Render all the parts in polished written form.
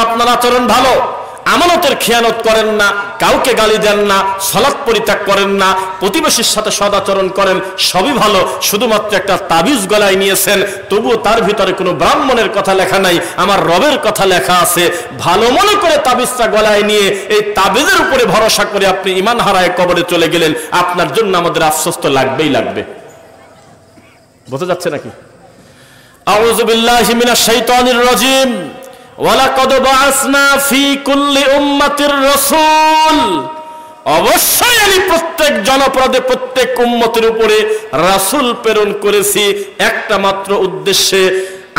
আপনার আচরণ ভালো, আমানতের খেয়ানত করেন না, কাউকে গালি দেন না, সালাত পরিত্যাগ করেন না, প্রতিবেশীর সাথে সদাচরণ করেন, সবই ভালো। শুধুমাত্র একটা তাবিজ গলায় নিয়েছেন, তবুও তার ভিতরে কোনো ব্রাহ্মণের কথা লেখা নাই, আমার রবের কথা লেখা আছে। ভালো মনে করে তাবিজটা গলায় নিয়ে এই তাবিজের উপরে ভরসা করে আপনি ঈমান হারায় কবরে চলে গেলেন, আপনার জন্য আমাদের আফসোস তো লাগবেই লাগবে। বোঝা যাচ্ছে নাকি? আউযু বিল্লাহি মিনাশ শাইতানির রাজিম। ওয়ালাকাদ বাআসনা ফি কুল্লি উম্মাতির রাসূল, অবশ্যই আমি প্রত্যেক জনপদে প্রত্যেক উম্মতের উপরে রাসূল প্রেরণ করেছি একটা মাত্র উদ্দেশ্যে,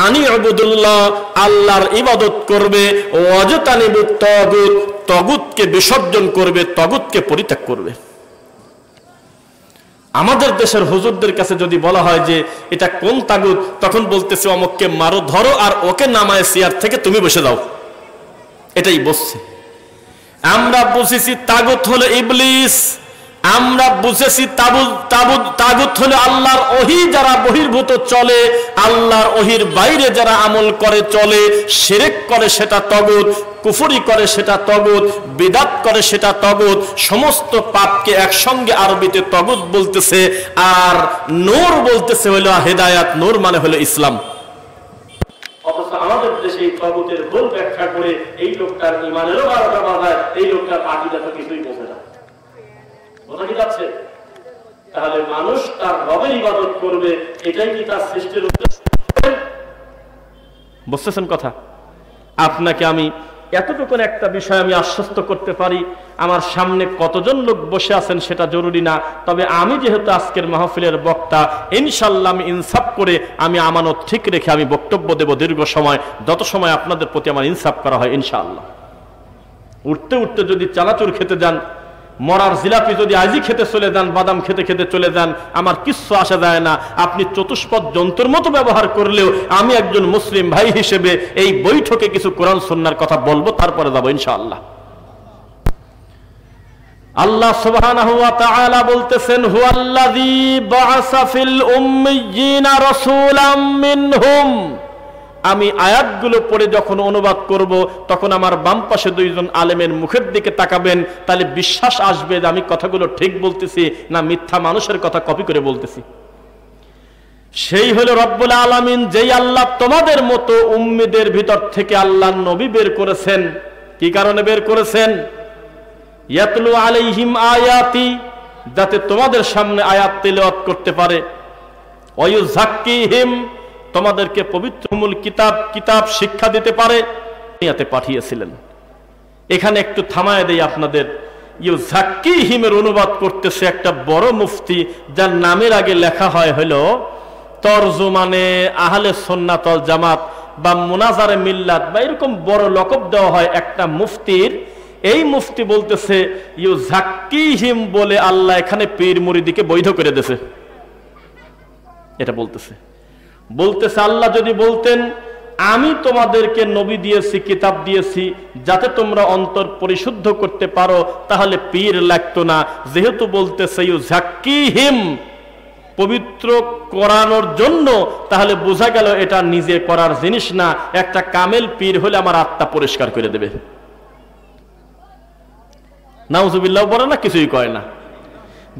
আনি আবুদুল্লাহ, আল্লাহর ইবাদত করবে, ওয়াজতানিবুত তাগুত, তাগুতকে বিসর্জন করবে, তাগুতকে পরিত্যাগ করবে। আমাদের দেশের হুজুরদের কাছে যদি বলা হয় যে এটা কোন তাগুত, তখন বলতেছে অমুককে মারো, ধরো আর ওকে নামায় চেয়ার থেকে তুমি বসে যাও, এটাই বলছে। আমরা বুঝেছি তাগুত হলো ইবলিস, আমরা বুঝেছি তাগুত হলো আল্লাহর ওহী যারা বহির্ভূত চলে, আল্লাহর ওহীর বাইরে যারা আমল করে চলে, শিরক করে সেটা তাগুত, কুফরি করে সেটা তাগুত, বিদআত করে সেটা তাগুত। সমস্ত পাপকে একসঙ্গে আরবিতে তাগুত বলতেছে, আর নূর বলতেছে হলো হেদায়াত, নূর মানে হলো ইসলাম। অথচ আমাদের দেশে এই তাগুতের ভুল ব্যাখ্যা করে এই লোকটার ঈমানেরও 12টা বাজায়, এই লোকটার আকীদা তো কিছুই বোঝে না। বোঝা কি যাচ্ছে? তাহলে মানুষ তার রবের ইবাদত করবে, এটাই কি তার সৃষ্টির উদ্দেশ্য? বুঝতেছেন কথা? আপনাকে আমি এতটুকু একটা বিষয় আমি আশ্বস্ত করতে পারি, আমার সামনে কতজন লোক বসে আছেন সেটা জরুরি না, তবে আমি যেহেতু আজকের মাহফিলের বক্তা, ইনশাআল্লাহ আমি ইনসাফ করে, আমি আমানত ঠিক রেখে আমি বক্তব্য দেব দীর্ঘ সময়, যত সময় আপনাদের প্রতি আমার ইনসাফ করা হয় ইনশাআল্লাহ। উঠতে উঠতে যদি চানাচুর খেতে যান, মরার জিলাপি যদি আজই খেতে চলে যান, বাদাম খেতে খেতে চলে যান, আমার কিচ্ছু আসা যায় না। আপনি চতুষ্পদ জন্তুর মতো ব্যবহার করলেও আমি একজন মুসলিম ভাই হিসেবে এই বৈঠকে কিছু কোরআন সুন্নাহর কথা বলবো, তারপরে যাবো ইনশাআল্লাহ। আল্লাহ সুবহানাহু ওয়া তাআলা বলতেছেন, হুয়াল্লাযী বাআসা ফিল উম্মিয়্যিনা রাসূলাম মিনহুম। আমি আয়াতগুলো পড়ে যখন অনুবাদ করব, তখন আমার বাম পাশে দুইজন আলেমের মুখের দিকে তাকাবেন, তাহলে বিশ্বাস আসবে যে আমি কথাগুলো ঠিক বলতেছি না মিথ্যা মানুষের কথা কপি করে বলতেছি। সেই হলো রব্বুল আলামিন, যেই আল্লাহ তোমাদের মতো উম্মীদের ভিতর থেকে আল্লাহ নবী বের করেছেন। কি কারণে বের করেছেন? ইয়াতলু আলাইহিম আয়াতি, যাতে তোমাদের সামনে আয়াত তিলাওয়াত করতে পারে, ওয়ায়ুযাক্কিহিম, তোমাদেরকে পবিত্রমূল কিতাব শিক্ষা দিতে পারে, দুনিয়াতে পাঠিয়েছিলেন। এখানে একটু থামায় দেই আপনাদের। ইউযাক্কিহিমের অনুবাদ করতেছে একটা বড় মুফতি, যার নামের আগে লেখা হয় হলো তরজুমানে আহলে সুন্নাত ওয়াল জামাত বা মুনাজারে মিল্লাত, বা এরকম বড় লকব দেওয়া হয় একটা মুফতির। এই মুফতি বলতেছে ইউযাক্কিহিম বলে আল্লাহ এখানে পীর মুরিদিকে বৈধ করে দিয়েছে। এটা বলতেছে আল্লাহ যদি বলতেন আমি তোমাদেরকে নবী দিয়েছি, কিতাব দিয়েছি, যাতে তোমরা অন্তর পরিশুদ্ধ করতে পারো, তাহলে পীর লাগতো না। যেহেতু বলতেছে ইউযাক্কিহিম, পবিত্র করানোর জন্য, তাহলে বোঝা গেল এটা নিজে করার জিনিস না। একটা কামেল পীর হলে আমার আত্মা পরিষ্কার করে দেবে। নাউজুবিল্লাহ বলে না, কিছুই কয় না।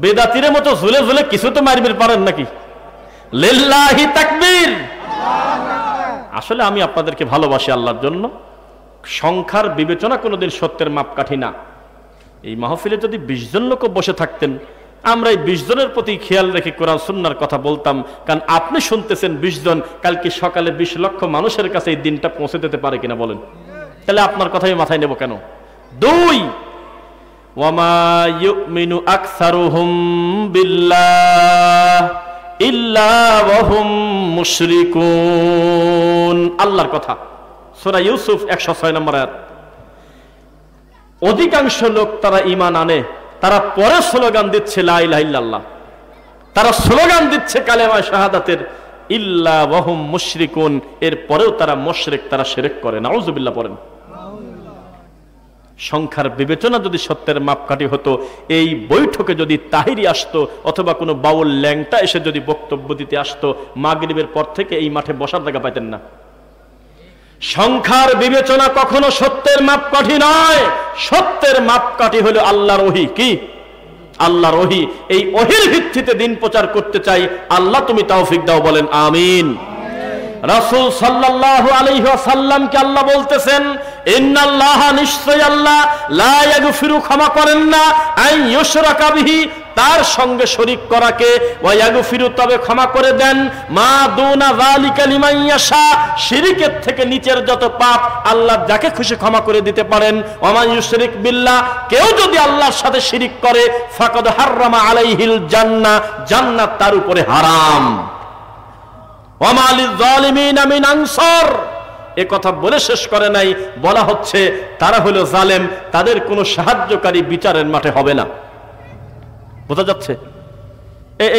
বেদাতির মতো ঝুলে ঝুলে কিছু তো মারবির পারেন নাকি? লিল্লাহি তাকবীর। আসলে আমি আপনাদেরকে ভালোবাসি আল্লাহর জন্য। সংখ্যার বিবেচনা কোনোদিন সত্যের মাপকাঠি না। এই মাহফিলে যদি 20 জন লোক বসে থাকতেন, আমরা এই 20 জনের প্রতি খেয়াল রেখে কোরআন সুন্নাহর কথা বলতাম। কারণ আপনি শুনতেছেন 20 জন, কালকে সকালে 20 লক্ষ মানুষের কাছে এই দিনটা পৌঁছে দিতে পারে কিনা বলেন? তাহলে আপনার কথাই মাথায় নেব কেন? 2, ওয়ামা ইউমিনু আকসারুহুম বিল্লাহ ইল্লা ওয়া হুম মুশরিকুন। আল্লাহর কথা, সূরা ইউসুফ 106 নম্বর আয়াত। অধিকাংশ লোক তারা ঈমান আনে, তারা পরে স্লোগান দিচ্ছে লা ইলাহা ইল্লাল্লাহ, তারা স্লোগান দিচ্ছে কালেমা শাহাদাতের, ইল্লা ওয়া হুম মুশরিকুন, এর পরেও তারা মুশরিক, তারা শিরক করে। নাউজুবিল্লাহ পড়েন। সংখ্যার বিবেচনা যদি সত্যের মাপকাঠি হতো, এই বৈঠকে যদি তাহিরি আসতো অথবা কোনো বাউল ল্যাংটা এসে যদি বক্তব্য দিতে আসতো, মাগরিবের পর থেকে এই মাঠে বসার জায়গা পাইতেন না। সংখ্যার বিবেচনা কখনো সত্যের মাপকাঠি নয়, সত্যের মাপকাঠি হলো আল্লাহর ওহী। কি? আল্লাহর ওহী। এই ওহীর ভিত্তিতে দিন প্রচার করতে চাই। আল্লাহ তুমি তৌফিক দাও, বলেন আমিন। রাসূল সাল্লাল্লাহু আলাইহি ওয়াসাল্লামকে আল্লাহ বলতেছেন, ইন্নাল্লাহা, নিশ্চয় আল্লাহ, লা ইয়াগফিরু, ক্ষমা করেন না, আন ইউশরাকা বিহি, তার সঙ্গে শরীক করাকে, ওয়া ইয়াগফিরু, তবে ক্ষমা করে দেন, মা দুনা যালিকা লিমান ইয়াশা, শিরকের থেকে নিচের যত পাপ আল্লাহ যাকে খুশি ক্ষমা করে দিতে পারেন। ওয়া মান ইউশরিক বিল্লাহ, কেউ যদি আল্লাহর সাথে শিরক করে, ফাকাদ হাররামা আলাইহিল জান্নাহ, জান্নাত তার উপরে হারাম। ওয়া মা লিয-যালিমিনা মিন আনসার, এ কথা বলে শেষ করে নাই, বলা হচ্ছে তারা হলো জালেম, তাদের কোনো সাহায্যকারী বিচারের মাঠে হবে না। বোঝা যাচ্ছে?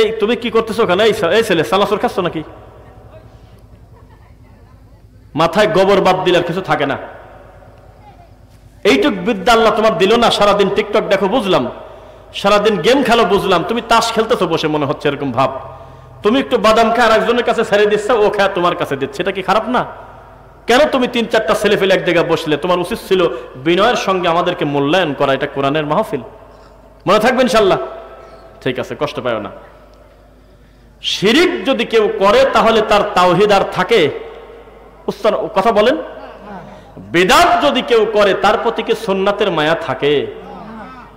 এই তুমি কি করতেছো কেন? এই ছেলে সালাসুর খাচ্ছ নাকি? মাথায় গোবর বাদ দিলে আর কিছু থাকে না। এইটুক বিদ্যা আল্লাহ তোমার দিল না? সারাদিন টিকটক দেখো বুঝলাম, সারাদিন গেম খেলো বুঝলাম, তুমি তাস খেলতেছো বসে মনে হচ্ছে এরকম ভাব। তুমি একটু বাদাম খায় আর একজনের কাছে ছেড়ে দিচ্ছ, ও খায় তোমার কাছে দিচ্ছে, এটা কি খারাপ না? কেন তুমি 3-4টা ছেলে ফেলে এক জায়গায় বসলে? তোমার উচিত ছিল বিনয়ের সঙ্গে আমাদেরকে মূল্যায়ন করা। এটা কোরআনের মাহফিল, মনে থাকবে ইনশাল্লাহ। ঠিক আছে, কষ্ট পাও না। শিরিক যদি কেউ করে তাহলে তার তাওহীদ আর থাকে? উস্তাদ কথা বলেন। বিদআত যদি কেউ করে তার প্রতি কি সুন্নাতের মায়া থাকে?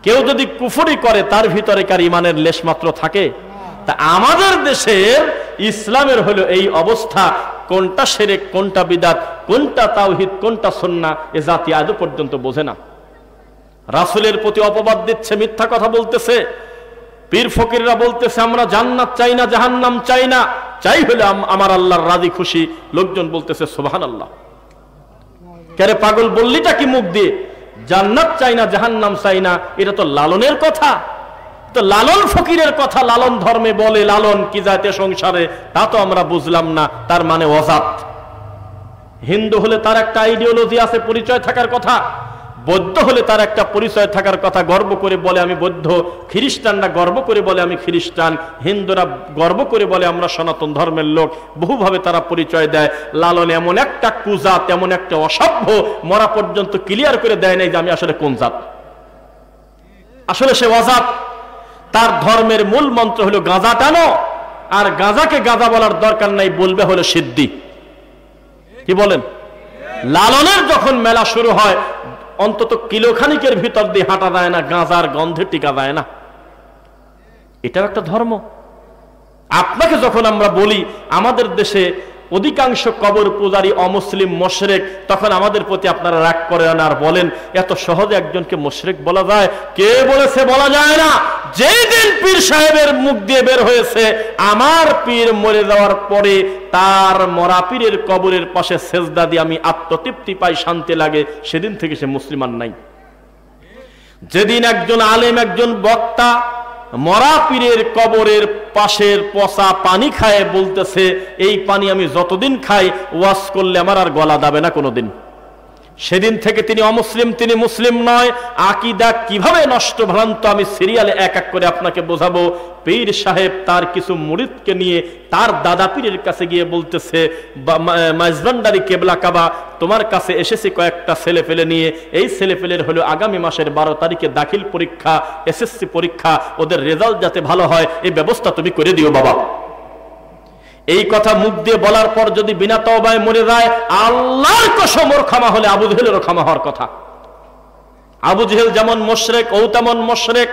কেউ যদি কুফরি করে তার ভিতরে কার ইমানের লেশ মাত্র থাকে? তা আমাদের দেশের ইসলামের হলো এই অবস্থা। কোনটা শিরক, কোনটা বিদআত, কোনটা তাওহীদ, কোনটা সুন্নাহ, এ জাতি আজও পর্যন্ত বোঝে না। রাসূলের প্রতি অপবাদ দিচ্ছে, মিথ্যা কথা বলতেছে। পীর ফকিররা বলতেছে আমরা জান্নাত চাই না, জাহান্নাম চাই না, চাই হলে আমার আল্লাহর রাজি খুশি। লোকজন বলতেছে সুবহানাল্লাহ। কেরে পাগল বললিটা কি মুখ দিয়ে? জান্নাত চাই না, জাহান্নাম চাই না, এটা তো লালনের কথা। তো লালন ফকিরের কথা লালন ধর্মে বলে, লালন কি জাতে সংসারে, তা তো আমরা বুঝলাম না। তার মানে অজাত। হিন্দু হলে তার একটা আইডিওলজি আছে, পরিচয় থাকার কথা। বৌদ্ধ হলে তার একটা পরিচয় থাকার কথা, গর্ব করে বলে আমি বৌদ্ধ। খ্রিস্টানরা গর্ব করে বলে আমি খ্রিস্টান। হিন্দুরা গর্ব করে বলে আমরা সনাতন ধর্মের লোক। বহুভাবে তারা পরিচয় দেয়। লালন এমন একটা কুজাত, এমন একটা অসভ্য, মরা পর্যন্ত ক্লিয়ার করে দেয় নাই যে আমি আসলে কোন জাত। আসলে সে অজাত। তার ধর্মের মূল মন্ত্র হলো গাঁজা টানো, আর গাঁজাকে গাঁজা বলার দরকার নাই, বলবে হলো সিদ্ধি। কি বলেন? লালনের যখন মেলা শুরু হয় অন্তত কিলোখানিকের ভিতর দিয়ে হাঁটা যায় না, গাঁজার গন্ধে টিকা যায় না। এটাও একটা ধর্ম। আপনাকে যখন আমরা বলি আমাদের দেশে অধিকাংশ কবর পূজারী অমুসলিম মুশরিক, তখন আমাদের প্রতি আপনারা রাগ করেন আর বলেন এত সহজে একজনকে মুশরিক বলা যায়? কে বলেছে বলা যায় না? যেই দিন পীর সাহেবের মুখ দিয়ে বের হয়েছে আমার পীর মরে যাওয়ার পরে তার মরা পীরের কবরের পাশে সেজদা দিয়ে আমি আত্মতৃপ্তি পাই, শান্তি লাগে, সেদিন থেকে সে মুসলমান নাই। যেদিন একজন আলেম, একজন বক্তা মরা পীরের কবরের পাশের পচা পানি খায়, বলতেছে এই পানি আমি যতদিন খাই ওয়াজ করলে আমার আর গলা দাবে না কোনোদিন, সেদিন থেকে তিনি অমুসলিম, তিনি মুসলিম নয়। আকীদা কিভাবে নষ্ট ভ্রান্ত আমি সিরিয়ালে এক এক করে আপনাকে বোঝাবো। পীর সাহেব তার কিছু মুরিদকে নিয়ে তার দাদা পীরের কাছে গিয়ে বলতেছে মাইজভান্ডারি কেবলা কাবা, তোমার কাছে এসেছি কয়েকটা ছেলে ফেলে নিয়ে। এই ছেলে ফেলের হলো আগামী মাসের 12 তারিখে দাখিল পরীক্ষা, এসএসসি পরীক্ষা, ওদের রেজাল্ট যাতে ভালো হয় এই ব্যবস্থা তুমি করে দিও বাবা। এই কথা মুখ দিয়ে বলার পর যদি বিনা তওবায় মরে যায়, আল্লাহর কসম ওর ক্ষমা হলে আবু জেহেলেরও ক্ষমা হওয়ার কথা। আবু জেহেল যেমন মুশরিক ও তেমন মুশরিক,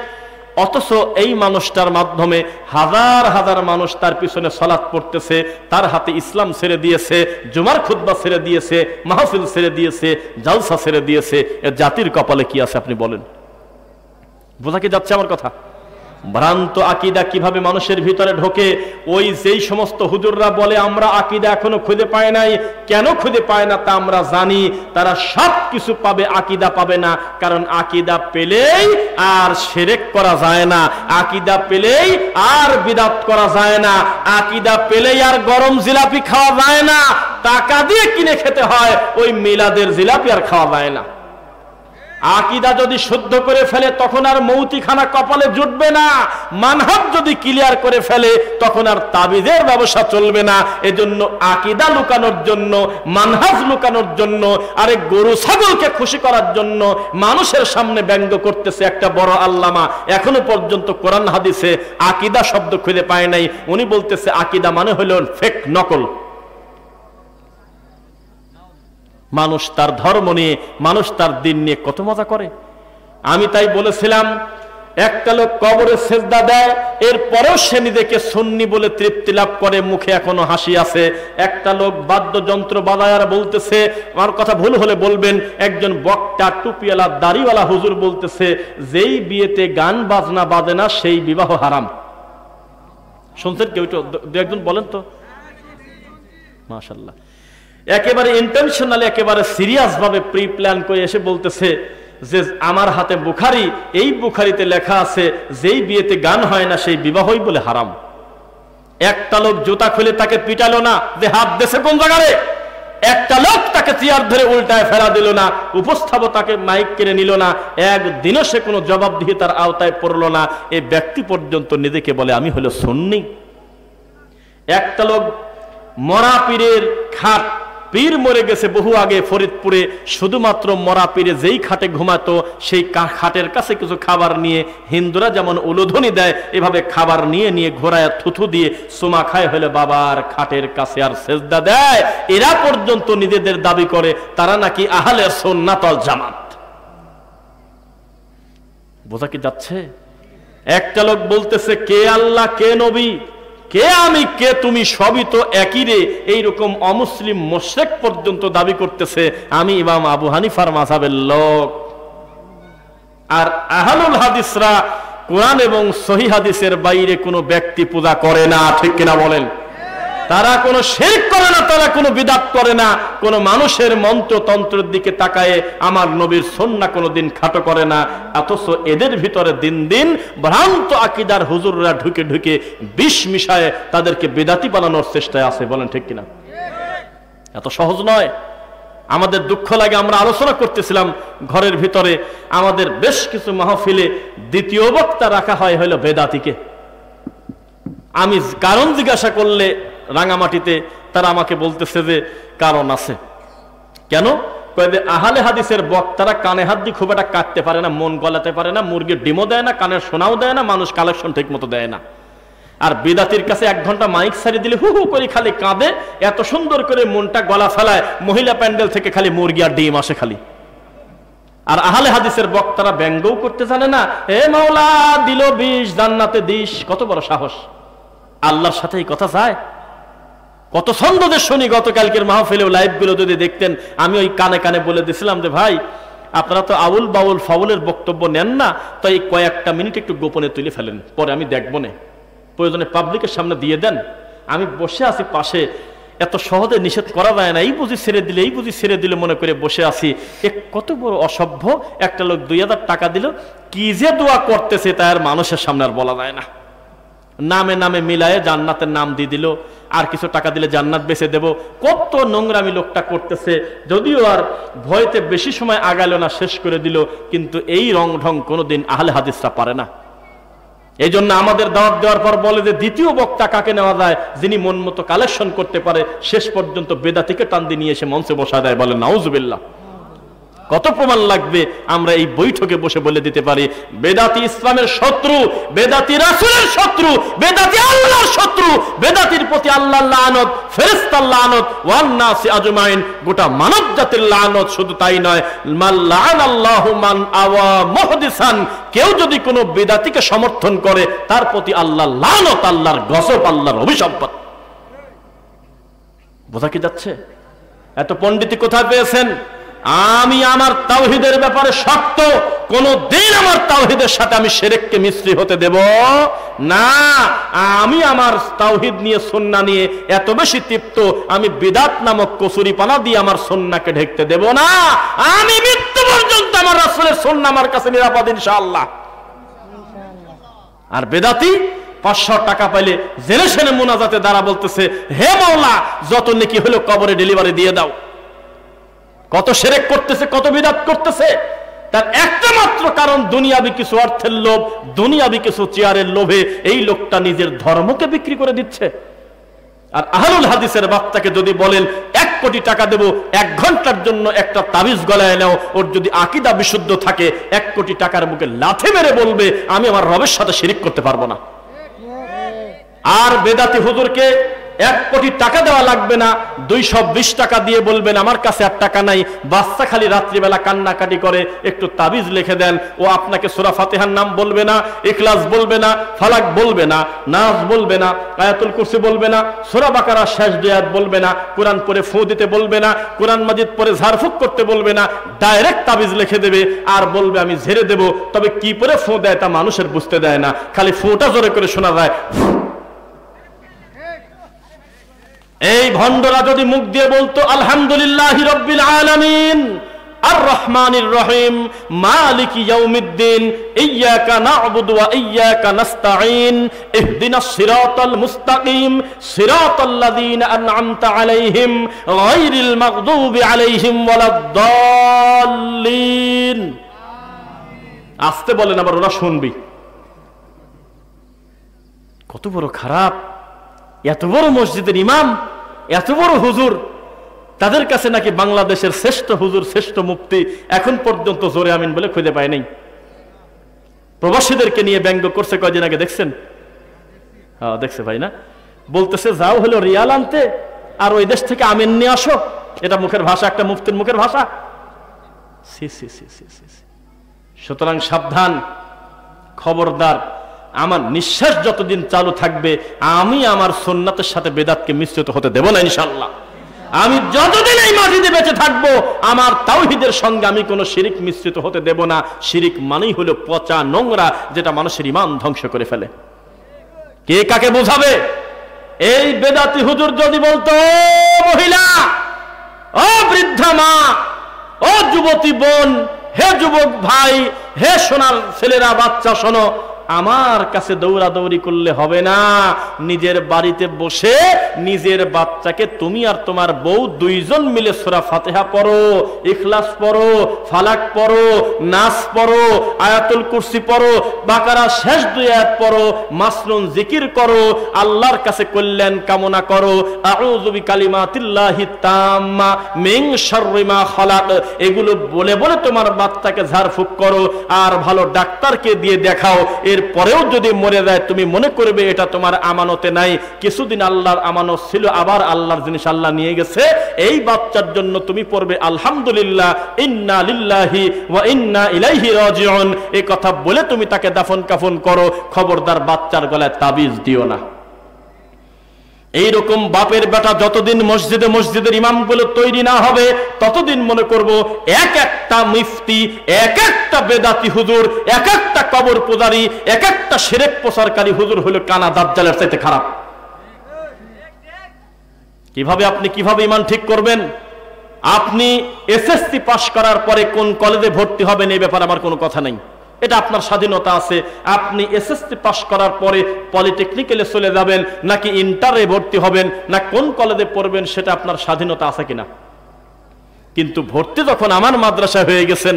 অথচ এই মানুষটার মাধ্যমে হাজার হাজার মানুষ তার পিছনে সালাত পড়তেছে, তার হাতে ইসলাম ছেড়ে দিয়েছে, জুমার খুতবা ছেড়ে দিয়েছে, মাহফিল ছেড়ে দিয়েছে, জালসা ছেড়ে দিয়েছে। এর জাতির কপালে কি আছে আপনি বলেন? বোঝা কি যাচ্ছে আমার কথা? ভ্রান্ত আকীদা কিভাবে মানুষের ভিতরে ঢোকে। ওই যেই সমস্ত হুজুররা বলে আমরা আকীদা এখনো খুঁজে পাই নাই, কেন খুঁজে পায় না তা আমরা জানি। তারা সব কিছু পাবে, আকীদা পাবে না। কারণ আকীদা পেলেই আর শিরক করা যায় না, আকীদা পেলেই আর বিদআত করা যায় না, আকীদা পেলেই আর গরম জিলাপি খাওয়া যায় না, টাকা দিয়ে কিনে খেতে হয়। ওই মিলাদের জিলাপি আর খাওয়া যায় না। আকীদা যদি শুদ্ধ করে ফেলে তখন আর মৌতিখানা কপালে জুটবে না, মানহাজ যদি ক্লিয়ার করে ফেলে তখন আর তাবিজের ব্যবসা চলবে না। এজন্য আকীদা লুকানোর জন্য, মানহাজ লুকানোর জন্য, আরে গরু ছাগলকে খুশি করার জন্য মানুষের সামনে ব্যঙ্গ করতেছে একটা বড় আল্লামা, এখনো পর্যন্ত কোরআন হাদিসে আকীদা শব্দ খুঁজে পায় নাই। উনি বলতেছে আকীদা মানে হলো ফেক, নকল। মানুষ তার ধর্ম নিয়ে, মানুষ তার দিন নিয়ে কত মজা করে। আমি তাই বলেছিলাম, একটা লোক কবরে সেজদা দেয়, এরপরেও সে নিজেকে সুন্নি বলে তৃপ্তি লাভ করে, মুখে এখনো হাসি আছে। একটা লোক বাদ্যযন্ত্র বাজায় আর বলতেছে, আমার কথা ভুল হলে বলবেন, একজন বক্তা টুপিওয়ালা দাড়িওয়ালা হুজুর বলতেছে, যেই বিয়েতে গান বাজনা বাজে না সেই বিবাহ হারাম। শুনছেন কেউ? দু একজন বলেন তো। মাশাআল্লাহ, একেবারে ইন্টেনশনালি, একেবারে সিরিয়াস ভাবে প্রি প্ল্যান করে এসে বলতেছে যে আমার হাতে বুখারী, এই বুখারীতে লেখা আছে যেই বিয়েতে গান হয় না সেই বিবাহই বলে হারাম। একটা লোক জুতা খুলে তাকে পিটালো না, যে হাত দেশে কোন জায়গায়। একটা লোক তাকে চেয়ার ধরে উল্টায় ফেলা দিল না, উপস্থাপক তাকে মাইক কেড়ে নিল না, একদিনও সে কোনো জবাবদিহিতার আওতায় পড়লো না। এই ব্যক্তি পর্যন্ত নিজেকে বলে আমি হলো সুন্নি। একটা লোক মরা পীরের খাট, পীর মরে গেছে বহু আগে ফরিদপুরে, শুধুমাত্র মরা পীরে যেই খাটে ঘুমাতো সেই খাটের কাছে কিছু খাবার নিয়ে, হিন্দুরা যেমন উলুধ্বনি দেয় এভাবে খাবার নিয়ে নিয়ে ঘোরায় থুথু দিয়ে সুমা খায় হলে বাবার খাটের কাছে আর সেজদা দেয়। এরা পর্যন্ত নিজেদের দাবি করে তারা নাকি আহলে সুন্নাত ওয়াল জামাত। বোঝা কি যাচ্ছে? একটা লোক বলতেছে কে আল্লাহ, কে নবী, কে আমি, কে তুমি, সবই তো একই রে। এইরকম অমুসলিম মুশরিক পর্যন্ত দাবি করতেছে আমি ইমাম আবু হানিফার মাযহাবের লোক। আর আহলুল হাদিসরা কোরআন এবং সহিহ হাদিসের বাইরে কোনো ব্যক্তি পূজা করে না, ঠিক কিনা বলেন? তারা কোনো শিরক করে না, তারা কোনো বিদআত করে না, কোনো মানুষের মন্ত্রতন্ত্রের দিকে তাকায়ে আমার নবীর সুন্নাহ কোনোদিন খাটো করে না। অথচ এদের ভিতরে দিন দিন ভ্রান্ত আকীদার হুজুররা ঢুকে ঢুকে বিষ মিশায় তাদেরকে বিদআতি বানানোর চেষ্টায় আছে। বলেন ঠিক কিনা? এত সহজ নয়। আমাদের দুঃখ লাগে, আমরা আলোচনা করতেছিলাম ঘরের ভিতরে, আমাদের বেশ কিছু মাহফিলে দ্বিতীয় বক্তা রাখা হয় হলো বেদাতিকে। আমি কারণ জিজ্ঞাসা করলে রাঙামাটিতে তারা আমাকে বলতেছে যে কারণ আছে। কেন? আহলে হাদিসের বক্তারা কানে হাত দিয়ে খুব একটা কাটতে পারে না, মন গলাতে পারে না, মুরগির ডিমও দেয় না, কানের সোনাও দেয় না, মানুষ কালেকশন ঠিক মতো দেয় না। আর বিদাতির কাছে 1 ঘন্টা মাইক সারি দিলে হু হু করে খালি কাঁদে, এত সুন্দর করে মনটা গলা ফেলায়, মহিলা প্যান্ডেল থেকে খালি মুরগি আর ডিম আসে খালি। আর আহলে হাদিসের বক্তারা ব্যঙ্গও করতে জানে না, হে মাওলা দিল বিষ জান্নাতে দিস, কত বড় সাহস! আল্লাহর সাথে এই কথা যায়? কত ছন্দে শুনি। গতকালকের মাহফিলেও লাইভগুলো যদি দেখতেন, আমি ওই কানে কানে বলে দিছিলাম যে ভাই আপনারা তো আউল বাউল ফাউলের বক্তব্য নেন না, তাই কয়েকটা মিনিট একটু গোপনে তুলে ফেলেন, পরে আমি দেখব না, প্রয়োজনে পাবলিকের সামনে দিয়ে দেন। আমি বসে আছি পাশে, এত সহজে নিষেধ করা যায় না, এই বুঝি ছেড়ে দিলে, এই বুঝি ছেড়ে দিলে মনে করে বসে আছি। কত বড় অসভ্য! একটা লোক 2000 টাকা দিল, কি যে দোয়া করতেছে তার মানুষের সামনে আর বলা যায় না। নামে নামে মিলায়ে জান্নাতের নাম দিয়ে দিল, আর কিছু টাকা দিলে জান্নাত বেচে দেব। কত নোংরামি লোকটা করতেছে, যদিও আর ভয়তে বেশি সময় আগালো না, শেষ করে দিল। কিন্তু এই রং ঢং কোনোদিন আহলে হাদিসরা পারে না। এই জন্য আমাদের দাওয়াত দেওয়ার পর বলে যে দ্বিতীয় বক্তা কাকে নেওয়া যায়, যিনি মন মতো কালেকশন করতে পারে, শেষ পর্যন্ত বেদাতিকে টান দিয়ে নিয়ে এসে মঞ্চে বসা দেয়। বলে নাউজুবিল্লাহ। কত প্রমাণ লাগবে আমরা এই বৈঠকে বসে বলে দিতে পারি বেদাতি ইসলামের শত্রু, বেদাতি রাসূলের শত্রু, বেদাতি আল্লাহর শত্রু, বেদাতির প্রতি আল্লাহর লানত, ফেরেশতার লানত, ওয়ান নাসি আজমাইন, গোটা মানব জাতির লানত। শুধু তাই নয়, মান লাআনাল্লাহু মান আওয়া মুহদিসান, কেউ যদি কোনো বেদাতিকে সমর্থন করে তার প্রতি আল্লাহর লানত, আল্লাহর গজব, আল্লাহর অভিশাপ। বোঝা কি যাচ্ছে? এত পণ্ডিতি কোথায় পেয়েছেন? আমি আমার তাওহীদের ব্যাপারে শক্ত, কোন দিন আমার তাওহীদের সাথে আমি শিরককে মিশ্রি হতে দেব না। আমি আমার তাওহীদ নিয়ে সুন্নাহ নিয়ে এত বেশি তৃপ্ত, আমি বিদআত নামক কসুরিপানা দিয়ে আমার সুন্নাহকে ঢেকতে দেব না। আমি মৃত্যু পর্যন্ত আমার রাসূলের সুন্নাহ আমার কাছে নিরাপদ ইনশাআল্লাহ। আর বেদাতি 500 টাকা পাইলে জেনে শুনে মুনাজাতে দ্বারা বলতেছে, হে মাওলা যত নেকি হলো কবরে ডেলিভারি দিয়ে দাও। কত শিরক করতেছে, কত বিদআত করতেছে। তার একটা মাত্র কারণ দুনিয়াবি কিছু অর্থের লোভ, দুনিয়াবি কিছু চেয়ারের লোভে এই লোকটা নিজের ধর্মকে বিক্রি করে দিচ্ছে। আর আহলুল হাদিসের বাচ্চাকে যদি বলেন 1 কোটি টাকা দেব 1 ঘন্টার জন্য একটা তাবিজ গলায় নাও, ওর যদি আকীদা বিশুদ্ধ থাকে 1 কোটি টাকার মুখে লাথি মেরে বলবে আমি আমার রবের সাথে শিরিক করতে পারবো না। আর বেদাতি হুজুরকে 1 কোটি টাকা দেওয়া লাগবে না, 220 টাকা দিয়ে বলবেন আমার কাছে আর টাকা নাই, বাচ্চা খালি রাত্রিবেলা কান্নাকাটি করে একটু তাবিজ লিখে দেন। ও আপনাকে সূরা ফাতিহার নাম বলবে না, ইখলাস বলবে না, ফালাক বলবে না, নাস বলবে না, আয়াতুল কুরসি বলবে না, সূরা বাকারা শেষ 2 আয়াত বলবে না, কোরআন পড়ে ফু দিতে বলবে না, কোরআন মাজিদ পড়ে ঝাড়ফুঁক করতে বলবে না, ডাইরেক্ট তাবিজ লিখে দেবে আর বলবে আমি ঝেড়ে দেব। তবে কি করে ফু দেয় তা মানুষের বুঝতে দেয় না, খালি ফুটা জোরে করে শোনা যায়। এই ভণ্ডরা যদি মুখ দিয়ে বলতো আলহামদুলিল্লাহি রাব্বিল আলামিন আর রহমানির রহিম মালিকি ইয়াউমিদ্দিন ইয়্যাকা না'বুদু ওয়া ইয়্যাকা নাস্তাঈন ইহদিনাস সিরাতাল মুস্তাকিম সিরাতাল্লাযীনা আন'আমতা আলাইহিম গায়রিল মাগদুবি আলাইহিম ওয়ালাদ-দাল্লিন। আস্তে বলেন আবার ওরা শুনবি। কত বড় খারাপ! এত বড় মসজিদের ইমাম, এত বড় হুজুর, তাদের কাছে নাকি বাংলাদেশের শ্রেষ্ঠ হুজুর, শ্রেষ্ঠ মুফতি এখন পর্যন্ত জোরে আমিন বলে খুঁজে পায় নাই। প্রবাসীদেরকে নিয়ে ব্যঙ্গ করছে কয়দিন আগে, দেখছেন? হ্যাঁ দেখছে ভাই না? বলতেছে যাও হলো রিয়াল আনতে আর ওই দেশ থেকে আমিন নিয়ে আসো। এটা মুখের ভাষা, একটা মুফতির মুখের ভাষা। সি সি সি সি সি। সুতরাং সাবধান, খবরদার। আমার নিঃশ্বাস যতদিন চালু থাকবে আমি আমার সুন্নাতের সাথে বেদাতকে মিশ্রিত হতে দেব না ইনশাআল্লাহ। আমি যতদিন এই মাটিতে বেঁচে থাকবো আমার তাওহীদের সঙ্গে আমি কোনো শিরিক মিশ্রিত হতে দেব না। শিরিক মানেই হলো পচা নোংরা, যেটা মানুষের ঈমান ধ্বংস করে ফেলে। কে কাকে বোঝাবে? এই বেদাতি হুজুর যদি বলতো ও মহিলা, ও বৃদ্ধা মা, ও যুবতী বোন, হে যুবক ভাই, হে সোনার ছেলেরা, বাচ্চা শোনো, আমার কাছে দৌড়াদৌড়ি করলে হবে না। নিজের বাড়িতে বসে নিজের বাচ্চাকে তুমি আর তোমার বউ 2 জন মিলে সূরা ফাতিহা পড়ো, ইখলাস পড়ো, ফালাক পড়ো, নাস পড়ো, আয়াতুল কুরসি পড়ো, বাকারা শেষ 2 আয়াত পড়ো, মাসনুন জিকির করো, আল্লাহর কাছে কল্যাণ কামনা করো, আউযু বিকালিমাতিল্লাহি তাম্মা মিন শাররি মা খালাক, এগুলো বলে বলে তোমার বাচ্চাকে ঝাড়ফুঁক করো আর ভালো ডাক্তারকে দিয়ে দেখাও। এর পরেও যদি মরে যায় তুমি মনে করবে এটা তোমার আমানতে নাই, কিছুদিন আল্লাহর আমানত ছিল, আবার আল্লাহর জিনিস আল্লাহ নিয়ে গেছে। এই বাচ্চার জন্য তুমি পড়বে আলহামদুলিল্লাহ, ইন্না লিল্লাহি ওয়া ইন্না ইলাইহি রাজিউন। এই কথা বলে তুমি তাকে দাফন কাফন করো। খবরদার বাচ্চার গলায় তাবিজ দিও না। এইরকম বাপের বেটা যতদিন মসজিদে মসজিদের ইমামগুলো তৈরি না হবে ততদিন মনে করব এক একটা মুফতি, এক একটা বেদাতি হুজুর, এক একটা কবর পূজারী, এক একটা শিরক প্রচারকারী হুজুর হলো কানা দাজ্জালের চাইতে খারাপ। কিভাবে ইমান ঠিক করবেন? আপনি এসএসসি পাস করার পরে কোন কলেজে ভর্তি হবেন এই ব্যাপারে আমার কোনো কথা নাই, এটা আপনার স্বাধীনতা আছে। আপনি এসএসসি পাস করার পরে পলিটেকনিক্যালে চলে যাবেন নাকি ইন্টারে ভর্তি হবেন না কোন কলেজে পড়বেন সেটা আপনার স্বাধীনতা আছে কিনা। কিন্তু ভর্তি যখন আমার মাদ্রাসায় হয়ে গেছেন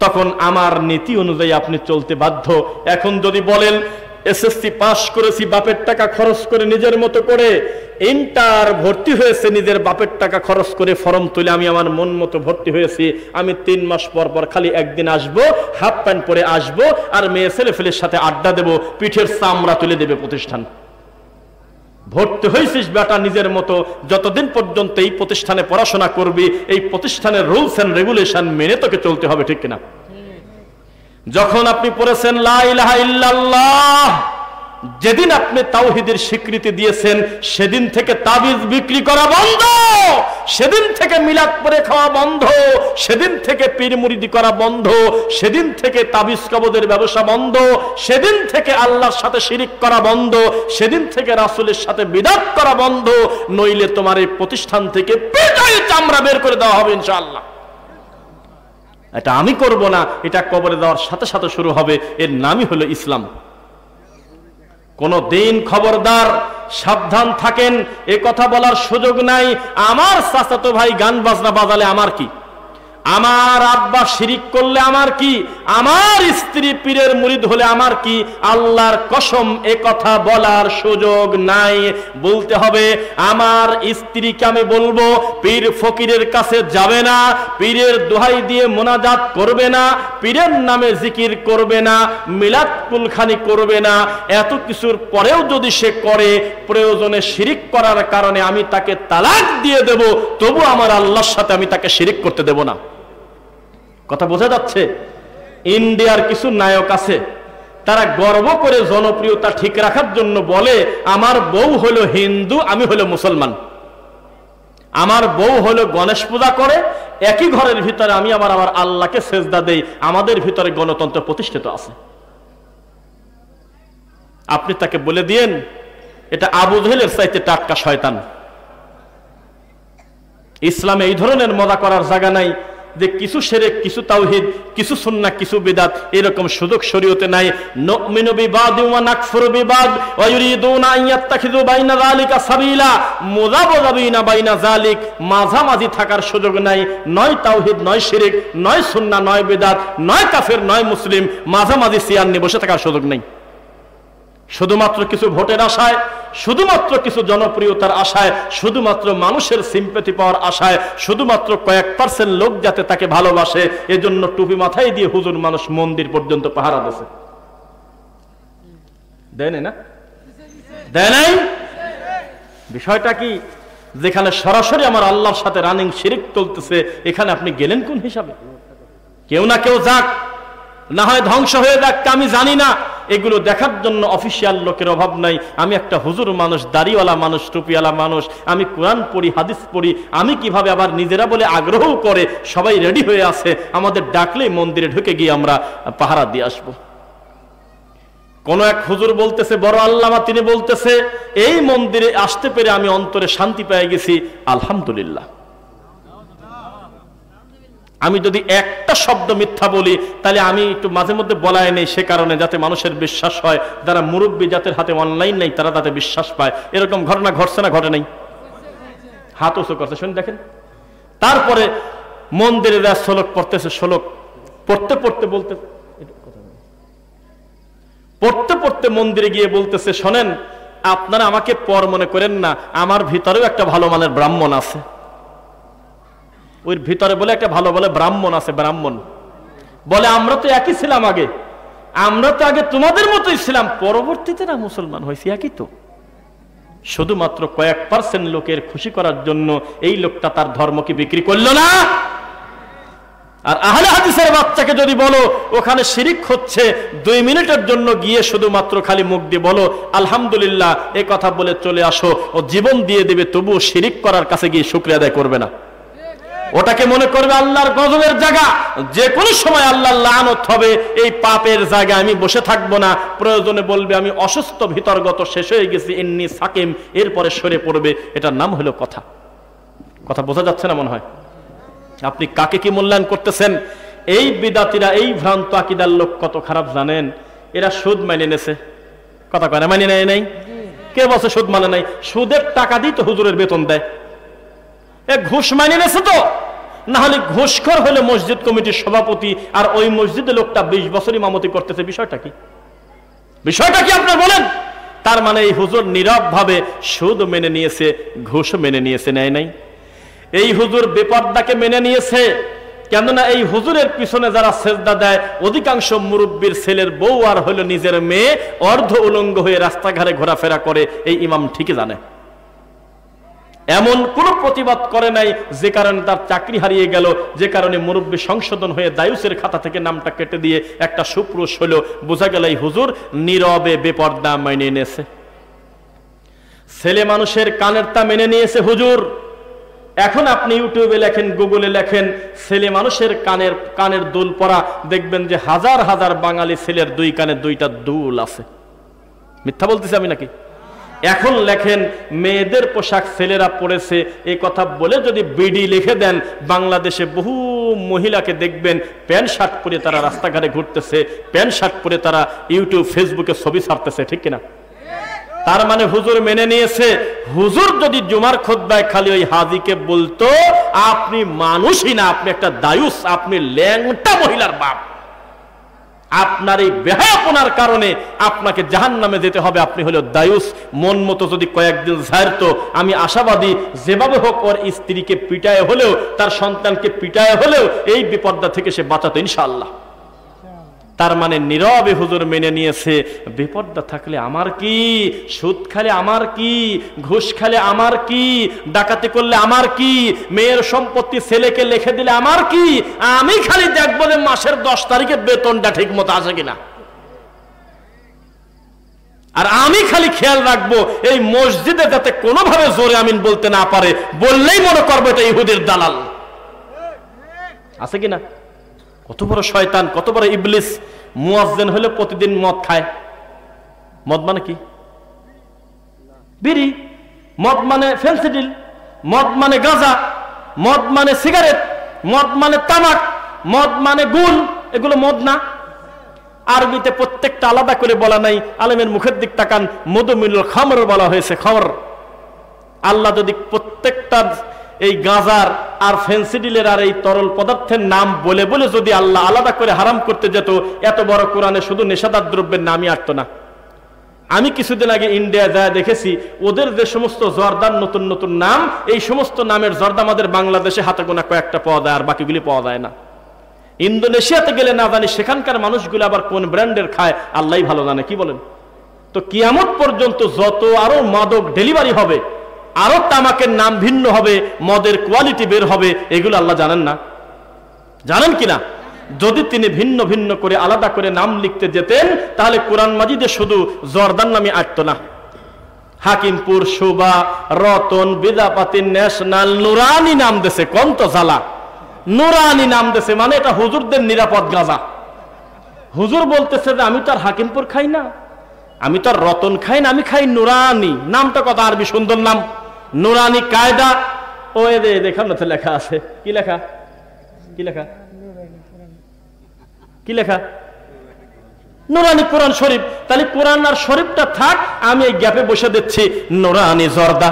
তখন আমার নীতি অনুযায়ী আপনি চলতে বাধ্য। এখন যদি বলেন এসএসসি পাস করেছি বাপের টাকা খরচ করে নিজের মতো করে, ইন্টার ভর্তি হয়েছে নিজের বাপের টাকা খরচ করে, ফর্ম তুলে আমি আমার মন মতো ভর্তি হয়েছি, আমি 3 মাস পর পর খালি একদিন আসবো, হাফ প্যান্ট পরে আসবো আর মেয়ে ছেলে ফেলের সাথে আড্ডা দেব, পিঠের চামড়া তুলে দেবে প্রতিষ্ঠান। ভর্তি হয়েছিস বেটা নিজের মতো, যতদিন পর্যন্ত এই প্রতিষ্ঠানে পড়াশোনা করবি এই প্রতিষ্ঠানের রুলস এন্ড রেগুলেশন মেনে তোকে চলতে হবে, ঠিক কিনা? যখন আপনি পড়েছেন লা ইলাহা ইল্লাল্লাহ, যেদিন আপনি তাওহীদের স্বীকৃতি দিয়েছেন সেদিন থেকে তাবিজ বিক্রি করা বন্ধ, সেদিন থেকে মিলাদ পড়ে খাওয়া বন্ধ, সেদিন থেকে পীর মুরিদি করা বন্ধ, সেদিন থেকে তাবিজ কবজের ব্যবসা বন্ধ, সেদিন থেকে আল্লাহর সাথে শিরিক করা বন্ধ, সেদিন থেকে রাসূলের সাথে বিদআত করা বন্ধ, নইলে তোমার এই প্রতিষ্ঠান থেকে পেটাই চামড়া বের করে দেওয়া হবে ইনশাআল্লাহ। এটা আমি করব না, এটা কবরে দেওয়ার সাথে সাথে শুরু হবে। এর নামই হলো ইসলাম। কোন দিন খবরদার সাবধান থাকেন, এ কথা বলার সুযোগ নাই আমার চাচাতো ভাই গান বাজনা বাজালে আমার কি, আমার আব্বা শিরিক করলে আমার কি, আমার স্ত্রী পীরের মুরিদ হলে আমার কি? আল্লাহর কসম এ কথা বলার সুযোগ নাই। বলতে হবে আমার স্ত্রীকে আমি বলবো পীর ফকিরের কাছে যাবে না, পীরের দোহাই দিয়ে মোনাজাত করবে না, পীরের নামে জিকির করবে না, মিলাদ কুলখানি করবে না। এত কিছুর পরেও যদি সে করে, প্রয়োজনে শিরিক করার কারণে আমি তাকে তালাক দিয়ে দেব, তবু আমার আল্লাহর সাথে আমি তাকে শিরিক করতে দেব না। কথা বোঝা যাচ্ছে? ইন্ডিয়ার কিছু নায়ক আছে, তারা গর্ব করে জনপ্রিয়তা ঠিক রাখার জন্য বলে আমার বউ হলো হিন্দু, আমি হলো মুসলমান। আমার বউ হলো গণেশ পূজা করে, একই ঘরের ভিতরে আমি আবার আমার আল্লাহকে সেজদা দেই, আমাদের ভিতরে গণতন্ত্র প্রতিষ্ঠিত আছে। আপনি তাকে বলে দিয়েন এটা আবু জেহেলের চাইতে টাটকা শয়তান। ইসলামে এই ধরনের মজা করার জায়গা নাই যে কিছু শিরক, কিছু তাওহীদ, কিছু সুন্নাহ, কিছু বিদআত, এরকম সুযোগ শরীয়তে নাই। নুমিনু বিবাদ ওয়া নাকফুরু বিবাদ ওয়া ইউরিদুনা আন ইয়াত্তাখিযু বাইনা যালিকা সাবিলা, মুযাবাযাবিনা বাইনা যালিক, মাঝামাঝি থাকার সুযোগ নাই। নয় তাওহীদ, নয় শিরক, নয় সুন্নাহ, নয় বিদআত, নয় কাফের, নয় মুসলিম, মাঝামাঝি চেয়ার নিয়ে বসে থাকার সুযোগ নেই। শুধুমাত্র কিছু ভোটের আশায়, শুধুমাত্র কিছু জনপ্রিয়তার আশায়, শুধুমাত্র মানুষের সিম্পেথি পাওয়ার আশায়, শুধুমাত্র কয়েক পার্সেন্ট লোক যাতে তাকে ভালোবাসে, এজন্য টুপি মাথায় দিয়ে হুজুর মানুষ মন্দির পর্যন্ত পাহারা দিয়েছে। দেয় নাই না? দেয় নাই? বিষয়টা কি? যেখানে সরাসরি আমার আল্লাহর সাথে রানিং শিরিক চলতেছে, এখানে আপনি গেলেন কোন হিসাবে? কেউ না কেউ যাক, না হয় ধ্বংস হয়ে যাক, আমি জানি না। এগুলো দেখার জন্য অফিসিয়াল লোকের অভাব নাই। আমি একটা হুজুর মানুষ, দাড়িওয়ালা মানুষ, টুপিওয়ালা মানুষ, আমি কোরআন পড়ি, হাদিস পড়ি। আমি কিভাবে আবার নিজেরা বলে আগ্রহ করে সবাই রেডি হয়ে আছে, আমাদের ডাকলেই মন্দিরে ঢুকে গিয়ে আমরা পাহারা দিয়ে আসবো। কোন এক হুজুর বলতেছে, বড় আল্লামা, তিনি বলতেছে এই মন্দিরে আসতে পেরে আমি অন্তরে শান্তি পেয়ে গেছি, আলহামদুলিল্লাহ। আমি যদি একটা শব্দ মিথ্যা বলি তাহলে আমি একটু মাঝে মধ্যে বলাই নেই, সে কারণে যাতে মানুষের বিশ্বাস হয়, যারা মুরব্বী, যাদের হাতে অনলাইন নেই, তারা তাতে বিশ্বাস পায়। এরকম ঘটনা ঘটছে না ঘটে নাই? হাত উঁচু করছে, শুনে দেখেন। তারপরে মন্দিরে যা শ্লোক পড়তেছে, শ্লোক পড়তে পড়তে পড়তে পড়তে মন্দিরে গিয়ে বলতেছে, শোনেন আপনারা আমাকে পর মনে করেন না, আমার ভিতরেও একটা ভালো মানের ব্রাহ্মণ আছে। ওই ভিতরে বলে একটা ভালো বলে ব্রাহ্মণ আছে। ব্রাহ্মণ বলে আমরা তো একই ছিলাম আগে, আমরা তো আগে তোমাদের মতোই ছিলাম, পরবর্তীতে না মুসলমান হয়েছি, একই তো। শুধুমাত্র কয়েক পার্সেন্ট লোকের খুশি করার জন্য এই লোকটা তার ধর্মকে বিক্রি করলো না। আর আহলে হাদিসের বাচ্চাকে যদি বলো ওখানে শিরিক হচ্ছে, 2 মিনিটের জন্য গিয়ে শুধুমাত্র খালি মুখ দিয়ে বলো আলহামদুলিল্লাহ, এই কথা বলে চলে আসো, ও জীবন দিয়ে দেবে, তবুও শিরিক করার কাছে গিয়ে শুকরিয়া আদায় করবে না। ওটাকে মনে করবে আল্লাহর গজবের জায়গা, যে কোনো সময় আল্লাহর লানত হবে, এই পাপের জায়গায় আমি বসে থাকবো না। প্রয়োজনে বলবে আমি অসুস্থ, ভিতরগত শেষ হয়ে গেছি, ইন্নী সাকিম, এরপরে সরে পড়বে। এটার নাম হলো কথা। কথা বোঝা যাচ্ছে না মনে হয়? আপনি কাকে কি মূল্যায়ন করতেছেন? এই বিদাতিরা, এই ভ্রান্ত আকীদার লোক কত খারাপ জানেন? এরা সুদ মেনে নেছে। কথা কয় না? মানে নেয় নাই? কে বলছে সুদ মানে নাই? সুদের টাকা দিয়ে তো হুজুরের বেতন দেয়। ঘুষ মানিয়ে নেছে তো, না হলে ঘুষখোর হলে মসজিদ কমিটির সভাপতি, আর ওই মসজিদে লোকটা 20 বছর ইমামতি করতেছে। বিষয়টা কি? বিষয়টা কি আপনার বলেন? তার মানে এই হুজুর নীরব ভাবে সুদ মেনে নিয়েছে, ঘুষ মেনে নিয়েছে, নেয় নাই। এই হুজুর বেপরদাকে মেনে নিয়েছে, কেননা এই হুজুরের পিছনে যারা সেজদা দেয় অধিকাংশ মুরব্বীর ছেলের বউ আর হলো নিজের মেয়ে, অর্ধ উলঙ্গ হয়ে রাস্তাঘাটে ঘোরাফেরা করে। এই ইমাম ঠিকই জানে। এমন কোন প্রতিবাদ করে নাই যে কারণে তার চাকরি হারিয়ে গেল, যে কারণে মুরব্বী সংশোধন হয়ে দায়ুসের খাতা থেকে নামটা কেটে দিয়ে একটা সুপুরুষ হলো। বোঝা গেল এই হুজুর নীরবে বেপরদা মেনে নিয়েছে। ছেলে মানুষের কানের তা মেনে নিয়েছে হুজুর। এখন আপনি ইউটিউবে লেখেন, গুগলে লেখেন, ছেলে মানুষের কানের দুল পরা, দেখবেন যে হাজার হাজার বাঙালি ছেলের 2 কানে 2টা দুল আছে। মিথ্যা বলতেছি আমি নাকি? এখন লেখেন মেয়েদের পোশাক ছেলেরা পরেছে, এই কথা বলে যদি বিডি লিখে দেন, বাংলাদেশে বহু মহিলাকে দেখবেন প্যান্ট শার্ট পরে তারা রাস্তাঘাটে ঘুরতেছে, প্যান্ট শার্ট পরে তারা ইউটিউব ফেসবুকে ছবি ছাড়তেছে। ঠিক কিনা? তার মানে হুজুর মেনে নিয়েছে। হুজুর যদি জুমার খুতবায় খালি ওই হাজিকে বলতো আপনি মানুষই না, আপনি একটা দায়ুস, আপনি ল্যাংটা মহিলার বাপ, আপনার এই বেহায়াপনার কারণে আপনাকে জাহান্নামে যেতে হবে, আপনি হলো দায়ুস, মন মতো যদি কয়েকদিন ঝাড়তো, আমি আশাবাদী যেভাবে হোক ওর স্ত্রীকে পিটায় হলেও, তার সন্তানকে পিটায় হলেও এই বিপদটা থেকে সে বাঁচাতো ইনশাআল্লাহ। তার মানে নীরবে হুজুর মেনে নিয়েছে, বিপদটা থাকলে আমার কি, সুদ খালে আমার কি, ঘুষ খালে আমার কি, ডাকাতি করলে আমার কি, মেয়ের সম্পত্তি ছেলেকে লিখে দিলে আমার কি, আমি খালি দেখবো যে মাসের 10 তারিখে বেতনটা ঠিক মতো আছে কিনা, আর আমি খালি খেয়াল রাখবো এই মসজিদে যাতে কোনোভাবে জোরে আমিন বলতে না পারে, বললেই মনে করবো এটা ইহুদির দালাল। আছে কিনা? কত বড় শয়তান, কত বড় ইবলিস। মুয়াজ্জিন হলে প্রতিদিন মদ খায়। মদ মানে কি? বিড়ি। মদ মানে ফেন্সিডিল। মদ মানে গাঁজা। মদ মানে সিগারেট। মদ মানে তামাক। মদ মানে গুল। এগুলো মদ না? আরবিতে প্রত্যেকটা আলাদা করে বলা নাই। আলেমের মুখের দিক তাকান, মদমিনুল খামর বলা হয়েছে, খামর। আল্লাহ যদি প্রত্যেকটা এই গাঁজার আর ফেন্সিডিলের আর এই তরল পদার্থের নাম বলে বলে যদি আল্লাহ আলাদা করে হারাম করতে যেত, এত বড় কোরআনে শুধু নেশাদার দ্রব্যের নামই আসতো না। আমি কিছুদিন আগে ইন্ডিয়া যায় দেখেছি, ওদের যে সমস্ত জর্দার নতুন নতুন নাম, এই সমস্ত নামের জর্দা আমাদের বাংলাদেশে হাতে গোনা কয়েকটা পাওয়া যায়, আর বাকিগুলি পাওয়া যায় না। ইন্দোনেশিয়াতে গেলে না জানি সেখানকার মানুষগুলো আবার কোন ব্র্যান্ডের খায় আল্লাহই ভালো জানে। কি বলেন? তো কিয়ামত পর্যন্ত যত আরো মাদক ডেলিভারি হবে, আরো তামাকের নাম ভিন্ন হবে, মদের কোয়ালিটি বের হবে, এগুলো আল্লাহ জানেন না? জানেন কিনা? যদি তিনি ভিন্ন ভিন্ন করে আলাদা করে নাম লিখতে যেতেন, তাহলে কোরআন মাজিদে শুধু জর্দার নামে আসতো না। হাকিমপুর, শোভা, রতন, বিদাপাতি, ন্যাশনাল, নুরানি নাম দেশে, কন্ত জ্বালা। নুরানি নাম দেশে মানে এটা হুজুরদের নিরাপদ গাঁজা। হুজুর বলতেছে যে আমি তো আর হাকিমপুর খাই না, আমি তো আর রতন খাই না, আমি খাই নুরানি। নামটা কত আরবি সুন্দর নাম, নুরানি কায়দা। ও দেখানো তো লেখা আছে। কি লেখা? কি লেখা? কি লেখা? নুরানি কোরআন শরীফ। তাহলে কোরআন আর শরীফটা থাক, আমি এই গ্যাপে বসে দিচ্ছি নুরানি জর্দা।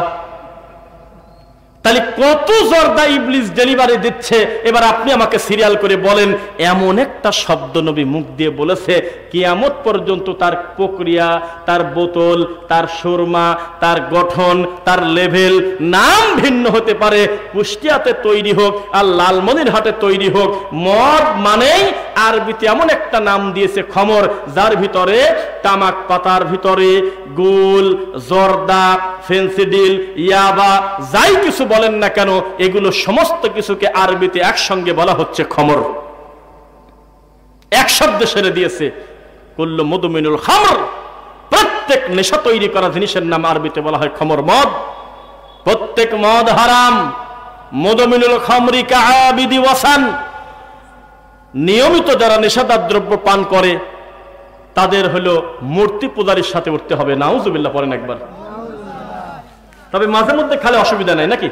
তাহলে কত জর্দা ইবলিস ডেলিভারি দিচ্ছে। এবার আপনি আমাকে সিরিয়াল করে বলেন, এমন একটা শব্দ নবী মুখ দিয়ে বলেছে কিয়ামত পর্যন্ত তার প্রক্রিয়া, তার বোতল, তার সুরমা, তার গঠন, তার লেভেল, নাম ভিন্ন হতে পারে। কুষ্টিয়াতে তৈরি হোক আর লালমনিরহাটে তৈরি হোক, মদ মানেই আরবিতে এমন একটা নাম দিয়েছে খমর, যার ভিতরে তামাক পাতার ভিতরে গুল, জর্দা, ফেন্সিডিল, ইয়াবা, যাই কিছু বলেন না কেন, এগুলো সমস্ত কিছুকে আরবিতে একসঙ্গে বলা হচ্ছে খমর। এক শব্দে সেরে দিয়েছে, কুল্লু মুদমিনুল খামর। প্রত্যেক নেশা তৈরি করা জিনিসের নাম আরবিতে বলা হয় খমর, মদ। প্রত্যেক মদ হারাম। মুদমিনুল খামরি কাআবিদি ওয়াসান। নিয়মিত যারা নেশাদার দ্রব্য পান করে তাদের হলো মূর্তি পূজারীর সাথে উঠতে হবে। নাউজুবিল্লাহ পড়েন একবার। তবে মাঝে মধ্যে খালে অসুবিধা নাই নাকি?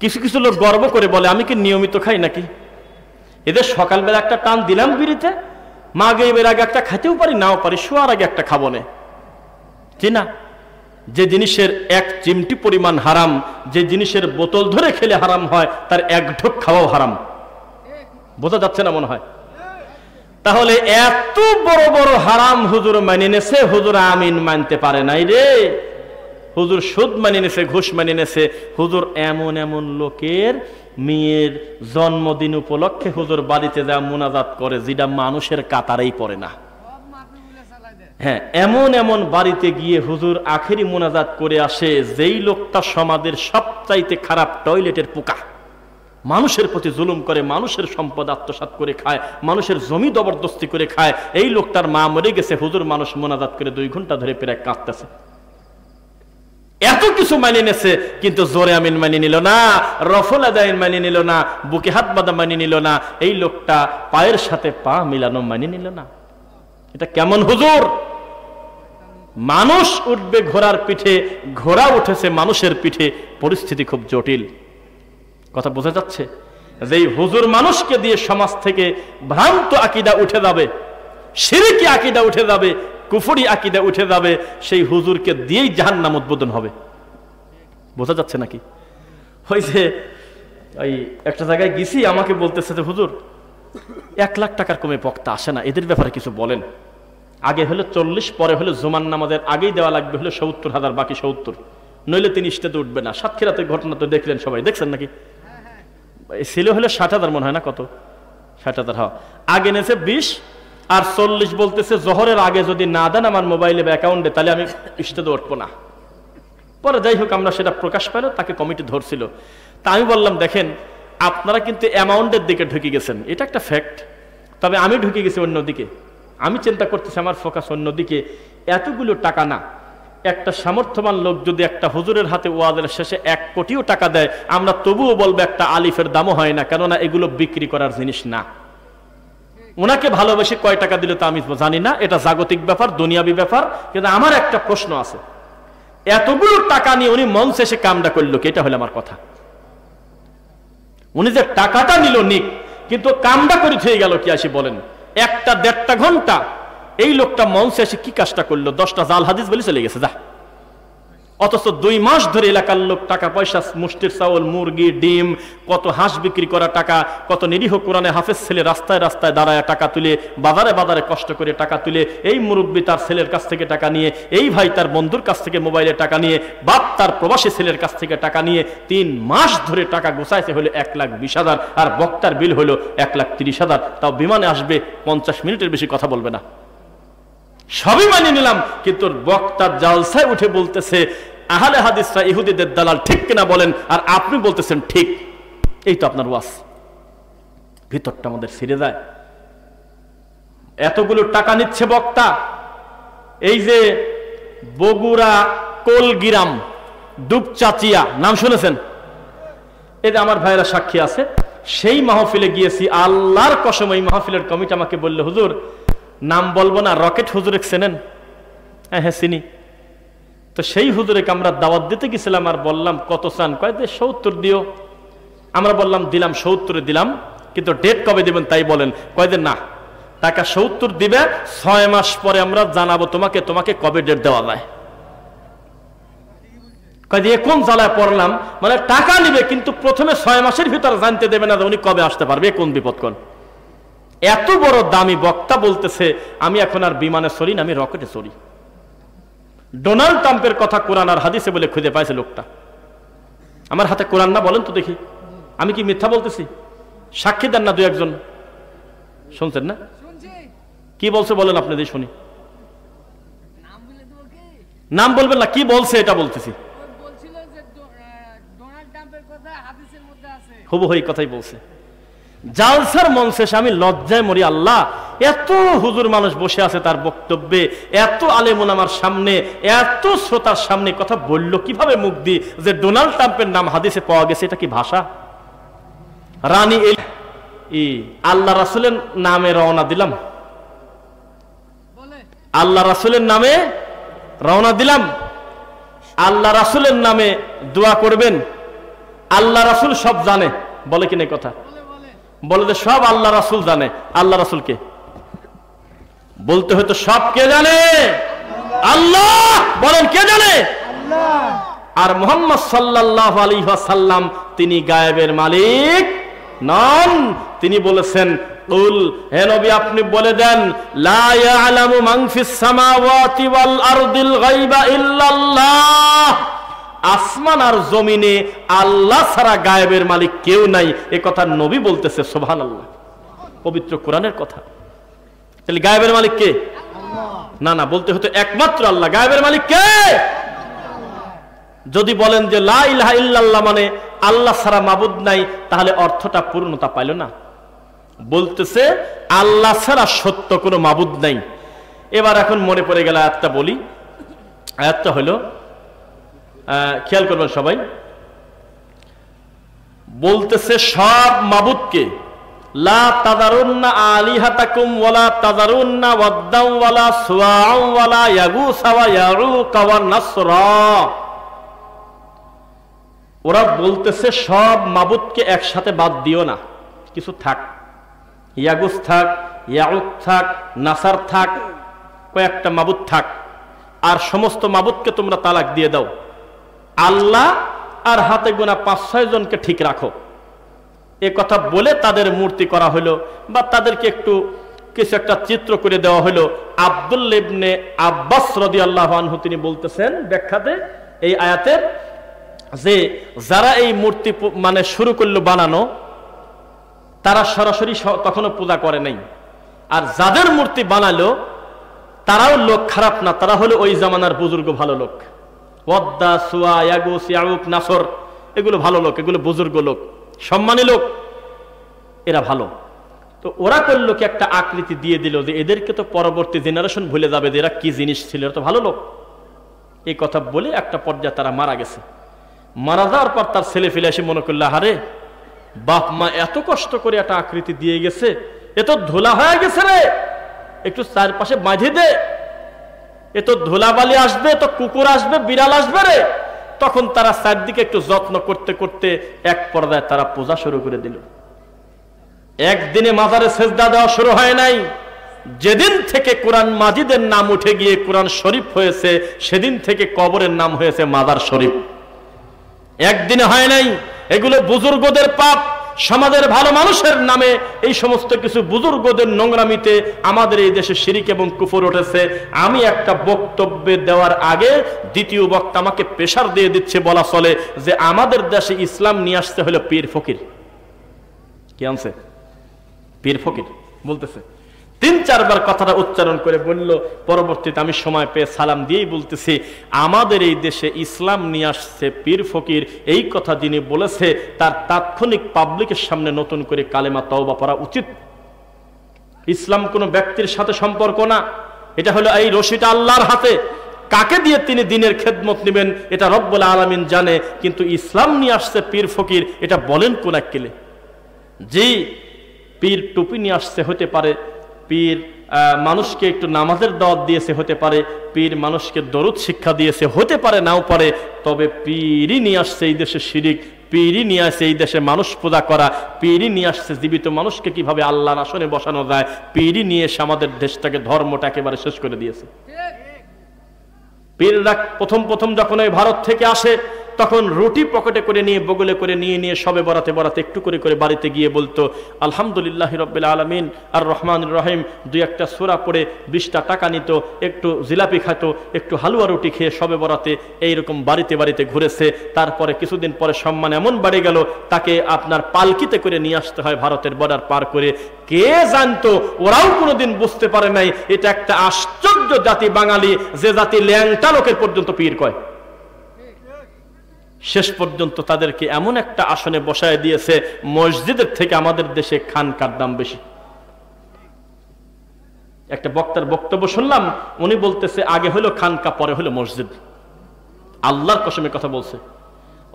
কিছু কিছু লোক গর্ব করে বলে আমি কি নিয়মিত খাই নাকি? এদের সকালবেলা একটা টান দিলাম বিড়িতে, মাগরিবের আগে একটা খেতেও পারি, নাও পারি, শোয়ার আগে একটা খাবো না। জি না, যে জিনিসের এক চিমটি পরিমাণ হারাম, যে জিনিসের বোতল ধরে খেলে হারাম হয়, তার এক ঢোক খাওয়াও হারাম। বোঝা যাচ্ছে না মনে হয়? তাহলে এত বড় বড় হারাম হুজুর মানে নেছে, হুজুর আমিন মানতে পারে নাই রে। হুজুর সুদ মানে নেছে, ঘুষ মানে নেছে। হুজুর এমন এমন লোকের মেয়ের জন্মদিন উপলক্ষে হুজুর বাড়িতে যা মুনাজাত করে, যেটা মানুষের কাতারেই পড়ে না। হ্যাঁ, এমন এমন বাড়িতে গিয়ে হুজুর আখেরি মুনাজাত করে আসে, যেই লোকটা সমাজের সবচাইতে খারাপ টয়লেটের পোকা, মানুষের প্রতি জুলুম করে, মানুষের সম্পদ আত্মসাৎ করে খায়, মানুষের জমি জবরদস্তি করে খায়। এই লোকটার মা মরে গেছে, হুজুর মানুষ মোনাজাত করে 2 ঘন্টা ধরে প্রায় কাঁদতেছে। এত কিছু মানিয়ে নেছে, কিন্তু জোরে আমিন মানিয়ে নিল না, রফল আদাইন মানিয়ে নিল না, বুকে হাত বাঁধা মানিয়ে নিল না, এই লোকটা পায়ের সাথে পা মিলানো মানিয়ে নিল না। এটা কেমন হুজুর? মানুষ উঠবে ঘোড়ার পিঠে, ঘোড়া উঠেছে মানুষের পিঠে, পরিস্থিতি খুব জটিল। কথা বোঝা যাচ্ছে? যে হুজুর মানুষকে দিয়ে সমাজ থেকে ভ্রান্ত আকীদা উঠে যাবে, শিরকি আকীদা উঠে যাবে, কুফরি আকীদা উঠে যাবে, সেই হুজুরকে দিয়েই জাহান্নাম উদ্বোধন হবে। বোঝা যাচ্ছে নাকি? হয়েছে ওই একটা জায়গায় গেছি, আমাকে বলতেছে যে হুজুর 1 লাখ টাকার কমে বক্তা আসে না, এদের ব্যাপারে কিছু বলেন। আগে হলো 40, পরে হলো জুমার নামাজের আগেই দেওয়া লাগবে হলো 70,000, বাকি 70, নইলে তিনি স্টেজে উঠবে না। সাতক্ষীরাতে ঘটনা তো দেখলেন, সবাই দেখছেন নাকি? ছিল হলো 60,000 মনে হয় না, কত 60,000, হ্যাঁ। আগে নেছে 20 আর 40 বলতেছে জোহরের আগে যদি না দেন আমার মোবাইলে বা অ্যাকাউন্টে, তাহলে আমি স্টেজে উঠবো না। পরে যাই হোক আমরা সেটা প্রকাশ পেল, তাকে কমিটি ধরছিল। তা আমি বললাম দেখেন আপনারা কিন্তু অ্যামাউন্টের দিকে ঢুকে গেছেন, এটা একটা ফ্যাক্ট, তবে আমি ঢুকে গেছি অন্যদিকে। আমি চিন্তা করতেছি আমার ফোকাস অন্যদিকে। এতগুলো টাকা না, একটা সামর্থ্যবান লোক যদি একটা হুজুরের হাতে ওয়াজের শেষে 1 কোটিও টাকা দেয়, আমরা তবুও বলবো একটা আলিফের দামও হয় না, কেননা এগুলো বিক্রি করার জিনিস না। ওনাকে ভালোবেসে কয় টাকা দিলে তা আমি জানি না, এটা জাগতিক ব্যাপার, দুনিয়াবি ব্যাপার। কিন্তু আমার একটা প্রশ্ন আছে, এতগুলো টাকা নিয়ে উনি মঞ্চে এসে কামটা করলো কি? এটা হলো আমার কথা। উনি যে টাকাটা নিল নিক, কিন্তু কামটা করে থেকে গেল কি? আসি বলেন, 1-1.5 ঘন্টা এই লোকটা মঞ্চে এসে কি কাজটা করলো? 10টা জাল হাদিস বলে চলে গেছে, যা। অথচ 2 মাস ধরে এলাকার লোক টাকা পয়সা, মুষ্টির চাউল, মুরগি, ডিম, কত হাঁস বিক্রি করা টাকা, কত নিরীহ কোরআনে হাফেজ ছেলে রাস্তায় রাস্তায় দাঁড়ায় টাকা তুলে, বাজারে বাজারে কষ্ট করে টাকা তুলে, এই মুরব্বী তার ছেলের কাছ থেকে টাকা নিয়ে, এই ভাই তার বন্ধুর কাছ থেকে মোবাইলে টাকা নিয়ে, বাপ তার প্রবাসী ছেলের কাছ থেকে টাকা নিয়ে 3 মাস ধরে টাকা গোছাইছে হলো 1,20,000, আর বক্তার বিল হলো 1,30,000। তাও বিমানে আসবে, 50 মিনিটের বেশি কথা বলবে না। সবই মানিয়ে নিলাম, কিন্তু বক্তার জালসায় উঠে বলতেছে আহলে হাদিসরা ইহুদিদের দালাল, ঠিক কিনা বলেন? আর আপনি বলতেছেন ঠিক। এই তো আপনার ওয়াজ। ভিতরটা আমাদের ফিরে যায়। এতগুলো টাকা নিচ্ছে বক্তা। এই যে বগুড়া কোলগিরাম দুপচাচিয়া নাম শুনেছেন? এটা আমার ভাইরা সাক্ষী আছে। সেই মাহফিলে গিয়েছি, আল্লাহর কসম এই মাহফিলের কমিটি আমাকে বলল হুজুর নাম বলবো না, রকেট হুজুরে চেনেন? হ্যাঁ চিনি। তো সেই হুজুরেকে আমরা দাওয়াত দিতে গেছিলাম, আর বললাম কত চান? কয় যে 70 দিও। আমরা বললাম দিলাম, 70 দিলাম, কিন্তু ডেট কবে দিবেন তাই বলেন। কয় যে না, টাকা 70 দিবে, 6 মাস পরে আমরা জানাবো তোমাকে, তোমাকে কবে ডেট দেওয়া যায়। কয় যে কোন জ্বালায় পড়লাম, মানে টাকা নিবে কিন্তু প্রথমে 6 মাসের ভিতরে জানতে দেবে না উনি কবে আসতে পারবে। কোন বিপদ কোন? এত বড় দামি বক্তা বলতেছে আমি এখন আর বিমানে চড়ি না, আমি রকেটে চড়ি। ডোনাল্ড ট্রাম্পের কথা কোরআন আর হাদিসে বলে খুঁজে পাইছে লোকটা। আমার হাতে কোরআন না, বলেন তো দেখি আমি কি মিথ্যা বলতেছি? সাক্ষী দেন না 2-1 জন। শুনছেন না? কি বলছে বলেন আপনি দিয়ে শুনি। নাম বলবেন না, কি বলছে এটা বলতেছি। হুবহু এই কথাই বলছে। জালসার মঞ্চে আমি লজ্জায় মরি। আল্লাহ, এত হুজুর মানুষ বসে আছে তার বক্তব্যে, এত আলেমুন আমার সামনে, এত শ্রোতার সামনে কথা বলল কিভাবে মুখ দিয়ে যে ডোনাল্ড ট্রাম্পের নাম হাদিসে পাওয়া গেছে? এটা কি ভাষা? রানী আল্লাহ রাসূলের নামে রওনা দিলাম, আল্লাহ রাসূলের নামে রওনা দিলাম, আল্লাহ রাসূলের নামে দোয়া করবেন। আল্লাহ রাসূল সব জানে, বলে কিনা কথা? বলে যে সব আল্লাহ রাসূল জানে। আল্লাহ রাসূলকে বলতে হয়তো সব কে জানে? আল্লাহ। বলেন কে জানে? আল্লাহ। আর মুহাম্মদ সাল্লাল্লাহু আলাইহি ওয়াসাল্লাম তিনি গায়েবের মালিক নন। তিনি বলেছেন কুল, হে নবী আপনি বলে দেন, লা ইয়ালামু মান ফিস সামাওয়াতি ওয়াল আরদিল গায়বা ইল্লাল্লাহ। আসমান আর জমিনে আল্লাহ ছাড়া গায়েবের মালিক কেউ নাই। এ কথা নবী বলতেছে, সুবহানাল্লাহ, পবিত্র কোরআনের কথা। তাহলে গায়েবের মালিক কে? না না, বলতে হতো একমাত্র আল্লাহ। গায়েবের মালিক কে? যদি বলেন যে লা ইলাহা ইল্লাল্লাহ মানে আল্লাহ ছাড়া মাবুদ নাই, তাহলে অর্থটা পূর্ণতা পাইল না। বলতেছে আল্লাহ ছাড়া সত্য কোনো মাবুদ নাই। এবার এখন মনে পড়ে গেল আয়াতটা বলি। আয়াতটা হলো, খেয়াল করবেন সবাই, বলতেছে সব মাবুদকে, লা তাযারুন্না আলিহাতাকুম ওয়ালা তাযারুন্না ওয়াদ্দাও ওয়ালা সুওয়াআ ওয়ালা ইয়াগুসা ওয়া ইয়াউকা ওয়া নাসরা। ওরা বলতেছে সব মাবুদকে একসাথে বাদ দিও না, কিছু থাক, ইয়াগুস থাক, ইয়াউক থাক, নাসার থাক। কয়েকটা মাবুদ থাক, আর সমস্ত মাবুদকে তোমরা তালাক দিয়ে দাও, আল্লাহ আর হাতে গোনা 5-6 জনকে ঠিক রাখো। এ কথা বলে তাদের মূর্তি করা হলো, বা তাদেরকে একটু কিছু একটা চিত্র করে দেওয়া হলো। আব্দুল্লাহ ইবনে আব্বাস রাদিয়াল্লাহু আনহু তিনি বলতেছেন ব্যাখ্যাতে এই আয়াতের, যে যারা এই মূর্তি মানে শুরু করলো বানানো, তারা সরাসরি তখনও পূজা করে নাই, আর যাদের মূর্তি বানালো তারাও লোক খারাপ না, তারা হলো ওই জামানার বুজুর্গ ভালো লোক। ওয়াদ্দা, সুয়া, ইয়াগুস, ইয়াউক, নাসর, এগুলো ভালো লোক, এগুলো বুজুর্গ লোক, সম্মানী লোক, এরা ভালো। তো ওরা করলো কি একটা আকৃতি দিয়ে দিল যে এদেরকে তো পরবর্তী জেনারেশন ভুলে যাবে যে এরা কি জিনিস ছিল, এরা তো ভালো লোক। এই কথা বলে একটা পর্যায়ে তারা মারা গেছে। মারা যাওয়ার পর তার ছেলে ফেলে এসে মনে করলো, আরে বাপ মা এত কষ্ট করে একটা আকৃতি দিয়ে গেছে, এ তো ধুলা হয়ে গেছে রে, একটু চারপাশে বাঁধে দে, এ তো ধুলাবালি আসবে, তো কুকুর আসবে, বিড়াল আসবে রে। তখন তারা চারদিকে একটু যত্ন করতে করতে এক পর্যায়ে তারা পূজা শুরু করে দিল। একদিনে মাজারে সেজদা দেওয়া শুরু হয় নাই, যেদিন থেকে কোরআন মাজিদের নাম উঠে গিয়ে কোরআন শরীফ হয়েছে, সেদিন থেকে কবরের নাম হয়েছে মাজার শরীফ। একদিনে হয় নাই। এগুলো বুজুর্গদের পাপ, সমাজের ভালো মানুষের নামে এই সমস্ত কিছু বুজুর্গদের নোংরামিতে আমাদের এই দেশে শিরিক এবং কুফর উঠেছে। আমি একটা বক্তব্যে দেওয়ার আগে দ্বিতীয় বক্তা আমাকে প্রেসার দিয়ে দিচ্ছে, বলা চলে যে আমাদের দেশে ইসলাম নিয়ে আসতে হলো পীর ফকির। কি আনছে? পীর ফকির বলতেছে। 3-4 বার কথাটা উচ্চারণ করে বলল। পরবর্তীতে আমি সময় পেয়ে সালাম দিয়েই বলতেছি, আমাদের এই দেশে ইসলাম নিয়ে আসছে পীর ফকির, এই কথা যিনি বলেছে তার তাৎক্ষণিক পাবলিকের সামনে নতুন করে কালেমা তওবা পড়া উচিত। ইসলাম কোনো ব্যক্তির সাথে সম্পর্ক না, এটা হলো এই রশিটা আল্লাহর হাতে। কাকে দিয়ে তিনি দিনের খেদমত নেবেন এটা রব্বুল আলামিন জানে, কিন্তু ইসলাম নিয়ে আসছে পীর ফকির, এটা বলেন কোন এককেলে? জি, পীর টুপি নিয়ে আসছে হতে পারে, পীর মানুষকে একটু নামাজের দাওয়াত দিয়েছে হতে পারে, পীর মানুষকে দরুদ শিক্ষা দিয়েছে হতে পারে, নাও পারে, তবে পীরই নিয়ে আসছে এই দেশে শিরিক, পীরই নিয়ে আসছে এই দেশে মানুষ পূজা করা, পীরই নিয়ে আসছে জীবিত মানুষকে কিভাবে আল্লাহর আসনে বসানো যায়, পীরই নিয়ে এসে আমাদের দেশটাকে ধর্মটা একেবারে শেষ করে দিয়েছে। পীররা প্রথম যখন ওই ভারত থেকে আসে তখন রুটি পকেটে করে নিয়ে বগলে করে নিয়ে সবে বরাতে বরাতে একটু করে করে বাড়িতে গিয়ে বলতো আলহামদুলিল্লাহি রাব্বিল আলামিন আর রহমানির রহিম, 2-1টা সূরা পড়ে 20টা টাকা নিত, একটু জিলাপি খাইত, একটু হালুয়া রুটি খেয়ে সবে বরাতে এইরকম বাড়িতে বাড়িতে ঘুরেছে। তারপরে কিছুদিন পরে সম্মান এমন বেড়ে গেল তাকে আপনার পালকিতে করে নিয়ে আসতে হয় ভারতের বর্ডার পার করে। কে জানতো? ওরাও কোনোদিন বুঝতে পারে নাই এটা একটা আশ্চর্য জাতি বাঙালি, যে জাতি ল্যাংটা লোকের পর্যন্ত পীর কয়। শেষ পর্যন্ত তাদেরকে এমন একটা আসনে বসায় দিয়েছে, মসজিদের থেকে আমাদের দেশে খানকার দাম বেশি। একটা বক্তার বক্তব্য শুনলাম, উনি বলতেছে আগে হলো খানকা পরে হলো মসজিদ। আল্লাহর কসমে কথা বলছে।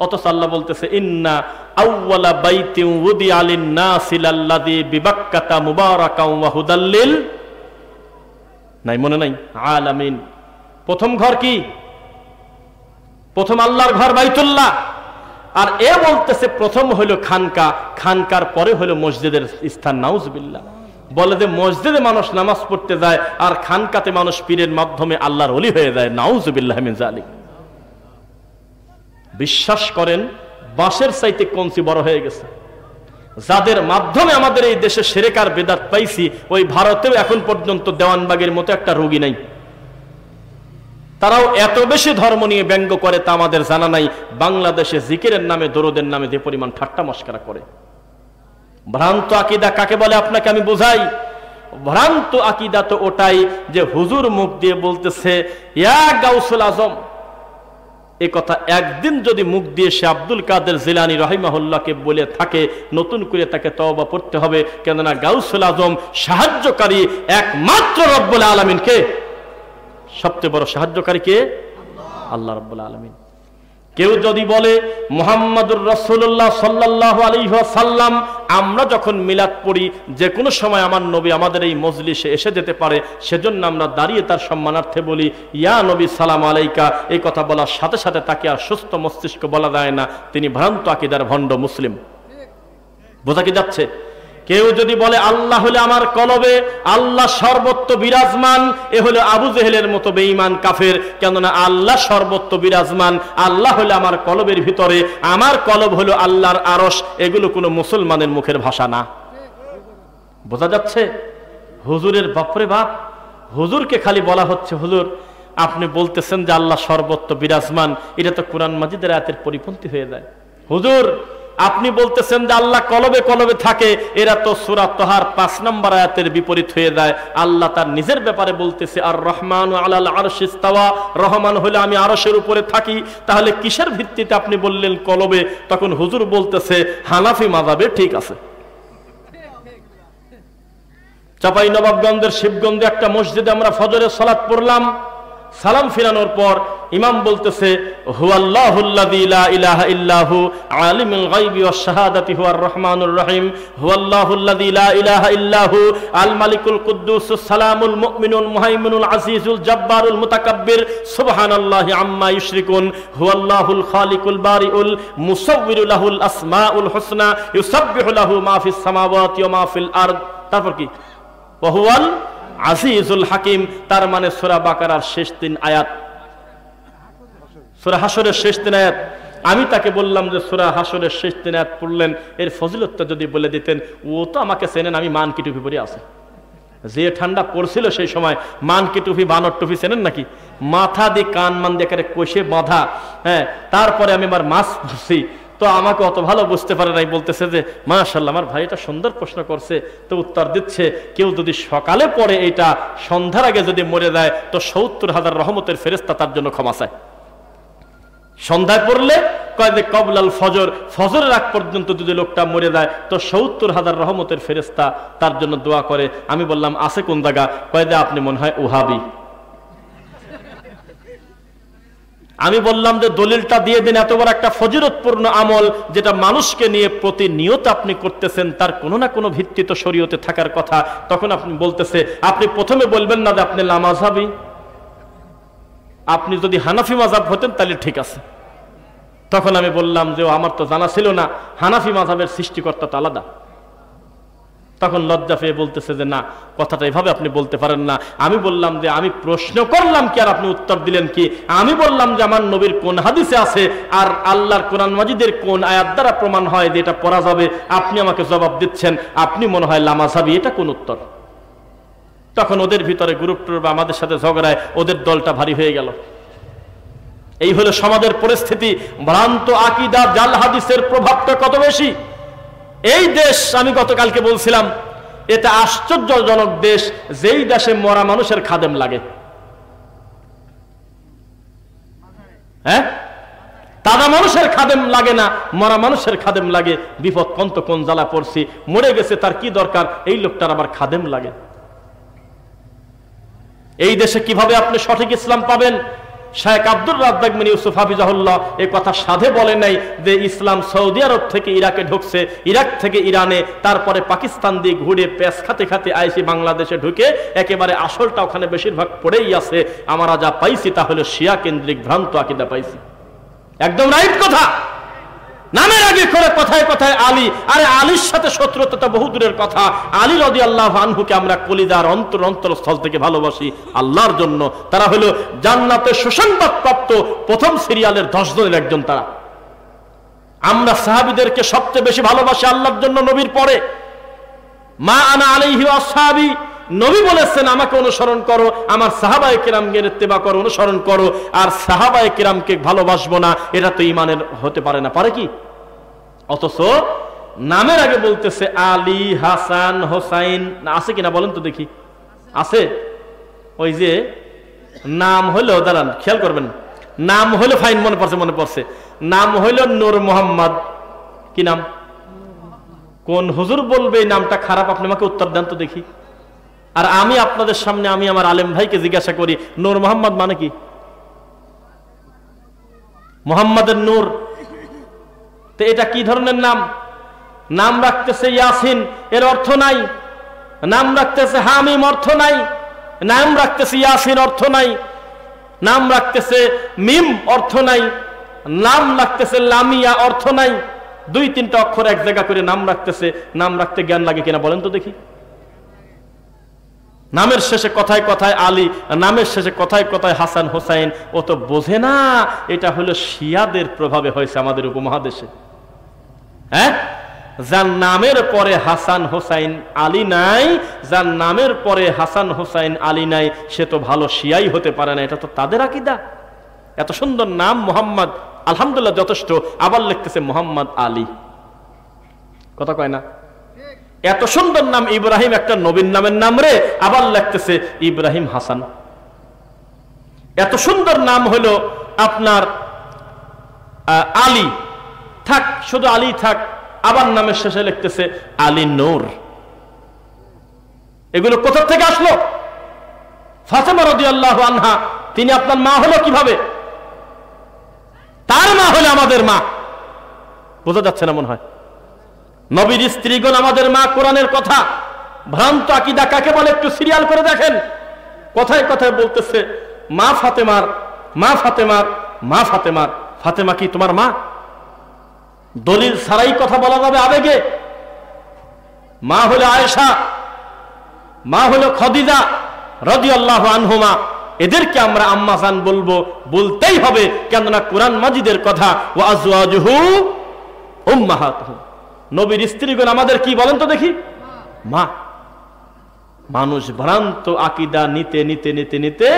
অথচ আল্লাহ বলতেছে ইন্না আউওয়ালা বাইতিন উদিআ লিন-নাসি লাল্লাযী বিবাক্কাতা মুবারাকান ওয়া হুদাল লিল নাই মনে নাই আলামিন। প্রথম ঘর কি? প্রথম আল্লাহর ঘর বাইতুল্লাহ। আর এ বলতেছে প্রথম হলো খানকা, খানকার পরে হলো মসজিদের স্থান। নাউজুবিল্লাহ। বলে যে মসজিদে মানুষ নামাজ পড়তে যায় আর খানকাতে মানুষ পীরের মাধ্যমে আল্লাহর ওলি হয়ে যায়। নাউজুবিল্লাহ মিন যালিক। বিশ্বাস করেন বাঁশের চাইতে কঞ্চি বড় হয়ে গেছে। যাদের মাধ্যমে আমাদের এই দেশে শিরক আর বিদআত পাইছি, ওই ভারতেও এখন পর্যন্ত দেওয়ানবাগের মতো একটা রোগী নাই। তারাও এত বেশি ধর্ম নিয়ে ব্যঙ্গ করে তা আমাদের জানা নাই। বাংলাদেশে জিকিরের নামে দরুদের নামে যে পরিমাণ ঠাট্টা মস্করা করে। ভ্রান্ত আকীদা কাকে বলে আপনাকে আমি বোঝাই। ভ্রান্ত আকীদা তো ওটাই যে হুজুর মুখ দিয়ে বলতেছে ইয়া গাউসুল আজম। এ কথা একদিন যদি মুখ দিয়ে সে আব্দুল কাদের জিলানী রাহিমাহুল্লাহকে বলে থাকে, নতুন করে তাকে তওবা পড়তে হবে, কেননা গাউসুল আজম সাহায্যকারী একমাত্র রব্বুল আলামিন। কে সবচেয়ে বড় সাহায্যকারী? কে? আল্লাহ রাব্বুল আলামিন। কেউ যদি বলে মুহাম্মাদুর রাসূলুল্লাহ সাল্লাল্লাহু আলাইহি ওয়াসাল্লাম, আমরা যখন মিলাদ পড়ি যে কোনো সময় আমার নবী আমাদের এই মজলিসে এসে যেতে পারে, সেজন্য আমরা দাঁড়িয়ে তার সম্মানার্থে বলি ইয়া নবী সালাম আলাইকা। এই কথা বলার সাথে সাথে তাকে আর সুস্থ মস্তিষ্ক বলা যায় না, তিনি ভ্রান্ত আকীদার ভণ্ড মুসলিম। বোঝা কি যাচ্ছে? কেউ যদি বলে আল্লাহ হলে আমার কলবে, আল্লাহ সর্বত্র বিরাজমান, এ হলো আবু জেহেলের মতো বেঈমান কাফের। কেননা আল্লাহ সর্বত্র বিরাজমান, আল্লাহ হলে আমার কলবের ভিতরে, আমার কলব হলো আল্লাহর আরশ। এগুলো কোনো মুসলমানের মুখের ভাষা না। বোঝা যাচ্ছে? হুজুরের বাপরে বাপ, হুজুরকে খালি বলা হচ্ছে হুজুর আপনি বলতেছেন যে আল্লাহ সর্বত্র বিরাজমান, এটা তো কোরআন মাজিদের আয়াতের পরিপন্থী হয়ে যায়। হুজুর আপনি বলতেছেন যে আল্লাহ কলবে কলবে থাকে, এরা তো সূরা তাহার 5 নম্বর আয়াতের বিপরীত হয়ে যায়। আল্লাহ তার নিজের ব্যাপারে বলতেছে আর রহমানু আলাল আরশি ইস্তাওয়া, রহমান হলে আমি আরশের উপরে থাকি। তাহলে কিসের ভিত্তিতে আপনি বললেন কলবে? তখন হুজুর বলতেছে হানাফি মাযহাবে ঠিক আছে। চাঁপাইনবাবগঞ্জের শিবগঞ্জে একটা মসজিদে আমরা ফজরের সালাত পড়লাম। সালাম ফিরানোর পর ইমাম বলতেছে হুয়াল্লাহুল্লাযী লা ইলাহা ইল্লাহু আলিমুল গায়বি ওয়াশ শাহাদাতি হুয়ার রহমানুর রহিম, হুয়াল্লাহুল্লাযী লা ইলাহা ইল্লাহু আল মালিকুল কুদ্দুসুস সালামুল মুমিনুল মুহাইমিনুল আজিজুল জাব্বারুল মুতাকাব্বির সুবহানাল্লাহি আম্মা ইউশরিকুন, হুয়াল্লাহুল খালিকুল বারিউল মুসাউবিরু লাহুল আসমাউল হুসনা ইউসাব্বিহু লাহু মা ফিস সামাওয়াতি ওয়া মা ফিল আরদ। তারপর কি? ওয়া হুয়াল আজিজুল হাকিম। তার মানে সূরা বাকারার শেষ 3 আয়াত, সূরা হাশরের শেষ 3 আয়াত। আমি তাকে বললাম যে সূরা হাশরের শেষ 3 আয়াত পড়লেন, এর ফজিলতটা যদি বলে দিতেন। ও তো আমাকে চেনেন, আমি মানকি টুপি পরে আছি। যে ঠান্ডা পড়ছিল সেই সময় মানকি টুপি বানর টুপি চেনেন নাকি? মাথা দিয়ে কান মান দিয়ে কষে বাঁধা, হ্যাঁ। তারপরে আমি আমার মাছ পড়ছি, তো আমাকে অত ভালো বুঝতে পারে নাই। বলতেছে যে মাশাআল্লাহ আমার ভাই এটা সুন্দর প্রশ্ন করছে। তো উত্তর দিচ্ছে কেউ যদি সকালে পড়ে এটা সন্ধ্যার আগে যদি মরে যায় তো ৭০,০০০ রহমতের ফেরেশতা তার জন্য ক্ষমা চায়। সন্ধ্যায় পড়লে কয় যে কবলাল ফজর, ফজরের আগ পর্যন্ত যদি লোকটা মরে যায় তো ৭০,০০০ রহমতের ফেরেশতা তার জন্য দোয়া করে। আমি বললাম আছে কোন জায়গা? কয় যে আপনি মনে হয় ওহাবি। আমি বললাম যে দলিলটা দিয়ে দিন, এত বড় একটা ফজিলতপূর্ণ আমল যেটা মানুষকে নিয়ে প্রতিনিয়ত আপনি করতেছেন, তার কোনো না কোনো ভিত্তি তো শরীয়তে থাকার কথা। তখন আপনি বলতেছে আপনি প্রথমে বলবেন না যে আপনি লামাযহাবী, আপনি যদি হানাফি মাযহাব হতেন তাহলে ঠিক আছে। তখন আমি বললাম যে আমার তো জানা ছিল না হানাফি মাযহাবের সৃষ্টিকর্তা তো আলাদা। তখন লজ্জা পেয়ে বলতেছে যে না, কথাটা এভাবে আপনি বলতে পারেন না। আমি বললাম যে আমি প্রশ্ন করলাম কি আর আপনি উত্তর দিলেন কি? আমি বললাম যে আমার নবীর কোন হাদিসে আছে আর আল্লাহর কোরআন মাজিদের কোন আয়াত দ্বারা প্রমাণ হয় যে এটা পড়া যাবে। আপনি আমাকে জবাব দিচ্ছেন আপনি মনে হয় লামাযহাবী, এটা কোন উত্তর? তখন ওদের ভিতরে গ্রুপ টুপ আমাদের সাথে ঝগড়ায় ওদের দলটা ভারী হয়ে গেল। এই হলো সমাজের পরিস্থিতি। ভ্রান্ত আকীদা, জাল হাদিসের প্রভাবটা কত বেশি। এই দেশ আমি গতকালকে বলছিলাম এটা আশ্চর্যজনক দেশ, যেই দেশে মরা মানুষের খাদেম লাগে। হ্যাঁ, তারা মানুষের খাদেম লাগে না, মরা মানুষের খাদেম লাগে। বিপদ কন্ত কোন জ্বালা পড়ছি, মরে গেছে তার কি দরকার, এই লোকটার আবার খাদেম লাগে। এই দেশে কিভাবে আপনি সঠিক ইসলাম পাবেন? শেখ আব্দুর রাজ্জাক বিন ইউসুফ হাফিজাহুল্লাহ এই কথা সাধে বলে নাই যে ইসলাম সৌদি আরব থেকে ইরাকে ঢুকছে, ইরাক থেকে ইরানে, তারপরে পাকিস্তান দিয়ে ঘুরে পেঁচ খাতে খাতে আইসি বাংলাদেশে ঢুকে একেবারে আসলটা ওখানে বেশিরভাগ পড়েই আছে। আমরা যা পাইছি তা হলো শিয়া কেন্দ্রিক ভ্রান্ত আকীদা পাইছি। একদম রাইট কথা। নামের আগে করে কথায় কথায় আলী, আরে আলীর সাথে শত্রুতা বহু দূরের কথা। আলী রাদিয়াল্লাহু আনহুকে আমরা কলিজার অন্তরস্থল থেকে ভালোবাসি আল্লাহর জন্য। তারা হলো জান্নাতের সুসংবাদ প্রাপ্ত প্রথম সিরিয়ালের 10 জনের একজন তারা। আমরা সাহাবীদেরকে সবচেয়ে বেশি ভালোবাসি আল্লাহর জন্য নবীর পরে। মা আনা আলাইহি ওয়া আসহাবি, নবী বলেছেন আমাকে অনুসরণ করো, আমার সাহাবায়ে কেরামকে ইত্তেবা করো, অনুসরণ করো। আর সাহাবায়ে কেরামকে ভালোবাসবো না, এটা তো ঈমানের হতে পারে না। পারে কি? অথচ নামের আগে বলতেছে আলী, হাসান, হোসাইন। আছে কিনা বলেন তো দেখি? আছে? ওই যে নাম হলো, দাঁড়ান খেয়াল করবেন, নাম হলো ফাইন, মনে পড়ছে, নাম হইল নূর মোহাম্মদ। কি নাম? কোন হুজুর বলবে এই নামটা খারাপ? আপনি আমাকে উত্তর দেন তো দেখি। আর আমি আপনাদের সামনে আমি আমার আলেম ভাইকে জিজ্ঞাসা করি নূর মোহাম্মদ মানে কি? মোহাম্মদের নূর, তো এটা কি ধরনের নাম? নাম রাখতেছে ইয়াসিন, এর অর্থ নাই। নাম রাখতেছে হামিম, অর্থ নাই। নাম রাখতেছে ইয়াসিন, অর্থ নাই। নাম রাখতেছে মিম, অর্থ নাই। নাম রাখতেছে লামিয়া, অর্থ নাই। 2-3টা অক্ষর এক জায়গা করে নাম রাখতেছে, নাম রাখতে জ্ঞান লাগে কিনা বলেন তো দেখি? নামের শেষে কথায় কথায় আলী, নামের শেষে কথায় কথায় হাসান হোসাইন, ও তো বোঝে না এটা হলো শিয়াদের প্রভাবে হয়েছে আমাদের উপমহাদেশে। হ্যাঁ, যার নামের পরে হাসান হোসাইন আলী নাই, যার নামের পরে হাসান হোসাইন আলী নাই, সে তো ভালো শিয়াই হতে পারে না। এটা তো তাদের আকীদা। এত সুন্দর নাম মোহাম্মদ, আলহামদুলিল্লাহ যথেষ্ট, আবার লিখতেছে মোহাম্মদ আলী, কথা কয় না? এত সুন্দর নাম ইব্রাহিম, একটা নবীর নামের নাম রে, আবার লিখতেছে ইব্রাহিম হাসান। এত সুন্দর নাম হলো আপনার আলী, থাক শুধু আলী থাক, আবার নামের শেষে লিখতেছে আলী নূর। এগুলো কোথা থেকে আসলো? ফাতেমা রাদিয়াল্লাহু আনহা, তিনি আপনার মা হলো কিভাবে? তার মা হলো আমাদের মা। বোঝা যাচ্ছে না মনে হয়? নবীর স্ত্রীগণ আমাদের মা। কোরআনের কথা। ভ্রান্ত আকীদা কাকে বলে একটু সিরিয়াল করে দেখেন। কথায় কথায় বলতেছে মা ফাতেমার, মা ফাতেমার, মা ফাতেমার। ফাতেমা কি তোমার মা? দলিল ছাড়াই কথা বলা যাবে আবেগে। মা হলো আয়েশা, মা হলো খাদিজা রাদিয়াল্লাহু আনহুমা। এদেরকে আমরা আম্মা জান বলবো, বলতেই হবে, কেননা কোরআন মাজিদের কথা, ওয়া আজওয়াজুহু উম্মাহাতুহুম। নবীর স্ত্রীগণ আমাদের কি বলেন তো দেখি? মা। মানুষ ভ্রান্ত আকীদা নিতে নিতে নিতে নিতে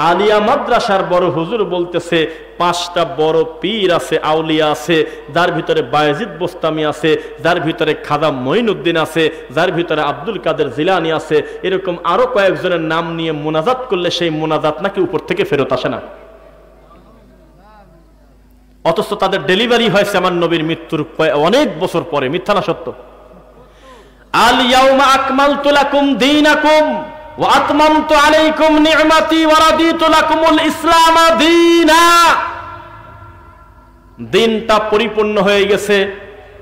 আলিয়া মাদ্রাসার বড় হুজুর বলতেছে 5টা বড় পীর আছে, আউলিয়া আছে, যার ভিতরে বায়েজিদ বোস্তামি আছে, যার ভিতরে খাজা মঈনুদ্দিন আছে, যার ভিতরে আব্দুল কাদের জিলানী আছে, এরকম আরো কয়েকজনের নাম নিয়ে মুনাজাত করলে সেই মুনাজাত নাকি উপর থেকে ফেরত আসে না। অথচ তাদের ডেলিভারি হয়েছে আমার নবীর মৃত্যুর অনেক বছর পরে। মিথ্যা না সত্য? আল ইয়াউমা আকমালতু লাকুম দীনাকুম ওয়া আতমামতু আলাইকুম নি'মাতি ওয়া রাদিতু লাকুমুল ইসলাম দীনা। দিনটা পরিপূর্ণ হয়ে গেছে।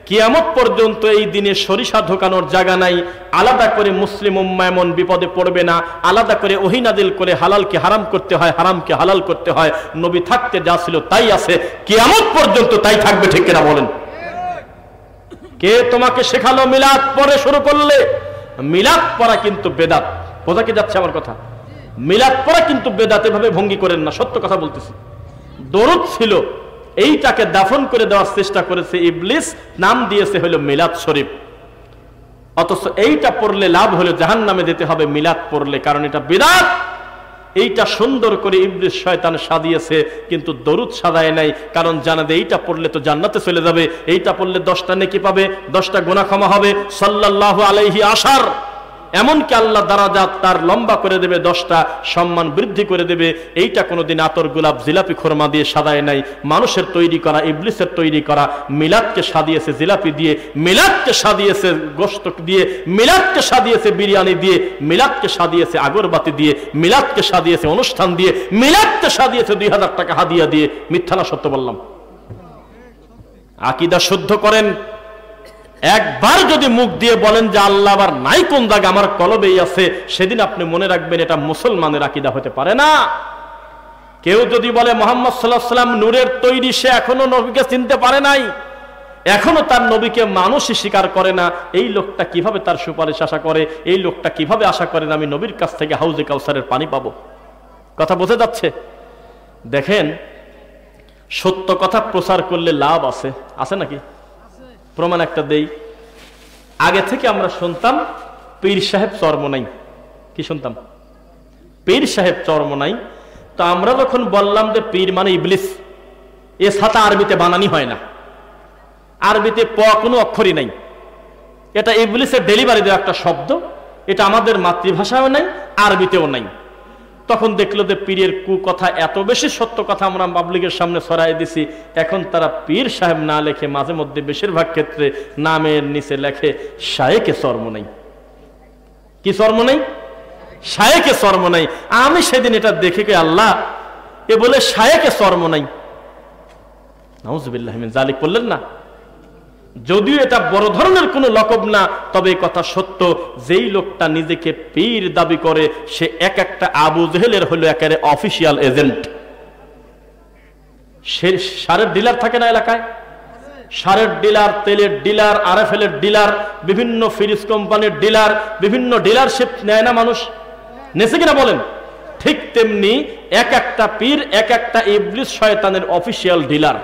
কিয়ামত পর্যন্ত এই দিনে সরিষা ঢোকানোর জায়গা নাই। আলাদা করে মুসলিম উম্মাহ এমন বিপদে পড়বে না। আলাদা করে ওহী নাযিল করে হালালকে হারাম করতে হয়, হারামকে হালাল করতে হয়। নবী থাকতে যা ছিল তাই আছে, কিয়ামত পর্যন্ত তাই থাকবে। ঠিক কিনা বলেন? কে তোমাকে শেখালো মিলাদ পড়ে শুরু করলে? মিলাদ পড়া কিন্তু বেদাত। বোঝা কি যাচ্ছে আমার কথা? মিলাদ পড়া কিন্তু বেদাত। এভাবে ভঙ্গি করেন না, সত্য কথা বলতেছি। দরুদ ছিল, এইটাকে দাফন করে দেওয়ার চেষ্টা করেছে ইবলিস, নাম দিয়েছে হলো মিলাদ শরীফ। অথচ এইটা পড়লে লাভ হলো জাহান্নামে যেতে হবে মিলাদ পড়লে, কারণ এটা বিদআত। এইটা সুন্দর করে ইবলিস শয়তান সাজিয়েছে, কিন্তু দরুদ সাজায় নাই, কারণ জানা যে এইটা পড়লে তো জান্নাতে চলে যাবে, এইটা পড়লে 10টা নেকি পাবে, 10টা গুনাহ ক্ষমা হবে, সাল্লাল্লাহু আলাইহি আশার। এমনকি আল্লাহ দারাজাত তার লম্বা করে দেবে, 10টা সম্মান বৃদ্ধি করে দেবে। এইটা কোনোদিন আতর গোলাপ জিলাপি খোরমা দিয়ে সাজায় নাই। মানুষের তৈরি করা, ইবলিসের তৈরি করা। মিলাদকে সাজিয়েছে জিলাপি দিয়ে, মিলাদকে সাজিয়েছে গোশত দিয়ে, মিলাদকে সাজিয়েছে বিরিয়ানি দিয়ে, মিলাদকে সাজিয়েছে আগরবাতি দিয়ে, মিলাদকে সাজিয়েছে অনুষ্ঠান দিয়ে, মিলাদকে সাজিয়েছে 2000 টাকা হাদিয়া দিয়ে। মিথ্যা না সত্য বললাম? আকীদা শুদ্ধ করেন। একবার যদি মুখ দিয়ে বলেন যে আল্লাহ আবার নাই কোন জায়গা, আমার কলবেই আছে, সেদিন আপনি মনে রাখবেন এটা মুসলমানের আকীদা হতে পারে না। কেউ যদি বলে মুহাম্মদ সাল্লাল্লাহু আলাইহি ওয়াসাল্লাম নূরের তৈরি, সে এখনো নবীকে চিনতে পারে নাই, এখনো তার নবীকে মানুষই স্বীকার করে না, এই লোকটা কিভাবে তার সুপারিশ আশা করে? এই লোকটা কিভাবে আশা করেন আমি নবীর কাছ থেকে হাউজে কাউসারের পানি পাবো? কথা বোঝা যাচ্ছে? দেখেন, সত্য কথা প্রচার করলে লাভ আছে, আছে নাকি? প্রমাণ একটা দেই। আগে থেকে আমরা শুনতাম পীর সাহেব চর্ম নাই। কি শুনতাম? পীর সাহেব চর্ম নাই। তো আমরা যখন বললাম যে পীর মানে ইবলিস, এ ছাতা আরবিতে বানানি হয় না, আরবিতে প কোনো অক্ষরই নাই, এটা ইবলিসের ডেলিভারি দেওয়া একটা শব্দ, এটা আমাদের মাতৃভাষাও নাই, আরবিতেও নাই। তখন দেখলো যে পীরের কুকথা এত বেশি সত্য কথা আমরা পাবলিকের সামনে ছড়াই দিছি, এখন তারা পীর সাহেব না লেখে, মাঝে মধ্যে বেশিরভাগ ক্ষেত্রে নামের নিচে লেখে শায়েকে চর্ম নাই। কি চর্ম নাই? শায়েকে চর্ম নাই। আমি সেদিন এটা দেখে কে আল্লাহ, এ বলে শায়েকে চর্ম নাই, নাউজুবিল্লাহি মিন যালিক বললেন না। যদিও এটা বড় ধরনের কোনো লকব না, তবে কথা সত্য, যেই লোকটা নিজেকে পীর দাবি করে সে এক একটা আবু জেহেলের হলো একেবারে অফিসিয়াল এজেন্ট। সে সারের ডিলার থাকে না এলাকায়, সারের ডিলার, তেলের ডিলার, আরএফএল এর ডিলার, বিভিন্ন ফ্রিজ কোম্পানির ডিলার, বিভিন্ন ডিলারশিপ নেয় না মানুষ? নেছে কিনা বলেন? ঠিক তেমনি এক একটা পীর এক একটা ইবলিস শয়তানের অফিসিয়াল ডিলার।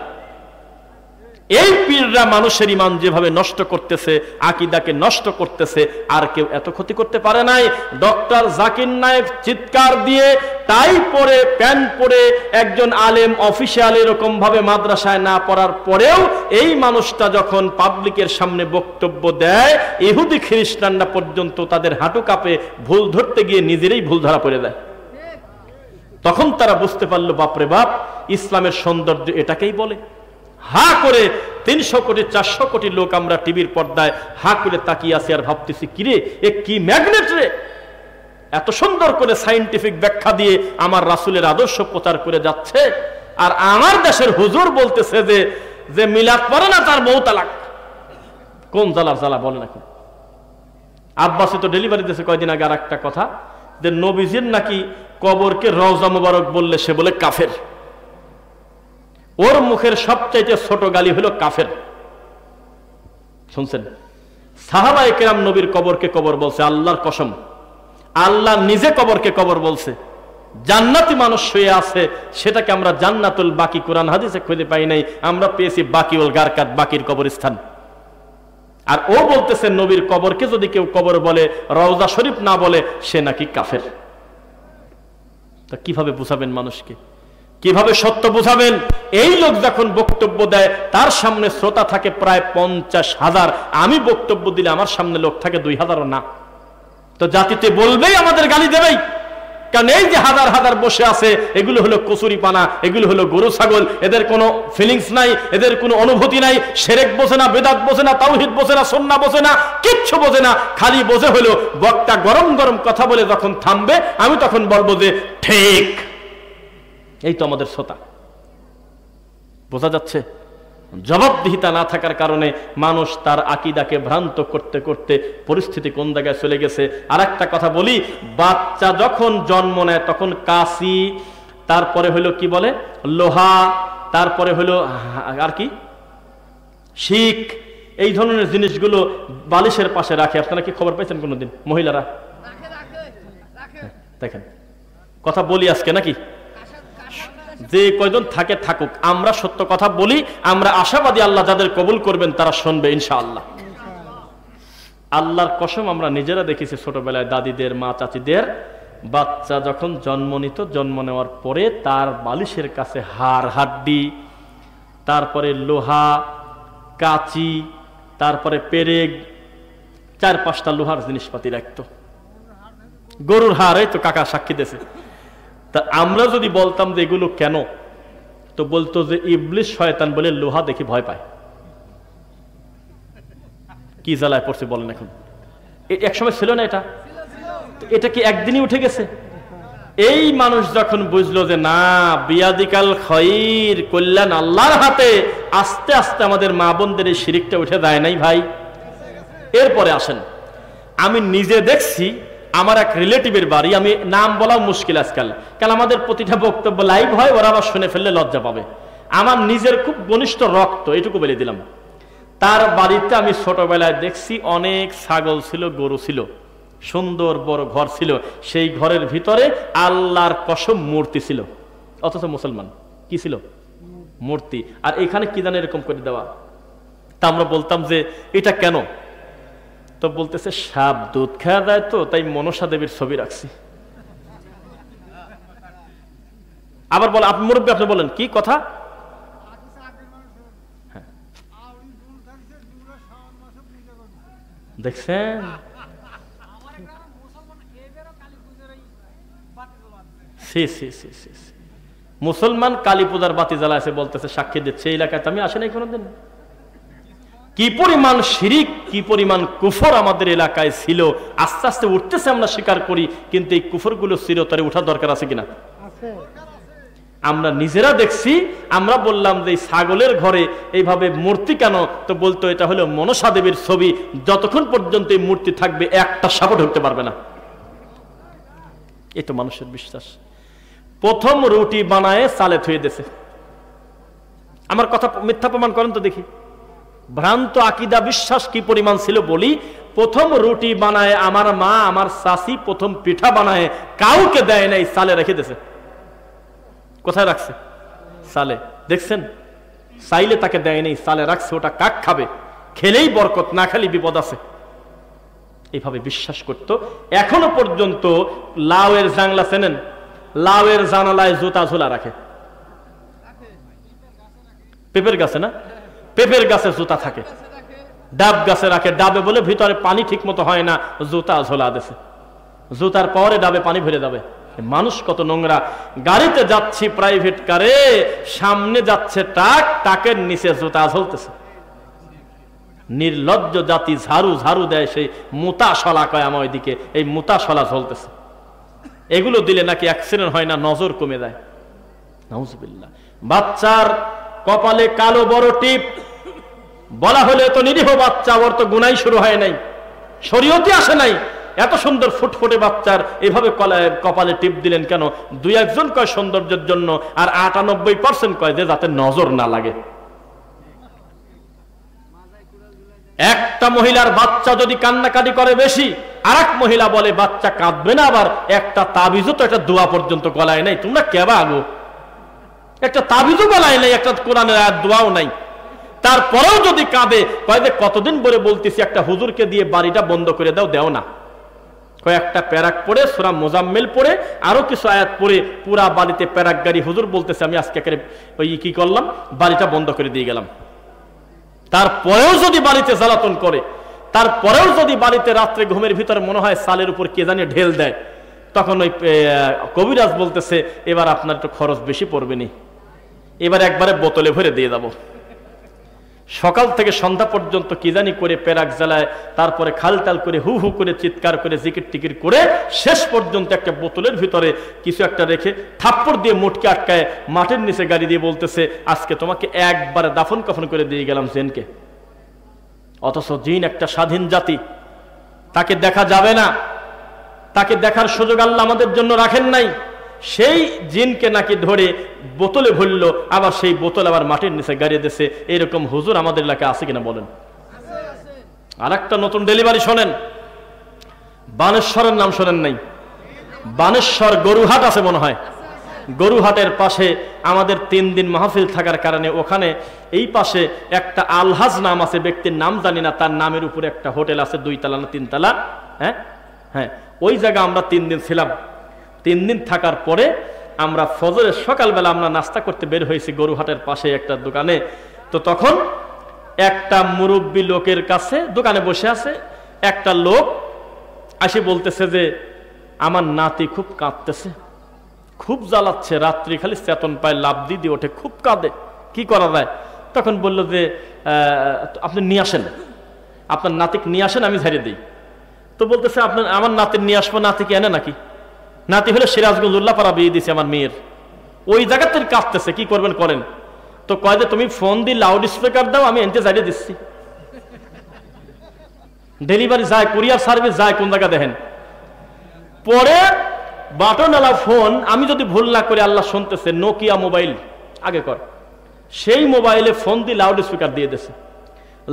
এই পীররা মানুষের ঈমান যেভাবে নষ্ট করতেছে, আকীদাকে নষ্ট করতেছে, আর কেউ এত ক্ষতি করতে পারে নাই। ডক্টর জাকির নায়েক চিৎকার দিয়ে টাই পরে প্যান্ট পরে একজন আলেম অফিসিয়াল এরকম ভাবে মাদ্রাসায় না পড়ার পরেও এই মানুষটা যখন পাবলিকের সামনে বক্তব্য দেয়, ইহুদি খ্রিস্টানরা পর্যন্ত তাদের হাঁটু কাঁপে, ভুল ধরতে গিয়ে নিজেরাই ভুল ধরা পড়ে দেয়। তখন তারা বুঝতে পারলো, বাপরে বাপ, ইসলামের সৌন্দর্য এটাকেই বলে। হা করে 300 কোটি 400 কোটি লোক আমরা টিভির পর্দায় হা করে তাকিয়ে আছি আর ভাবতেছি, কিরে এ কি ম্যাগনেট রে, এত সুন্দর করে সায়েন্টিফিক ব্যাখ্যা দিয়ে আমার রাসূলের আদর্শ প্রচার করে যাচ্ছে, আর আমার দেশের হুজুর বলতেছে যে মিলাদ পড়ে না তার বউ তালাক। কোন জ্বালার জ্বালা বলে নাকি? আব্বাসে তো ডেলিভারি দিয়েছে কয়দিন আগে আর একটা কথা, যে নবীজির নাকি কবরকে রওজা মুবারক বললে সে বলে কাফের। ওর মুখের সবচাইতে ছোট গালি হলো কাফের। শুনছেন? সাহাবায়ে কেরাম নবীর কবরকে কবর বলছে, আল্লাহর কসম, আল্লাহ নিজে কবরকে কবর বলছে। জান্নাতি মানুষ শুয়ে আছে, সেটাকে আমরা জান্নাতুল বাকি কোরআন হাদিসে খুঁজে পাই নাই, আমরা পেয়েছি বাকিউল গারকাত, বাকির কবরস্থান। আর ও বলতেছে নবীর কবরকে যদি কেউ কবর বলে, রওজা শরীফ না বলে, সে নাকি কাফের। তা কিভাবে বুঝাবেন মানুষকে? কিভাবে সত্য বুঝাবেন? এই লোক যখন বক্তব্য দেয়, তার সামনে শ্রোতা থাকে প্রায় 50,000, আমি বক্তব্য দিলে আমার সামনে লোক থাকে 2,000ও না। তো জাতিতে বলবেই, আমাদের গালি দেবেই, কারণ এই যে হাজার হাজার বসে আছে, এগুলো হলো কচুরিপানা, এগুলো হলো গরু ছাগল, এদের কোনো ফিলিংস নাই, এদের কোনো অনুভূতি নাই, শিরক বোঝে না, বিদআত বোঝে না, তাওহীদ বোঝে না, সুন্নাহ বোঝে না, কিচ্ছু বোঝে না, খালি বোঝে হলো বক্তা গরম গরম কথা বলে যখন থামবে, আমি তখন বলবো যে ঠিক। এই তো আমাদের শ্রোতা। বোঝা যাচ্ছে? জবাবদিহিতা না থাকার কারণে মানুষ তার আকীদাকে ভ্রান্ত করতে করতে পরিস্থিতি কোন জায়গায় চলে গেছে। আর একটা কথা বলি, বাচ্চা যখন জন্ম নেয় তখন কাশি, তারপরে হলো কি বলে লোহা, তারপরে হলো আর কি শিক, এই ধরনের জিনিসগুলো বালিশের পাশে রাখে। আপনারা কি খবর পাইছেন কোনোদিন? মহিলারা দেখেন, কথা বলি আজকে নাকি, যে কয়জন থাকে থাকুক, আমরা সত্য কথা বলি, আমরা আশাবাদী আল্লাহ যাদের কবুল করবেন তারা শুনবে ইনশাআল্লাহ। আল্লাহর কসম, আমরা নিজেরা দেখেছি ছোটবেলায় দাদিদের, মা চাচিদের, বাচ্চা যখন জন্ম নিত, জন্ম নেওয়ার পরে তার বালিশের কাছে হাড় হাড্ডি, তারপরে লোহা, কাঁচি, তারপরে পেরেক, 4-5টা লোহার জিনিসপাতি রাখতো। গরুর হাড়, এই তো কাকা সাক্ষী দিয়েছে। তা আমরা যদি বলতাম যে এগুলো কেন, তো বলতো যে ইবলিস শয়তান বলে লোহা দেখি ভয় পায়। কি জ্বালায় পড়ছে বলেন এখন? একসময় ছিল না এটা? এটা কি একদিনই উঠে গেছে? এই মানুষ যখন বুঝলো যে না, বিয়াদিকাল খৈর, কল্যাণ আল্লাহর হাতে, আস্তে আস্তে আমাদের মা বোনদের এই শিরিকটা উঠে যায় নাই ভাই। এরপরে আসেন, আমি নিজে দেখছি আমার এক রিলেটিভের বাড়ি, আমি নাম বলাও মুশকিল আজকাল, কারণ আমাদের প্রতিটা বক্তব্য লাইভ হয়, ওরা আবার শুনে ফেললে লজ্জা পাবে। আমার নিজের খুব ঘনিষ্ঠ রক্ত, এটুকু বলে দিলাম। তার বাড়িতে আমি ছোটবেলায় দেখছি অনেক ছাগল ছিল, গরু ছিল, সুন্দর বড় ঘর ছিল, সেই ঘরের ভিতরে আল্লাহর কসম মূর্তি ছিল, অথচ মুসলমান। কি ছিল? মূর্তি। আর এখানে কি জানে এরকম করে দেওয়া। তা আমরা বলতাম যে এটা কেন, তো বলতেছে সাপ দুধ খাওয়া যায় তো, তাই মনসা দেবীর ছবি রাখছি। আবার বলে, আপনি মুরব্বী, আপনি বলেন কি কথা? দেখছেন, মুসলমান কালী পূজার বাতি জ্বালাইছে, বলতেছে সাক্ষী দিচ্ছে। এই এলাকায় আমি আসি নাই কোনোদিন। কি পরিমাণ শিরিক, কি পরিমাণ কুফর আমাদের এলাকায় ছিল, আস্তে আস্তে উঠতেছে, আমরা স্বীকার করি, কিন্তু এই কুফরগুলো চিরতরে উঠার দরকার আছে কিনা? আমরা নিজেরা দেখছি। আমরা বললাম যে ছাগলের ঘরে এইভাবে মূর্তি কেন, তো বলতো এটা হলো মনসা দেবীর ছবি, যতক্ষণ পর্যন্ত এই মূর্তি থাকবে একটা সাপও ঢুকতে পারবে না। এই তো মানুষের বিশ্বাস। প্রথম রুটি বানায় চালে থুয়ে দিয়েছে। আমার কথা মিথ্যা প্রমাণ করেন তো দেখি। ভ্রান্ত আকীদা বিশ্বাস কি পরিমাণ ছিল বলি, প্রথম রুটি বানায় আমার মা, আমার শাশি প্রথম পিঠা বানায় কাউকে দেয় নাই, সালে রেখে দিয়েছে। কোথায় রাখছে? সালে। দেখছেন, চাইলে তাকে দেয় নাই, সালে রাখছে। ওটা কাক খাবে? খেলেই বরকত, না খালি বিপদ আছে। এইভাবে বিশ্বাস করত। এখনো পর্যন্ত লাউয়ের জানলা চেনেন? লাউয়ের জানালায় জুতা ঝোলা রাখে। পেঁপের গাছে না, পেঁপের গাছে জুতা থাকে। ডাব গাছে রাখে, ডাবে বলে ভিতরে পানি ঠিক মতো হয় না, জুতা ঝোলা দেশে। জুতার পরে ডাবে পানি ভরে যাবে। মানুষ কত নোংরা। গাড়িতে যাচ্ছি প্রাইভেট কারে, সামনে যাচ্ছে ট্রাক, ট্রাকের নিচে জুতা ঝুলতেছে। নির্লজ্জ জাতি, ঝাড়ু ঝাড়ু দেয়, সেই মুতাশলা কয় আমার ওইদিকে, এই মুতাশলা ঝলতেছে। এগুলো দিলে নাকি অ্যাক্সিডেন্ট হয় না, নজর কমে যায়। নাউজুবিল্লাহ। বাচ্চার কপালে কালো বড় টিপ, বলা হলে তো নিরীহ বাচ্চা, ওর তো গুনাই শুরু হয় নাই, শরীয়তে আসে নাই। এত সুন্দর ফুটফুটে বাচ্চার এভাবে কপালে টিপ দিলেন কেন? দুই একজন কয় সৌন্দর্যের জন্য, আর 98% কয় যে যাতে নজর না লাগে। একটা মহিলার বাচ্চা যদি কান্নাকাটি করে বেশি, আর এক মহিলা বলে বাচ্চা কাঁদবে না, আবার একটা তাবিজও তো একটা দোয়া পর্যন্ত গলায় নাই। তোমরা কেবা আগো, একটা তাবিজও গলায় নাই, একটা কোরআনের আয়াত দোয়াও নাই। তারপরেও যদি কাঁদে, কয় যে কতদিন পরে বলতেছি একটা হুজুরকে দিয়ে বাড়িটা বন্ধ করে দাও, দেও না। কয়েকটা প্যারাক পড়ে, সূরা মুজাম্মিল পড়ে, আরো কিছু আয়াত পড়ে পুরা বাড়িতে প্যারাক গাড়ি। হুজুর বলতেছে আমি আজকে ওই কি করলাম, বাড়িটা বন্ধ করে দিয়ে গেলাম। তারপরেও যদি বাড়িতে জ্বালাতন করে, তারপরেও যদি বাড়িতে রাত্রে ঘুমের ভিতরে মনে হয় সালের উপর কে জানি ঢেল দেয়, তখন ওই কবিরাজ বলতেছে এবার আপনার একটু খরচ বেশি পড়বে নি, এবার একবারে বোতলে ভরে দিয়ে যাব। সকাল থেকে সন্ধ্যা পর্যন্ত কি জানি করে পেরাক জ্বালায়, তারপরে খালটাল করে হু হু করে চিৎকার করে জিকির টিকির করে শেষ পর্যন্ত একটা বোতলের ভিতরে কিছু একটা রেখে থাপ্পড় দিয়ে মুটকে আটকায় মাটির নিচে গাড়ি দিয়ে বলতেছে আজকে তোমাকে একবারে দাফন কাফন করে দিয়ে গেলাম জিনকে। অথচ জিন একটা স্বাধীন জাতি, তাকে দেখা যাবে না, তাকে দেখার সুযোগ আল্লাহ আমাদের জন্য রাখেন নাই। সেই জিনকে নাকি ধরে বোতলে ভরল, আবার সেই বোতল আবার মাটির নিচে গাড়িয়ে দিয়েছে। এরকম হুজুর আমাদের এলাকায় আছে কিনা বলেন? আর একটা নতুন ডেলিভারি শোনেন, বানেশ্বরের নাম শোনেন নাই? বানেশ্বর গরুহাট আছে মনে হয়, গরুহাটের পাশে আমাদের 3 দিন মাহফিল থাকার কারণে ওখানে এই পাশে একটা আলহাজ নাম আছে, ব্যক্তির নাম জানি না, তার নামের উপরে একটা হোটেল আছে, 2 তলা না 3 তলা। হ্যাঁ হ্যাঁ, ওই জায়গা আমরা 3 দিন ছিলাম। 3 দিন থাকার পরে আমরা ফজরের সকালবেলা আমরা নাস্তা করতে বের হয়েছি গরুহাটের পাশে একটা দোকানে। তো তখন একটা মুরব্বী লোকের কাছে দোকানে বসে আছে একটা লোক, আসি বলতেছে যে আমার নাতি খুব কাঁদতেছে, খুব জ্বালাচ্ছে, রাত্রি খালি চেতন পায়, লাভ দিয়ে ওঠে, খুব কাঁদে, কি করা যায়? তখন বললো যে আপনি নিয়ে আসেন, আপনার নাতিকে নিয়ে আসেন, আমি ঝাড়িয়ে দিই। তো বলতেছে আপনার আমার নাতির নিয়ে আসবো, নাতিকে এনে নাকি? নাতি হলে সিরাজগঞ্জ উল্লাপাড়া বিয়ে দিছে আমার মেয়ের, ওই জায়গা থেকে কাঁদতেছে, কি করবেন করেন। তো কয় যে তুমি ফোন দিয়ে লাউড স্পিকার দাও, আমি এনতে ঝাড়িয়ে দিচ্ছি। ডেলিভারি যায়, কুরিয়ার সার্ভিস যায়, কোন জায়গা দেখেন। পরে বাটনওয়ালা ফোন, আমি যদি ভুল না করে, আল্লাহ শুনতেছে, নোকিয়া মোবাইল আগে কর, সেই মোবাইলে ফোন দিয়ে লাউড স্পিকার দিয়ে দিচ্ছে।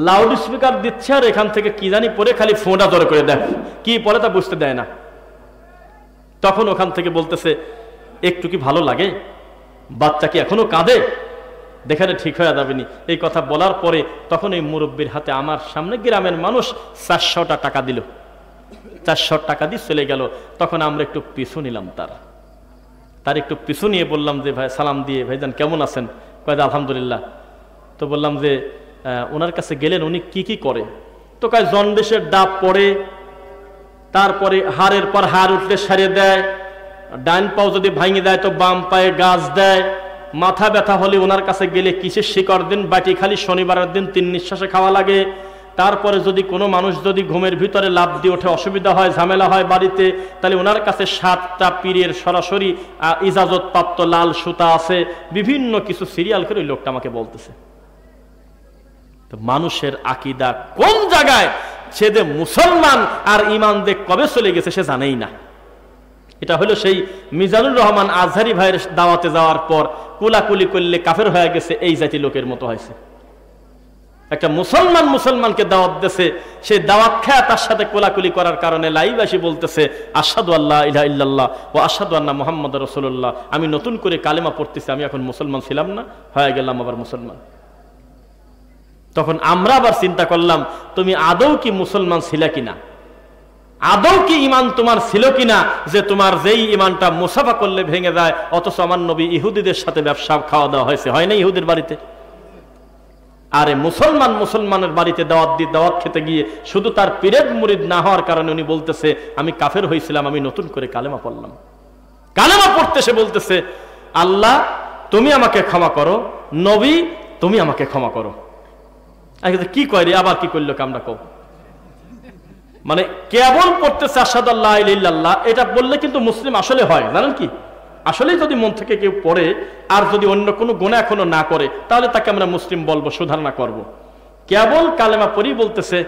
লাউড স্পিকার দিচ্ছে আর এখান থেকে কি জানি পরে খালি ফোনটা জোরে করে দেয়, কি পরে তা বুঝতে দেয় না। তখন ওখান থেকে বলতেছে একটু কি ভালো লাগে, বাচ্চা কি এখনো কাঁদে, দেখালে ঠিক হয়ে যাবেনি। এই কথা বলার পরে তখন এই মুরব্বীর হাতে আমার সামনে গ্রামের মানুষ 400 টাকা দিল, 400 টাকা দিয়ে চলে গেল। তখন আমরা একটু পিছু নিলাম, তার একটু পিছু নিয়ে বললাম যে ভাই সালাম দিয়ে, ভাইজান কেমন আছেন? কয় আলহামদুলিল্লাহ। তো বললাম যে ওনার কাছে গেলেন, উনি কি কি করে? তো কয় জন্ডিসের ডাব পড়ে, তারপরে হাড়ের পর হাড় উঠলে সারিয়ে দেয়, ডান পাও যদি ভাঙে দেয় তো বাম পায়ে গাছ দেয়, মাথা ব্যথা হলে ওনার কাছে গেলে কিসের শিকড় দিন, বাটি খালি শনিবারের দিন 3 নিঃশ্বাসে খাওয়া লাগে। তারপরে যদি কোনো মানুষ যদি ঘুমের ভিতরে লাফ দিয়ে ওঠে, অসুবিধা হয়, ঝামেলা হয় বাড়িতে, তাহলে ওনার কাছে 7টা পীরের সরাসরি ইজাজত প্রাপ্ত লাল সুতা আছে, বিভিন্ন কিছু সিরিয়াল করে ওই লোকটা আমাকে বলতেছে। তো মানুষের আকীদা কোন জায়গায় ছেদে মুসলমান আর ইমান দে কবে চলে গেছে সে জানেই না। এটা হলো সেই মিজানুর রহমান আজহারি ভাইয়ের দাওয়াতে যাওয়ার পর কুলাকুলি করলে কাফের হয়ে গেছে, এই জাতি লোকের মতো হয়েছে। একটা মুসলমানকে দাওয়াত দিয়েছে, সেই দাওয়াত খায় তার সাথে কোলাকুলি করার কারণে লাইভ আসি বলতেছে আশহাদু আল্লা ইলাহা ইল্লাল্লাহ ওয়া আশহাদু আন্না মুহাম্মাদুর রাসূলুল্লাহ, আমি নতুন করে কালেমা পড়তেছি, আমি এখন মুসলমান ছিলাম না, হয়ে গেলাম আবার মুসলমান। তখন আমরা আবার চিন্তা করলাম তুমি আদৌ কি মুসলমান ছিলা কিনা, আদৌ কি ইমান তোমার ছিল কিনা, যে তোমার যেই ইমানটা মুসাফা করলে ভেঙে যায়। অথচ আমার নবী ইহুদিদের সাথে ব্যবসা খাওয়া দাওয়া হয়েছে, হয় না ইহুদির বাড়িতে? আরে মুসলমানের বাড়িতে দাওয়াত খেতে গিয়ে শুধু তার পীরের মুরিদ না হওয়ার কারণে উনি বলতেছে আমি কাফের হয়েছিলাম, আমি নতুন করে কালেমা পড়লাম। কালেমা পড়তে সে বলতেছে আল্লাহ তুমি আমাকে ক্ষমা করো, নবী তুমি আমাকে ক্ষমা করো। কি কয় রে, আবার কি করলো কামরা কও, মানে কেবল পড়তেছে আশহাদু আল্লা ইলাহা ইল্লাল্লাহ, এটা বললে কিন্তু মুসলিম আসলে হয় জানেন কি? আসলে যদি মন থেকে কেউ পড়ে আর যদি অন্য কোনো গুনাহ এখনো না করে তাহলে তাকে আমরা মুসলিম বলবো, সুধারণা করব। কেবল কালেমা পড়ি বলতেছে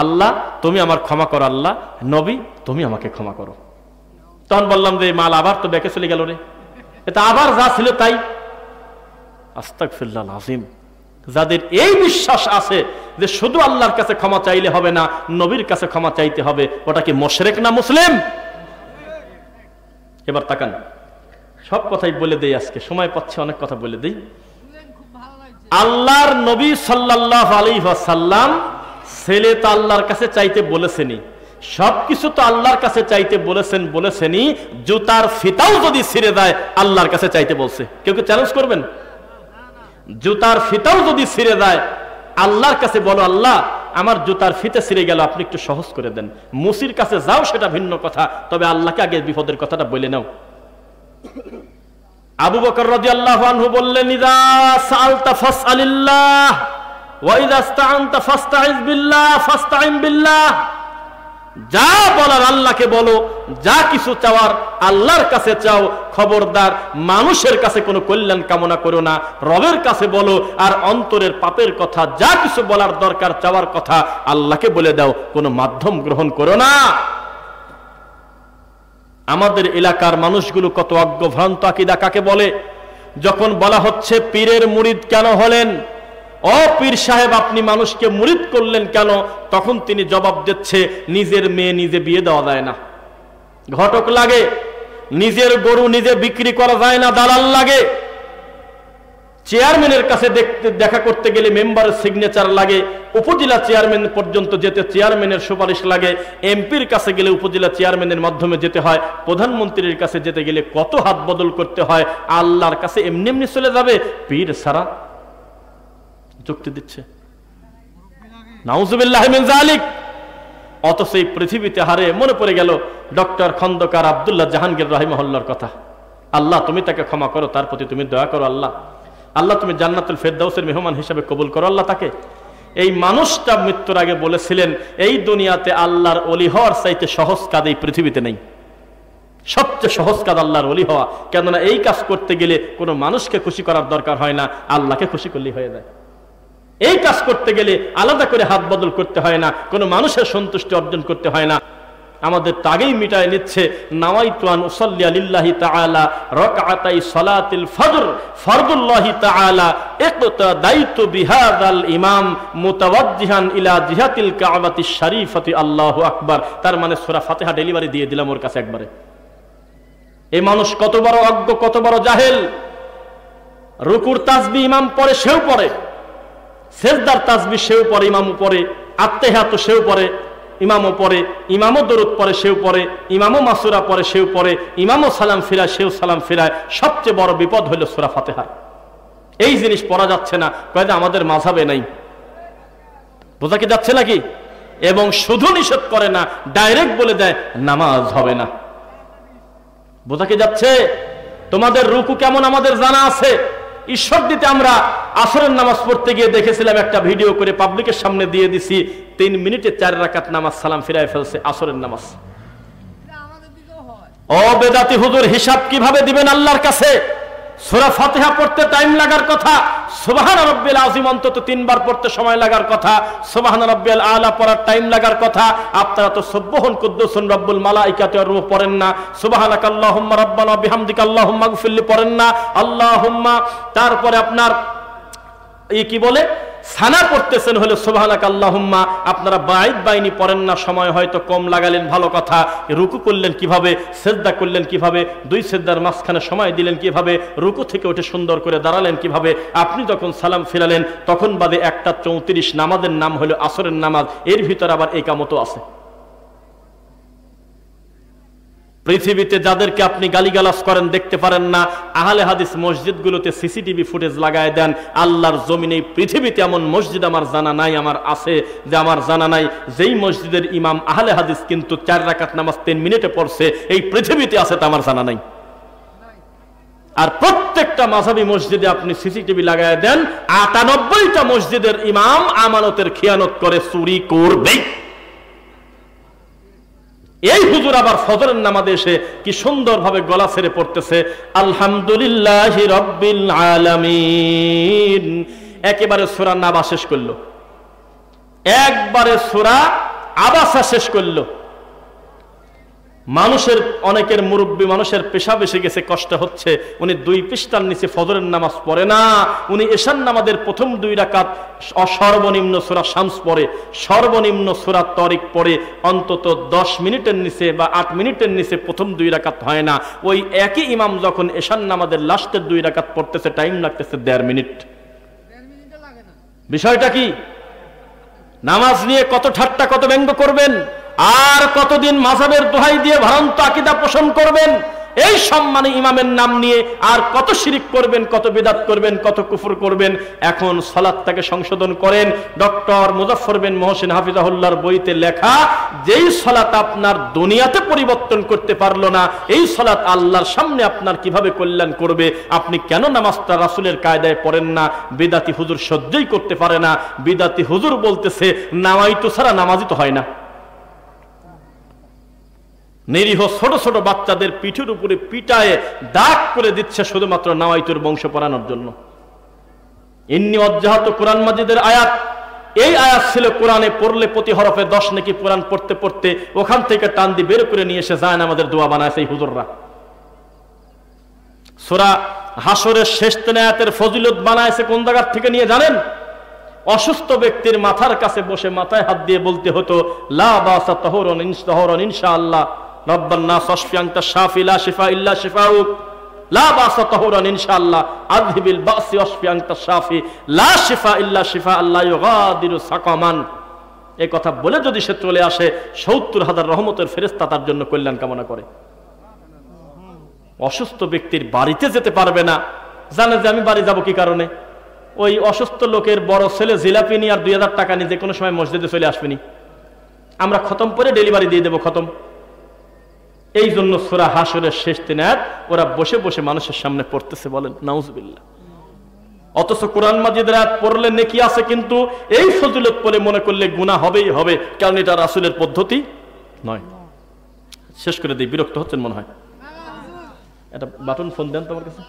আল্লাহ তুমি আমার ক্ষমা করো, আল্লাহ নবী তুমি আমাকে ক্ষমা করো। তখন বললাম যে মাল আবার তো বেঁকে চলে গেল রে, এটা আবার যা ছিল তাই। আস্তাগফিরুল্লাহ আযীম। যাদের এই বিশ্বাস আছে যে শুধু আল্লাহর কাছে ক্ষমা চাইলে হবে না, নবীর কাছে ক্ষমা চাইতে হবে, ওটা কি মুশরিক না মুসলিম? এবার তাকান, সব কথাই বলে দেই, আজকে সময় পাচ্ছে অনেক কথা বলে দেই। আল্লাহর নবী সাল্লাল্লাহু আলাইহি ওয়াসাল্লাম ছেলে তো আল্লাহর কাছে চাইতে বলেছেনই, সবকিছু তো আল্লাহর কাছে চাইতে বলেছেনই, জুতার ফিতাও যদি ছিঁড়ে যায় আল্লাহর কাছে চাইতে বলছে। কেউ কেউ চ্যালেঞ্জ করবেন? জুতার ফিতাও যদি ছিঁড়ে যায় আল্লাহর কাছে বলো আল্লাহ আমার জুতার ফিতে ছিঁড়ে গেল, আপনি একটু সহজ করে দেন। মুসির কাছে যাও সেটা ভিন্ন কথা, তবে আল্লাহকে আগে বিপদের কথাটা বলে নাও। আবু বকর রাদিয়াল্লাহু আনহু বললেন ইযা সাআলতা ফাসআলিল্লাহ ওয়া ইযা ইসতাআনতা ফাসতাইজ বিল্লাহ ফাসতাইন বিল্লাহ। যা বলার আল্লাহকে বলো, যা কিছু চাওয়ার আল্লাহর কাছে চাও, খবরদার মানুষের কাছে কোনো কল্যাণ কামনা করো না, রবের কাছে বলো। আর অন্তরের পাপের কথা যা কিছু বলার দরকার, চাওয়ার কথা আল্লাহকে বলে দাও, কোনো মাধ্যম গ্রহণ করো না। আমাদের এলাকার মানুষগুলো কত অজ্ঞভ্রান্ত আকীদা কাকে বলে। যখন বলা হচ্ছে পীরের মুরিদ কেন হলেন, ও পীর সাহেব আপনি মানুষকে মুরিদ করলেন কেন, তখন তিনি জবাব দিচ্ছে নিজের মেয়ে নিজে বিয়ে দেওয়া যায় না, ঘটক লাগে। নিজের গরু নিজে বিক্রি করা যায় না, দালাল লাগে। চেয়ারম্যানের কাছে দেখা করতে গেলে মেম্বারের সিগনেচার লাগে, উপজেলা চেয়ারম্যান পর্যন্ত যেতে চেয়ারম্যানের সুপারিশ লাগে, এমপির কাছে গেলে উপজেলা চেয়ারম্যানের মাধ্যমে যেতে হয়, প্রধানমন্ত্রীর কাছে যেতে গেলে কত হাত বদল করতে হয়। আল্লাহর কাছে এমনি এমনি চলে যাবে পীর সারা? যুক্তি দিচ্ছে নাউজুবিল্লাহ মিন যালিক। অথচ এই পৃথিবীতে হারে মনে পড়ে গেল ডক্টর খন্দকার আব্দুল্লাহ জাহাঙ্গীর রাহিমাহুল্লাহর কথা। আল্লাহ তুমি তাকে ক্ষমা করো, তার প্রতি তুমি দয়া করো, আল্লাহ তুমি জান্নাতুল ফেরদাউসের মেহমান হিসেবে কবুল করো আল্লাহ তাকে। এই মানুষটা মৃত্যুর আগে বলেছিলেন এই দুনিয়াতে আল্লাহর ওলি হওয়ার চাইতে সহজ কাজ এই পৃথিবীতে নেই, সবচেয়ে সহজ কাজ আল্লাহর ওলি হওয়া। কেননা এই কাজ করতে গেলে কোনো মানুষকে খুশি করার দরকার হয় না, আল্লাহকে খুশি করলেই হয়ে যায়। এই কাজ করতে গেলে আলাদা করে হাত বদল করতে হয় না, কোনো মানুষের সন্তুষ্টি অর্জন করতে হয় না। আমাদের তাগেই মিটায় নিচ্ছে নাওয়াইতু আন উসাল্লি লিল্লাহি তাআলা রাকআতাই সালাতিল ফজর ফরদুল্লাহি তাআলা ইকতাদাইতু বিহাযাল ইমাম মুতাওয়াজ্জিহান ইলা জিহাতিল কাবাতিশ শরীফাতি আল্লাহু আকবার। তার মানে সূরা ফাতিহা ডেলিভারি দিয়ে দিলাম ওর কাছে একবারে। এই মানুষ কত বড় অজ্ঞ, কত বড় জাহেল। রুকুর তাসবিহ ইমাম পড়ে, সেও পড়ে, সেজদার তাসবিহ সেও পড়ে, ইমামও পড়ে, আত্তাহিয়াত সেও পড়ে, ইমামও পড়ে, ইমামও দরুদ পড়ে, সেও পড়ে, ইমামও মাসুরা পড়ে, সেও পড়ে, ইমামও সালাম ফিরায়, সেও সালাম ফিরায়। সবচেয়ে বড় বিপদ হলো সূরা ফাতিহা। এই জিনিস পড়া যাচ্ছে না, কয়েকটা আমাদের মাযহাবে নাই, বোঝা কি যাচ্ছে নাকি? এবং শুধু নিষেধ করে না, ডাইরেক্ট বলে দেয় নামাজ হবে না। বোঝা কি যাচ্ছে? তোমাদের রুকু কেমন আমাদের জানা আছে। ঈশ্বর দিতে আমরা আসরের নামাজ পড়তে গিয়ে দেখেছিলাম, একটা ভিডিও করে পাবলিকের সামনে দিয়ে দিছি, 3 মিনিটে 4 রাকাত নামাজ সালাম ফিরায় ফেলছে আসরের নামাজ। ও বেদাতি হুজুর, হিসাব কিভাবে দিবেন আল্লাহর কাছে? সূরা ফাতিহা পড়তে টাইম লাগার কথা, সুবহান রাব্বিল আযীম অন্তত 3 বার পড়তে সময় লাগার কথা, সুবহান রাব্বিল আলা পড়ার টাইম লাগার কথা। আপনারা তো সুবহান কুদ্দুসুন রব্বুল মালাইকাতি ওয়ার রূহ পড়েন না, সুবহানাকাল্লাহুম্মা রাব্বানা বিহামদিকা আল্লাহুম্মা গফিরলি পড়েন না, আল্লাহুম্মা। তারপরে আপনার এই কি বলে সানা পড়তেছেন হলে সুবহানাকা আল্লাহুম্মা, আপনারা বাইদ বাইনি পড়েন না, সময় হয়তো কম লাগালেন, ভালো কথা। রুকু করলেন কিভাবে, সিজদা করলেন কিভাবে, দুই সিজদার মাঝখানে সময় দিলেন কিভাবে, রুকু থেকে উঠে সুন্দর করে দাঁড়ালেন কিভাবে, আপনি যখন সালাম ফিরালেন তখন বাদে 1:34 নামাজের নাম হলো আসরের নামাজ, এর ভিতর আবার ইকামতও আছে। পৃথিবীতে যাদেরকে আপনি গালিগালাজ করেন দেখতে পারেন না, আহলে হাদিস মসজিদগুলোতে সিসিটিভি ফুটেজ লাগায় দেন। আল্লাহর জমিনে পৃথিবীতে এমন মসজিদ আমার জানা নাই, আমার আছে যে আমার জানা নাই যেই মসজিদের ইমাম আহলে হাদিস কিন্তু 4 রাকাত নামাজ 3 মিনিটে পড়ছে, এই পৃথিবীতে আছে তা আমার জানা নাই। আর প্রত্যেকটা মাযহাবী মসজিদে আপনি সিসিটিভি লাগায় দেন, 98টা মসজিদের ইমাম আমানতের খিয়ানত করে, চুরি করবে। এই হুজুর আবার ফজরের নামাজে এসে কি সুন্দরভাবে গলা ছেড়ে পড়তেছে আলহামদুলিল্লাহি রাব্বিল আলামিন, একেবারে সূরা নাবা শেষ করলো, একবারে সূরা আবাসা শেষ করলো। মানুষের অনেকের মুরব্বী মানুষের পেশাব এসে গেছে, কষ্ট হচ্ছে, উনি 2 পৃষ্ঠার নিচে ফজরের নামাজ পড়ে না, উনি এশার নামাজের প্রথম 2 রাকাত সর্বনিম্ন সূরা শামস পড়ে, সর্বনিম্ন সূরা তরিক পড়ে, অন্তত 10 মিনিটের নিচে বা 8 মিনিটের নিচে প্রথম 2 রাকাত হয় না। ওই একই ইমাম যখন এশার নামাজের লাস্টের 2 রাকাত পড়তেছে, টাইম লাগতেছে 1.5 মিনিট। বিষয়টা কি? নামাজ নিয়ে কত ঠাট্টা কত ব্যঙ্গ করবেন, আর কতদিন মাযহাবের দোহাই দিয়ে ভ্রান্ত আকীদা পোষণ করবেন, এই সম্মানী ইমামের নাম নিয়ে আর কত শিরিক করবেন, কত বিদআত করবেন, কত কুফর করবেন। এখন সালাতটাকে সংশোধন করেন। ডক্টর মুজাফফর বিন মুহসিন হাফিজাহুল্লাহর বইতে লেখা, যেই সালাত আপনার দুনিয়াতে পরিবর্তন করতে পারলো না, এই সালাত আল্লাহর সামনে আপনার কিভাবে কল্যাণ করবে। আপনি কেন নামাজটা রাসূলের কায়দায় পড়েন না? বিদআতি হুজুর সহ্যই করতে পারে না। বিদআতি হুজুর বলতেছে নামাইতু ছাড়া নামাজই তো হয় না। নিরীহ ছোট ছোট বাচ্চাদের পিঠের উপরে পিটায়ে দাগ করে দিচ্ছে শুধুমাত্র নাওয়াইতুর বংশ পড়ানোর জন্য। ইন্নী ওয়াজ্জাহাতু কোরআন মাজিদের আয়াত, এই আয়াত ছিল কোরআনে পড়লে প্রতি হরফে 10 নেকি, কোরআন পড়তে পড়তে ওখান থেকে টান দিয়ে বের করে নিয়ে এসে যায় আমাদের দোয়া বানায় এই হুজুররা। সূরা হাসরের শেষ 3 আয়াতের ফজিলত বানায়ছে কোন জায়গা থেকে নিয়ে জানেন? অসুস্থ ব্যক্তির মাথার কাছে বসে মাথায় হাত দিয়ে বলতে হতো লা বাসা তাহুরুন ইনশাআল্লাহ, রব্বান নাস আশফি আনতা শাফি লা শিফা ইল্লা শিফাউক, লা বাসা তাহুরুন ইনশাআল্লাহ, আযহিবিল বাসি আশফি আনতা শাফি লা শিফা ইল্লা শিফা আল্লা ইউগাদিরু সাকামান। এই কথা বলে যদি সে চলে আসে, 70,000 রহমতের ফেরেশতা তার জন্য কল্যাণ কামনা করে। অসুস্থ ব্যক্তির বাড়িতে যেতে পারবে না, জানে যে আমি বাড়ি যাব কি কারণে? ওই অসুস্থ লোকের বড় ছেলে জিলাপি নিয়ে আর 2000 টাকা নিয়ে যে কোনো সময় মসজিদে চলে আসবেনি, আমরা খতম করে ডেলিভারি দিয়ে দেবো, খতম। এই জন্য সূরা হাসরের শেষ 3 আয়াত ওরা বসে বসে মানুষের সামনে পড়তেছে, বলেন নাউজুবিল্লাহ। অথচ কোরআন মাজিদের আয়াত পড়লে নেকি আছে, কিন্তু এই ফজিলত পড়ে মনে করলে গুনাহ হবেই হবে, কারণ এটা রাসূলের পদ্ধতি নয়। শেষ করে দিই, বিরক্ত হচ্ছেন মনে হয়। একটা বাটন ফোন দেন, তোমার কাছে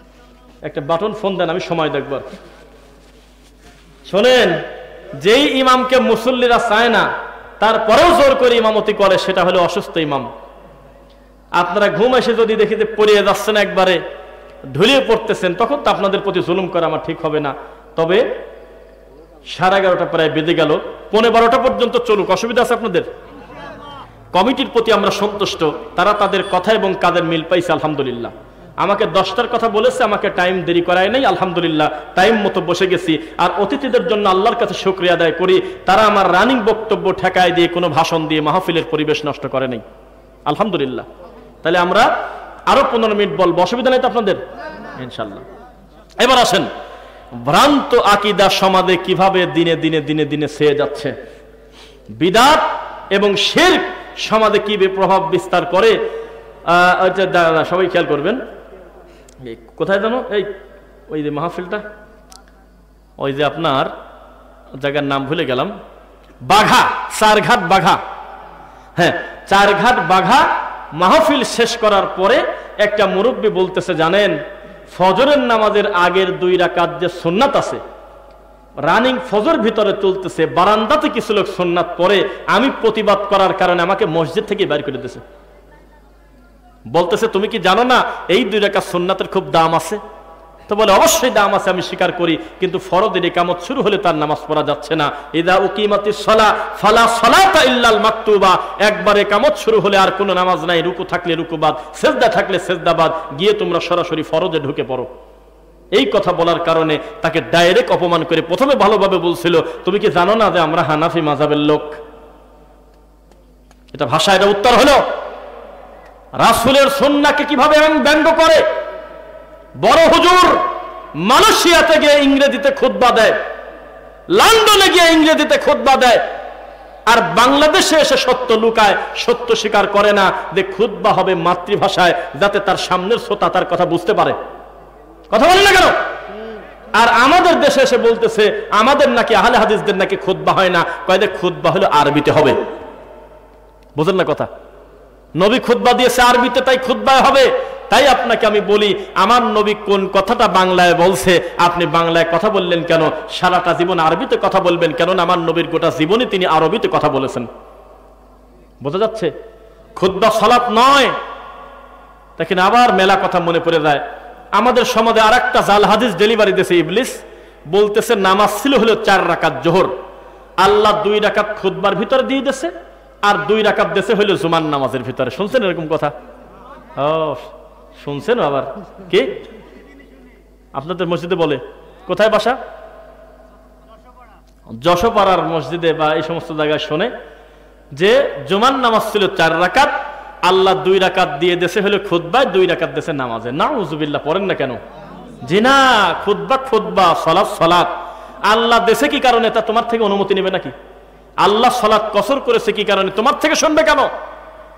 একটা বাটন ফোন দেন, আমি সময় দেখব। শোনেন, যেই ইমামকে মুসল্লিরা চায় না তারপরেও জোর করে ইমামতি করে, সেটা হলো অসুস্থ ইমাম। আপনারা ঘুম এসে যদি দেখিতে পড়িয়ে যাচ্ছেন, একবারে ঢুলিয়ে পড়তেছেন, তখন তো আপনাদের প্রতি জুলুম করা আমার ঠিক হবে না। তবে 11:30 প্রায় বেজে গেল, 11:15 পর্যন্ত চলুক, অসুবিধা আছে আপনাদের? কমিটির প্রতি আমরা সন্তুষ্ট, তারা তাদের কথা এবং কাজের মিল পাইছে আলহামদুলিল্লাহ। আমাকে 10টার কথা বলেছে, আমাকে টাইম দেরি করায় নাই, আলহামদুলিল্লাহ টাইম মতো বসে গেছি। আর অতিথিদের জন্য আল্লাহর কাছে শুকরিয়া আদায় করি, তারা আমার রানিং বক্তব্য ঠেকায় দিয়ে কোনো ভাষণ দিয়ে মাহফিলের পরিবেশ নষ্ট করে নাই, আলহামদুলিল্লাহ। তাহলে আমরা আরো 15 মিনিট বলবো, অসুবিধা নেই তো আপনাদের ইনশাআল্লাহ। এবার আসেন, ভ্রান্ত আকীদা সমাজে কিভাবে দিনে দিনে দিনে দিনে ছেয়ে যাচ্ছে, বিদআত এবং শিরক সমাজে কি প্রভাব বিস্তার করে। সবাই খেয়াল করবেন, কোথায় জানো এই ওই যে মাহফিলটা, ওই যে আপনার জায়গার নাম ভুলে গেলাম, বাঘা, চারঘাট বাঘা, হ্যাঁ চারঘাট বাঘা। মাহফিল শেষ করার পরে একটা মুরব্বী বলতেছে, জানেন ফজরের নামাজের আগের 2 রাকাত যে সুন্নাত আছে, রানিং ফজর ভিতরে চলতেছে, বারান্দাতে কিছু লোক সুন্নাত পড়ে, আমি প্রতিবাদ করার কারণে আমাকে মসজিদ থেকে বের করে দিয়েছে। বলতেছে তুমি কি জানো না এই 2 রাকাত সুন্নাতের খুব দাম আছে? তো বলে অবশ্যই দাম আছে, আমি স্বীকার করি, কিন্তু ফরজের ইকামত শুরু হলে তার নামাজ পড়া যাচ্ছে না। ইদা উকিমাতিস সালাহ ফালা সালাতা ইল্লাল মাকতুবা, একবার ইকামত শুরু হলে আর কোনো নামাজ নাই, রুকু থাকলে রুকুবাদ, সেজদা থাকলে সেজদাবাদ, গিয়ে তোমরা সরাসরি ফরজে ঢুকে পড়ো। এই কথা বলার কারণে তাকে ডাইরেক্ট অপমান করে প্রথমে ভালোভাবে বলছিল, তুমি কি জানো না যে আমরা হানাফি মাযহাবের লোক? এটা ভাষা, এটা উত্তর হলো। রাসূলের সুন্নাহকে কিভাবে ব্যঙ্গ করে। বড় হুজুর মালয়েশিয়াতে গিয়ে ইংরেজিতে খুতবা দেয়, লন্ডনে গিয়ে ইংরেজিতে খুতবা দেয়, আর বাংলাদেশে এসে সত্য লুকায়, সত্য স্বীকার করে না যে খুতবা হবে মাতৃভাষায়, যাতে তার সামনের শ্রোতা তার কথা বুঝতে পারে। কথা বলে না কেন? আর আমাদের দেশে এসে বলতেছে আমাদের নাকি আহলে হাদিসদের নাকি খুতবা হয় না, কয় যে খুতবা হলো আরবিতে হবে। বুঝেন না কথা? নবী খুতবা দিয়েছে আরবিতে, তাই খুতবায় হবে। তাই আপনাকে আমি বলি, আমার নবী কোন কথাটা বাংলায় বলছে, আপনি বাংলায় কথা বললেন কেন? সারাটা জীবন আরবিতে কথা বলবেন কেন? আমার নবীর গোটা জীবনে তিনি আরবিতে কথা বলেছেন। বোঝা যাচ্ছে? খুতবা সালাত নয়। দেখেন, আবার মেলা কথা মনে পড়ে যায়। আমাদের সমাজে আর একটা জাল হাদিস ডেলিভারি দিয়েছে ইবলিস, বলতেছে নামাজ ছিল হলো 4 রাকাত জোহর, আল্লাহ 2 রাকাত খুতবার ভিতরে দিয়ে দিয়েছে, আর 2 রাকাত দিয়েছে হলো জুমার নামাজের ভিতরে। শুনছেন এরকম কথা? ও শুনছেন? আবার কি আপনাদের মসজিদে বলে? কোথায় বাসা? যশোপাড়ার মসজিদে বা এই সমস্ত জায়গায় শোনে যে জুমার নামাজ ছিল 4 রাকাত, আল্লাহ 2 রাকাত দিয়ে দেশে হলো খুতবায়, 2 রাকাত দেশে নামাজে। নাউজুবিল্লাহ, পড়েন না কেন? জি না, খুতবা খুতবা, সালাত সালাত। আল্লাহ দেশে কি কারণে? তা তোমার থেকে অনুমতি নেবে নাকি? আল্লাহ সালাত কসর করেছে কি কারণে? তোমার থেকে শুনবে কেন?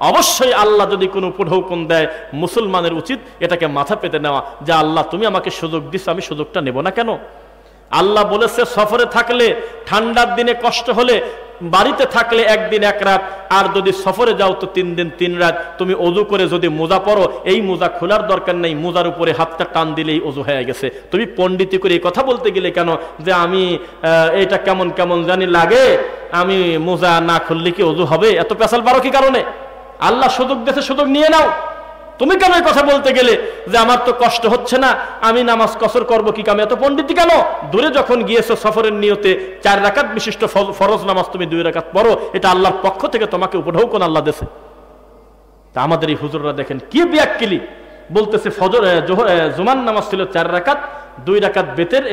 অবশ্যই আল্লাহ যদি কোনো উপঢৌকন দেয়, মুসলমানের উচিত এটাকে মাথা পেতে নেওয়া, যে আল্লাহ তুমি আমাকে সুযোগ দিচ্ছ, আমি সুযোগটা নেব না কেন? আল্লাহ বলেছে সফরে থাকলে, ঠান্ডার দিনে কষ্ট হলে, বাড়িতে থাকলে 1 দিন 1 রাত, আর যদি সফরে যাও তো 3 দিন 3 রাত। তুমি ওযু করে যদি মোজা পরো, এই মোজা খোলার দরকার নেই, মোজার উপরে হাতটা টান দিলেই ওযু হয়ে গেছে। তুমি পণ্ডিতি করে এই কথা বলতে গেলে কেন যে আমি এটা কেমন কেমন জানি লাগে, আমি মোজা না খুললে কি ওযু হবে? এত পেশাল পারো কি কারণে? আল্লাহ সুযোগ দিয়েছে, সুযোগ নিয়ে নাও। তুমি কেন এই কথা বলতে গেলে যে আমার তো কষ্ট হচ্ছে না, আমি নামাজ কসর করবো কি কামে? এত পণ্ডিতি কেন? দূরে যখন গিয়েছো সফরের নিয়তে 4 রাকাত বিশিষ্ট ফরজ নামাজ তুমি 2 রাকাত পড়ো, এটা আল্লাহর পক্ষ থেকে তোমাকে উপঢৌকন আল্লাহ দেশে। তা আমাদের এই হুজুররা দেখেন কি বিয়াক্কিলি বলতেছে, ফজর জুমার নামাজ ছিল 4 রাকাত, 2 রাকাত বেতের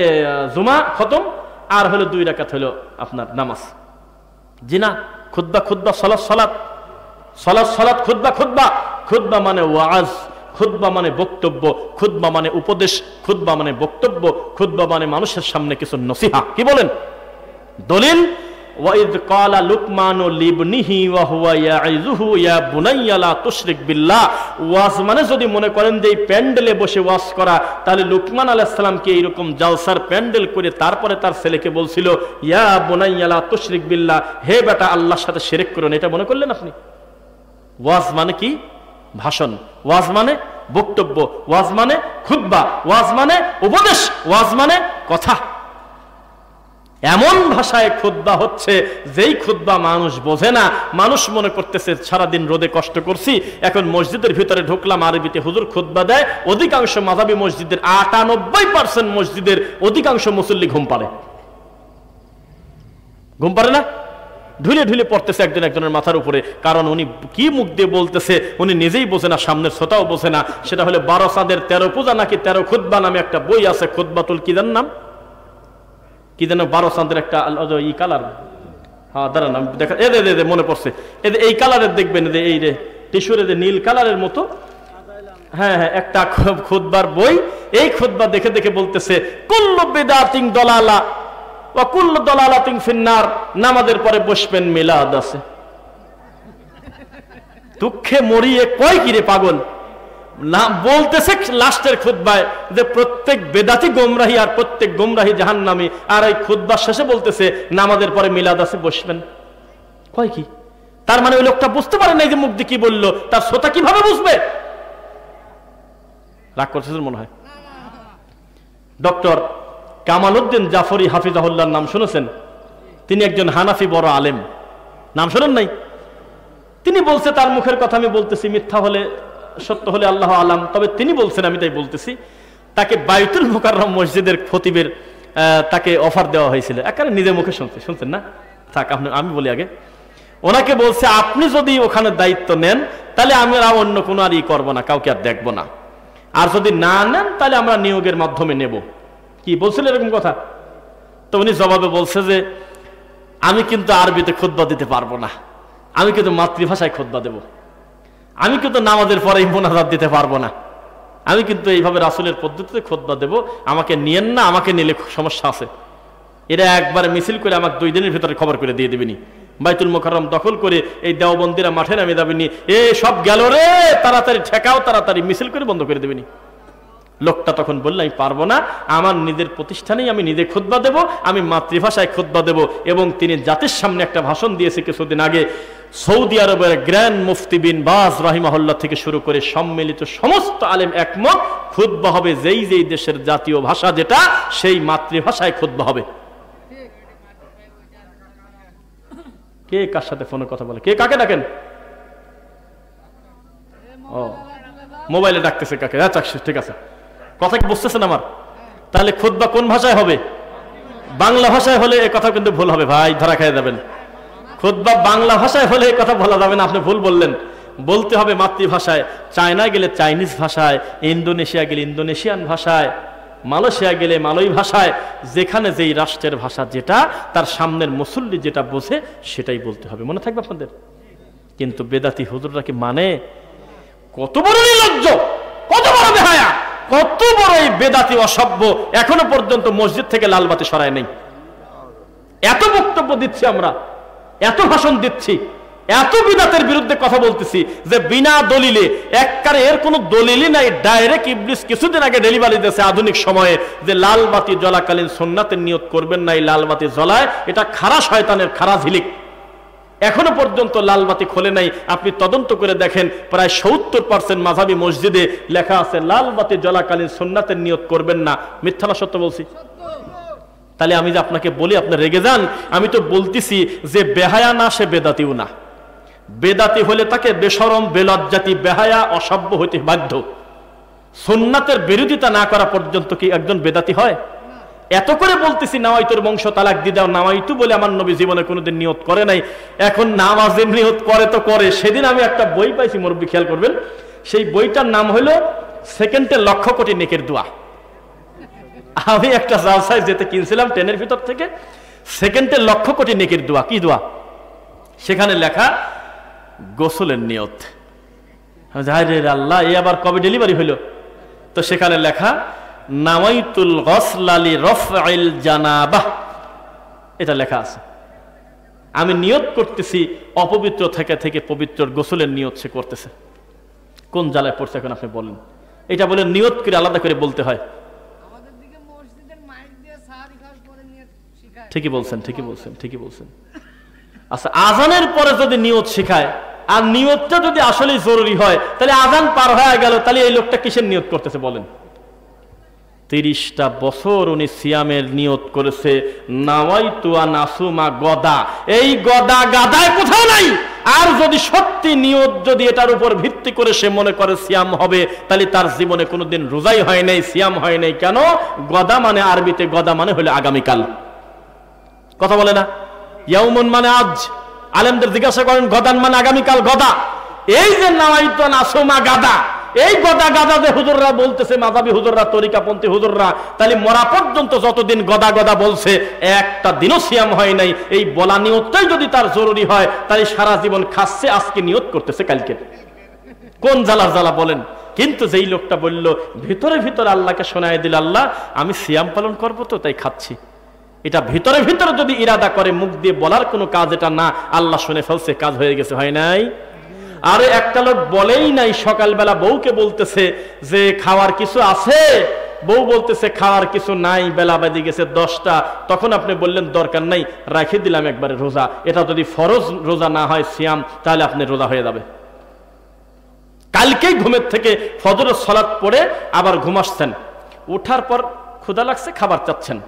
জুমা খতম, আর হলো 2 রাকাত হলো আপনার নামাজ। জি না, খুতবা খুতবা, সালাত সালাত, সালাত সালাত, খুতবা খুতবা। খুতবা মানে ওয়াজ, খুতবা মানে বক্তব্য, খুতবা মানে উপদেশ, খুতবা মানে বক্তব্য, খুতবা মানে মানুষের সামনে কিছু নসিহা। কি বলেন? দলিল, ওয়াইদ ক্বালা লুকমানু লিবনিহি ওয়া হুয়া ইয়াইযুহু ইয়া বুনাইয়া লা তুশরিক বিল্লাহ। ওয়াজ মানে যদি মনে করেন যে এই প্যান্ডেলে বসে ওয়াজ করা, তাহলে লুকমান আলাইহিস সালামকে এইরকম জালসার প্যান্ডেল করে তারপরে তার ছেলেকে বলছিল ইয়া বুনাইয়া লা তুশরিক বিল্লাহ, হে বেটা আল্লাহর সাথে শিরক করো না। এটা মনে করলেন আপনি? ওয়াজ মানে কি? ভাষণ। ওয়াজ মানে বক্তব্য। ওয়াজ মানে খুতবা। ওয়াজ মানে উপদেশ। ওয়াজ মানে কথা। এমন ভাষায় খুতবা হচ্ছে যেই খুতবা মানুষ বোঝে না। মানুষ মনে করতেছে সারাদিন রোদে কষ্ট করছি, এখন মসজিদের ভিতরে ঢুকলাম, আরবিতে হুজুর খুতবা দেয়। অধিকাংশ মাযহাবী মসজিদের 98% মসজিদের অধিকাংশ মুসল্লি ঘুম পারে। ঘুম পারে না? ঢুলে ঢুলে পড়তেছে একজন একজনের মাথার উপরে, কারণ উনি কি মুখ দিয়ে বলতেছে উনি নিজেই বোঝে না, সামনের শ্রোতাও বোঝে না। সেটা হলে 12 চাঁদের 13 পূজা নাকি 13 খুতবা নামে একটা বই আছে, খুতবাতুল কি জান নাম, কি যেন 12 চাঁদের একটা ই কালার, হ্যাঁ দাঁড়ান আমি দেখা, এ মনে পড়ছে, এই কালারের দেখবেন, এই রে টিস্যুরে যে নীল কালারের মতো, হ্যাঁ হ্যাঁ, একটা খুতবার বই। এই খুতবা দেখে দেখে বলতেছে কুল্লু বিদআতিন দালালা ওয়া কুল্লু দালালাতিন ফিন্নার, নামাজের পরে বসবেন মিলাদ আছে। দুঃখে মরিয়ে কয় কি রে পাগল, না বলতেছে লাস্টের খুতবায় যে প্রত্যেক বেদাতি গোমরাহী আর প্রত্যেক গোমরাহী জাহান্নামী, আর এই খুতবা শেষে বলতেছে নামাজের পরে মিলাদ আছে বসবেন। কয় কি? তার মানে ওই লোকটা বুঝতে পারে না এই যে মুখ দিয়ে কি বললো, তার শ্রোতা কিভাবে বুঝবে? রাগ করতেছেন মনে হয়। ডক্টর কামাল উদ্দিন জাফরি হাফিজাহুল্লাহর নাম শুনেছেন? তিনি একজন হানাফি বড় আলেম, নাম শোনেন নাই? তিনি বলছে, তার মুখের কথা আমি বলতেছি, মিথ্যা হলে সত্য হলে আল্লাহ আলাম, তবে তিনি বলছেন, আমি তাই বলতেছি। তাকে বাইতুল মুকাররম মসজিদের খতিবের তাকে অফার দেওয়া হয়েছিল, একেবারে নিজের মুখে শুনছেন না, থাক আমি বলি আগে। ওনাকে বলছে আপনি যদি ওখানে দায়িত্ব নেন তাহলে আমরা অন্য কোনো আর করবো না, কাউকে আর দেখবো না, আর যদি না নেন তাহলে আমরা নিয়োগের মাধ্যমে নেব। কি বলছিল এরকম কথা? তো উনি জবাবে বলছে যে আমি কিন্তু আরবিতে খুতবা দিতে পারবো না, আমি কিন্তু মাতৃভাষায় খুতবা দেব, আমি কিন্তু নামাজের পরে মোনাজাত দিতে পারবো না, আমি কিন্তু এইভাবে রাসূলের পদ্ধতিতে খুতবা দেব, আমাকে নিয়েন না, আমাকে নিলে সমস্যা আছে। এরা একবার মিছিল করে আমাকে 2 দিনের ভিতরে খবর করে দিয়ে দেবেনি, বাইতুল মুকাররম দখল করে এই দেওবন্দিরা মাঠে নামে যাবেনি, এ সব গেল রে, তাড়াতাড়ি ঠেকাও, তাড়াতাড়ি মিছিল করে বন্ধ করে দেবেনি। লোকটা তখন বলল আমি পারবো না, আমার নিজের প্রতিষ্ঠানেই আমি নিজে খুতবা দেব, আমি মাতৃভাষায় খুতবা দেব। এবং তিনি জাতির সামনে একটা ভাষণ দিয়েছে কিছুদিন আগে, সৌদি আরবের গ্র্যান্ড মুফতি বিন বাজ রাহিমাহুল্লাহ থেকে শুরু করে সম্মিলিত সমস্ত আলেম একমত, খুতবা হবে যেই যেই দেশের জাতীয় ভাষা যেটা, সেই মাতৃভাষায় খুতবা হবে। কে কার সাথে ফোনে কথা বলে? কে কাকে ডাকেন? ও মোবাইলে ডাকতেছে কাকে? আচ্ছা ঠিক আছে, কথা কি বুঝতেছেন আমার? তাহলে খুতবা কোন ভাষায় হবে? বাংলা ভাষায় হলে এ কথা কিন্তু ভুল হবে ভাই, ধরা খেয়ে যাবেন। খুতবা বাংলা ভাষায় হলে এ কথা বলা যাবে না, আপনি ভুল বললেন, বলতে হবে মাতৃভাষায়। চায়না গেলে চাইনিজ ভাষায়, ইন্দোনেশিয়া গেলে ইন্দোনেশিয়ান ভাষায়, মালয়েশিয়া গেলে মালয় ভাষায়, যেখানে যেই রাষ্ট্রের ভাষা যেটা, তার সামনের মুসল্লি যেটা বোঝে সেটাই বলতে হবে, মনে থাকবে আপনাদের। কিন্তু বেদাতি হুজুররা কি মানে? কত বড় নির্লজ্জ, কত বড় বেহায়া, কত বড় এই বেদাতি অসভ্য, এখনো পর্যন্ত মসজিদ থেকে লালবাতি সরায় নেই। এত বক্তব্য দিচ্ছি আমরা, এত ভাষণ দিচ্ছি, এত বিদাতের বিরুদ্ধে কথা বলতেছি যে বিনা দলিলে, একবারে এর কোনো দলিলই নাই, ডাইরেক্ট ইবলিস কিছুদিন আগে ডেলিভারি দিয়েছে আধুনিক সময়ে যে লাল বাতি জ্বলাকালীন সুন্নাতের নিয়ত করবেন না, এই লাল বাতি জ্বলায় এটা খারা শয়তানের খারা ঝিলিক। এখনো পর্যন্ত লাল বাতি খোলে নাই। আপনি তদন্ত করে দেখেন, প্রায় 70% মাযহাবি মসজিদে লেখা আছে লাল বাতি জ্বলাকালীন সুন্নাতের নিয়ত করবেন না। মিথ্যা না সত্য বলছি? তাহলে আমি যে আপনাকে বলি আপনি রেগে যান, আমি তো বলতেছি যে বেহায়া না সে বেদাতিও না। বেদাতি হলে তাকে বেশরম, বেলজ্জাতি, বেহায়া, অসভ্য হইতে বাধ্য। সুন্নাতের বিরোধিতা না করা পর্যন্ত কি একজন বেদাতি হয়? এত করে বলতেছি নাওয়াইতুর বংশ তালাক দিয়ে দাও, নাওয়াইতু বলে আমার নবী জীবনে কোনোদিন নিয়ত করে নাই, এখন নামাজের নিয়ত করে তো করে। সেদিন আমি একটা বই পাইছি, মুরব্বী খেয়াল করবেন, সেই বইটার নাম হলো সেকেন্ডে 1,00,000 কোটি নেকের দোয়া। আমি একটা জালসায় যেতে কিনছিলাম ট্রেনের ভিতর থেকে, সেকেন্ডে 1,00,000 কোটি নেকের দোয়া। কি দোয়া? সেখানে লেখা গোসলের নিয়ত। আল্লাহ, এ আবার কবে ডেলিভারি হইল? তো সেখানে লেখা নাওয়াইতুল গসলা লিরাফইল জানাবাহ, এটা লেখা আছে। আমি নিয়ত করতেছি অপবিত্র থেকে পবিত্র গোসলের নিয়ত সে করতেছে। কোন জ্বালায় পড়ছে এখন আপনি বলেন? এটা বলে নিয়ত করে আলাদা করে বলতে হয়। ঠিকই বলছেন, ঠিকই বলছেন, ঠিকই বলছেন। আচ্ছা, আজানের পরে যদি নিয়ত শেখায়, আর নিয়তটা যদি আসলে জরুরি হয়, তাহলে আজান পার হয়ে গেল, তাহলে এই লোকটা কিসের নিয়ত করতেছে বলেন? 30টা বছর উনি সিয়ামের নিয়ত করেছে, নাওয়াইতু আন আসুমা গদা। এই গদা গাদায় কোথাও নাই। আর যদি সত্যি নিয়ত যদি এটার উপর ভিত্তি করে সে মনে করে সিয়াম হবে, তাহলে তার জীবনে কোনোদিন রোজাই হয় নাই, সিয়াম হয় নাই। কেন? গদা মানে আরবিতে গদা মানে হলো আগামীকাল। কথা বলে না? ইয়াউমুন মানে আজ। আলেমদের জিজ্ঞাসা করেন গদান মানে আগামীকাল। গদা, এই যে নাওয়াইতু আন আসুমা গাদা, এই গদা গাদা যে হুজুররা বলতেছে, মাযহাবী হুজুররা, তরিকাপন্থী হুজুররা, তাহলে মরা পর্যন্ত যতদিন গদা গদা বলছে, একটা দিনও সিয়াম হয় নাই। এই বলা নিয়তটাই যদি তার জরুরি হয়, তাহলে সারা জীবন খাচ্ছে, আজকে নিয়ত করতেছে কালকে। কোন জ্বালা জ্বালা বলেন? কিন্তু যেই লোকটা বলল ভিতরে ভিতরে আল্লাহকে শোনায় দিল, আল্লাহ আমি সিয়াম পালন করবো তো তাই খাচ্ছি, এটা ভিতরে ভিতরে যদি ইরাদা করে, মুখ দিয়ে বলার কোনো কাজ এটা না, আল্লাহ শুনে ফেলছে, কাজ হয়ে গেছে, হয় নাই? আরে একটা লোক বলেই নাই, সকালবেলা বউকে বলতেছে যে খাওয়ার কিছু আছে, বউ বলতেছে খাওয়ার কিছু নাই, বেলা বেজে গেছে 10টা, তখন আপনি বললেন দরকার নাই, রাখে দিলাম একবারে রোজা। এটা যদি ফরজ রোজা না হয় সিয়াম, তাহলে আপনি রোজা হয়ে যাবে। কালকেই ঘুমের থেকে ফজরের সালাত পড়ে আবার ঘুমাচ্ছেন, ওঠার পর ক্ষুধা লাগছে, খাবার চাচ্ছেন,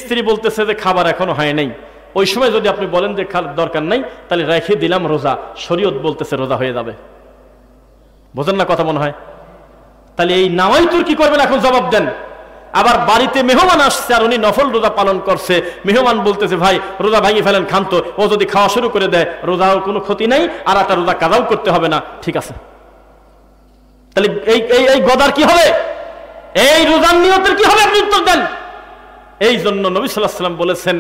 স্ত্রী বলতেছে যে খাবার এখনো হয় নাই। ওই সময় যদি আপনি বলেন যে দরকার নাই, তাহলে রেখে দিলাম রোজা, শরীয়ত বলতেছে রোজা হয়ে যাবে। বোঝেন না কথা মনে হয়? তাহলে এই নামাইতুর কি করবেন এখন জবাব দেন। আবার বাড়িতে মেহমান আসছে আর উনি নফল রোজা পালন করছে, মেহমান বলতেছে ভাই রোজা ভাঙিয়ে ফেলেন, খান তো। ও যদি খাওয়া শুরু করে দেয় রোজাও কোনো ক্ষতি নাই, আর একটা রোজা কাজাও করতে হবে না, ঠিক আছে। তাহলে এই গদার কি হবে, এই রোজার নিয়তের কি হবে, আপনি উত্তর দেন। এই জন্য নবী সাল্লাল্লাহু আলাইহি ওয়াসাল্লাম বলেছেন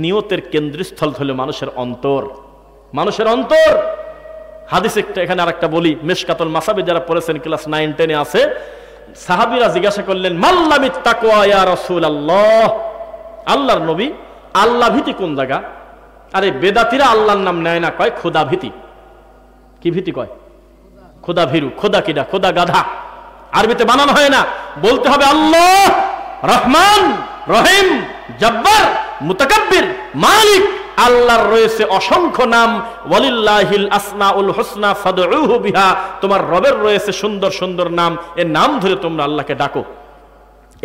নিয়তের কেন্দ্রস্থল হলো মানুষের অন্তর, মানুষের অন্তর। হাদিস একটা এখানে আরেকটা বলি, মিশকাতুল মাসাবি যারা পড়েছেন ক্লাস 9-10 আছে, সাহাবীরা জিজ্ঞাসা করলেন মাল্লামিত তাকওয়া ইয়া রাসূলুল্লাহ, আল্লাহর নবী আল্লাহ ভীতি কোন জায়গা? আরে বেদাতীরা আল্লাহর নাম নেয় না, কয় খোদা ভীতি। কি ভীতি কয়? খোদা ভীরু। খোদা কিডা? খোদা গাধা, আরবিতে বানানো হয় না, বলতে হবে আল্লাহ রহমান রহিম জব্বার মুতাকাব্বির মালিক। আল্লাহর রয়েছে অসংখ্য নাম, ওয়ালিল্লাহিল আসমাউল হুসনা ফাদউহু বিহা, তোমার রবের রয়েছে সুন্দর সুন্দর নাম, এর নাম ধরে তোমরা আল্লাহকে ডাকো।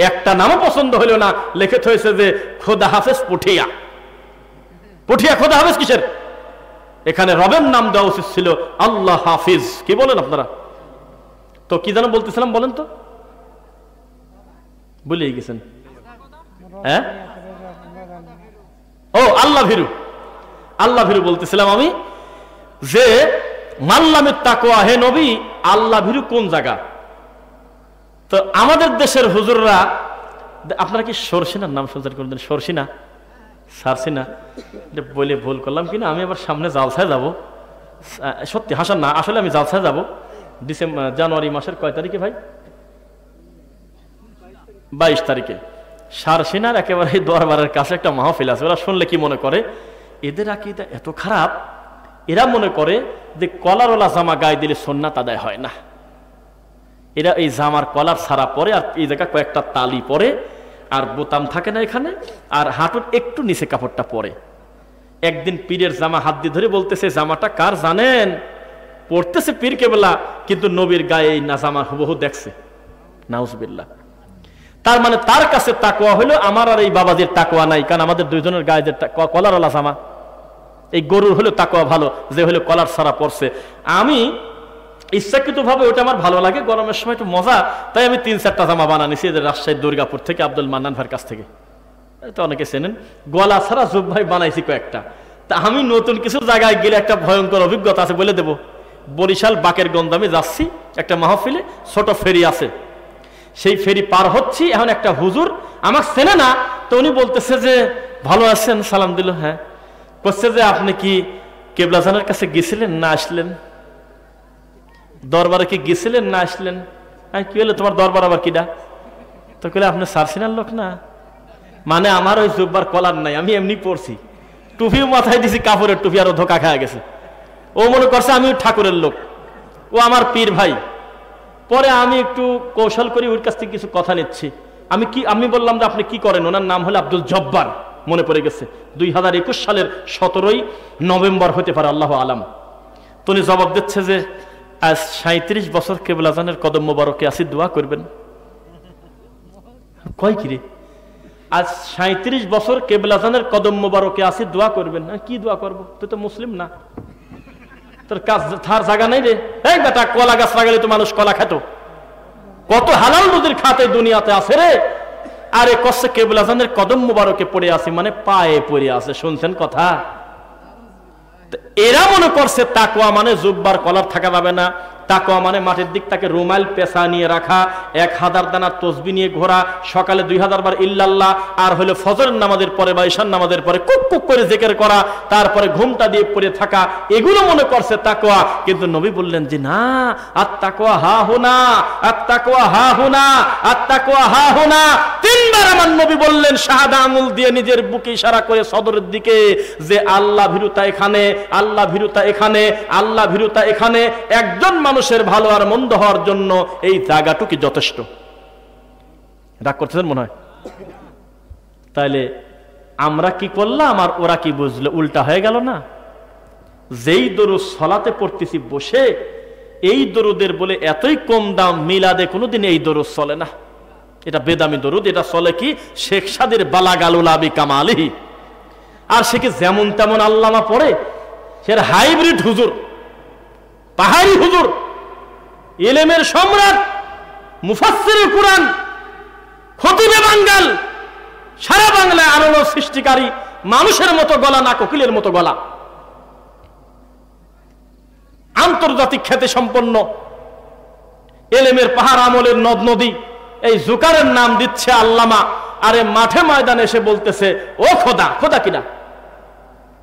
একটা নামও পছন্দ হলো না, লিখিত হয়েছে যে খোদা হাফেজ পুঠিয়া। পুঠিয়া খোদা হাফেজ কিসের? এখানে রবের নাম দেওয়া উচিত ছিল আল্লাহ হাফিজ। কি বলেন আপনারা? তো কি যেন বলতেছিলাম বলেন তো, ভুলে গেছেন। হ্যাঁ, ও আল্লাহ ভীরু, আল্লাহ ভীরু বলতেছিলাম আমি, যে মাল্লামিত তাকওয়া, হে নবী আল্লাহ ভীরু কোন জায়গা? তো আমাদের দেশের হুজুররা, আপনারা কি সরসিনার নাম শুনছেন কোনদিন? সরসিনা, সারসিনা বলে ভুল করলাম কিনা, আমি আবার সামনে জালসায় যাব, সত্যি হাসান না, আসলে আমি জালসায় যাব জানুয়ারি মাসের কয় তারিখে ভাই? 22 তারিখে। সারসিনার একেবারে দরবারের কাছে একটা মাহফিল আছে। ওরা শুনলে কি মনে করে, এদের আকীদা এত খারাপ, এরা মনে করে যে কলারওয়ালা জামা গায়ে দিলে সুন্নাত আদায় হয় না। এরা এই জামার কলার ছাড়া পরে, আর এই জায়গা কয়েকটা তালি পরে, আর বোতাম থাকে না এখানে, আর হাঁটুর একটু নিচে কাপড়টা পরে। একদিন পীরের জামা হাত দিয়ে ধরে বলতেছে জামাটা কার জানেন? পড়তেছে পীর কেবলা, কিন্তু নবীর গায়ে এই না জামা হুবহু দেখছে। নাউজুবিল্লাহ। তার মানে তার কাছে তাকওয়া হলো, আমার আর এই বাবাজির তাকওয়া নাই, কারণ আমাদের দুইজনের গায়ে যে কলারওয়ালা জামা। এই গরুর হলো তাকওয়া ভালো, যে হলো কলার ছাড়া পড়ছে। আমি ইচ্ছাকৃত ভাবে ওটা আমার ভালো লাগে, গরমের সময় একটু মজা, তাই আমি 3-4টা জামা বানানিছি এদের রাজশাহী দুর্গাপুর থেকে, আব্দুল মান্নান ভাইয়ের কাছ থেকে, তো অনেকে চেনেন। গলা ছাড়া জুব ভাই বানাইছি কয়েকটা। তা আমি নতুন কিছু জায়গায় গেলে একটা ভয়ঙ্কর অভিজ্ঞতা আছে বলে দেব। বরিশাল বাকের গন্ধামে যাচ্ছি একটা মাহফিলে, ছোট ফেরি আছে, সেই ফেরি পার হচ্ছি, এখন একটা হুজুর আমার চেনে না, তো উনি বলতেছে যে ভালো আছেন, সালাম দিল। হ্যাঁ, বলছে যে আপনি কি কেবলাজানের কাছে গেছিলেন না আসলেন? দরবারে কি গেছিলেন না আসলেন? হ্যাঁ, কি হলো তোমার দরবার আবার কিডা? তো কইলে আপনি সারসিনার লোক না? মানে আমার ওই জুব্বার কলার নাই, আমি এমনি পড়ছি, টুপিও মাথায় দিছি, কাপড়ের টুপি, আরো ধোকা খাওয়া গেছে। ও মনে করছে আমি ঠাকুরের লোক, ও আমার পীর ভাই। পরে আমি একটু কৌশল করি ওর কাছ থেকে কিছু কথা নিচ্ছি। আমি বললাম যে আপনি কি করেন? ওনার নাম হলো আব্দুল জব্বার, মনে পড়ে গেছে, 2021 সালের 17 নভেম্বর হতে পারে, আল্লাহ আলাম। তো উনি জবাব দিচ্ছে যে আজ 37 বছর কেবলাজানের কদম মোবারকে আসি, দোয়া করবেন। কয় কি রে, আজ 37 বছর কেবলাজানের কদম মোবারকে আসি, দোয়া করবেন। কি দোয়া করব? তুই তো মুসলিম না, তোর কাজ থার জায়গা নাই রে। এই বেটা, কলা গাছ লাগালে তো মানুষ কলা খেত, কত হালাল রুজির খাতে দুনিয়াতে আছে রে। আরে কষ্ট কেবলাজানের কদম মোবারকে পড়ে আসি, মানে পায়ে পড়ে আছে। শুনছেন কথা? এরা মনে করছে তাকওয়া মানে জুব্বার কলার থাকা যাবে না, তাকওয়া মানে মাটির দিক তাকে রুমাল পেশা নিয়ে রাখা, 1000 দানা তসবি নিয়ে ঘোরা, সকালে 2000 বার ইল্লাল্লাহ, আর হলো ফজরের নামাজের পরে বা ঈশার নামাজের পরে কুক কুক করে জিকির করা, তারপরে ঘুমটা দিয়ে পড়ে থাকা, এগুলো মনে করছে তাকওয়া। কিন্তু নবী বললেন যে না, আত-তাকওয়া হা হুনা, আত-তাকওয়া হা হুনা, আত-তাকওয়া হা হুনা। 3বার আমার নবী বললেন শাহাদা আঙুল দিয়ে নিজের বুকে ইশারা করে সদরের দিকে, যে আল্লাহ ভীরুতা এখানে, আল্লাহ ভীরুতা এখানে, আল্লাহ ভীরুতা এখানে। একজন মানুষের ভালো আর মন্দ হওয়ার জন্য এই জায়গাটুকু যথেষ্ট। রাগ করতেছেন মনে হয়? তাইলে আমরা কি করলাম আর ওরা কি বুঝলো? উল্টা হয়ে গেল না? যেই দরুদ সলাতে পড়তেছি বসে, এই দরুদের বলে এতই কম দাম, মিলাদে কোনোদিন এই দরুদ চলে না। এটা বেদামি দরুদ, এটা চলে কি শেখ সাদির বালাগালুল আবি কামালিহি। আর সে কি যেমন তেমন আল্লামা পড়ে, সে হাইব্রিড হুজুর, পাহাড়ি হুজুর, ইলমের সম্রাট, মুফাসসিরে কুরআন, খতিবে বাঙ্গাল, সারা বাংলায় আলোড়ন সৃষ্টিকারী, মানুষের মতো গলা না কোকিলের মতো গলা, আন্তর্জাতিক খ্যাতি সম্পন্ন, এলেমের পাহাড়, আমলের নদ নদী, এই জুকারের নাম দিচ্ছে আল্লামা, আরে মাঠে ময়দানে এসে বলতেছে ও খোদা, খোদা কিনা।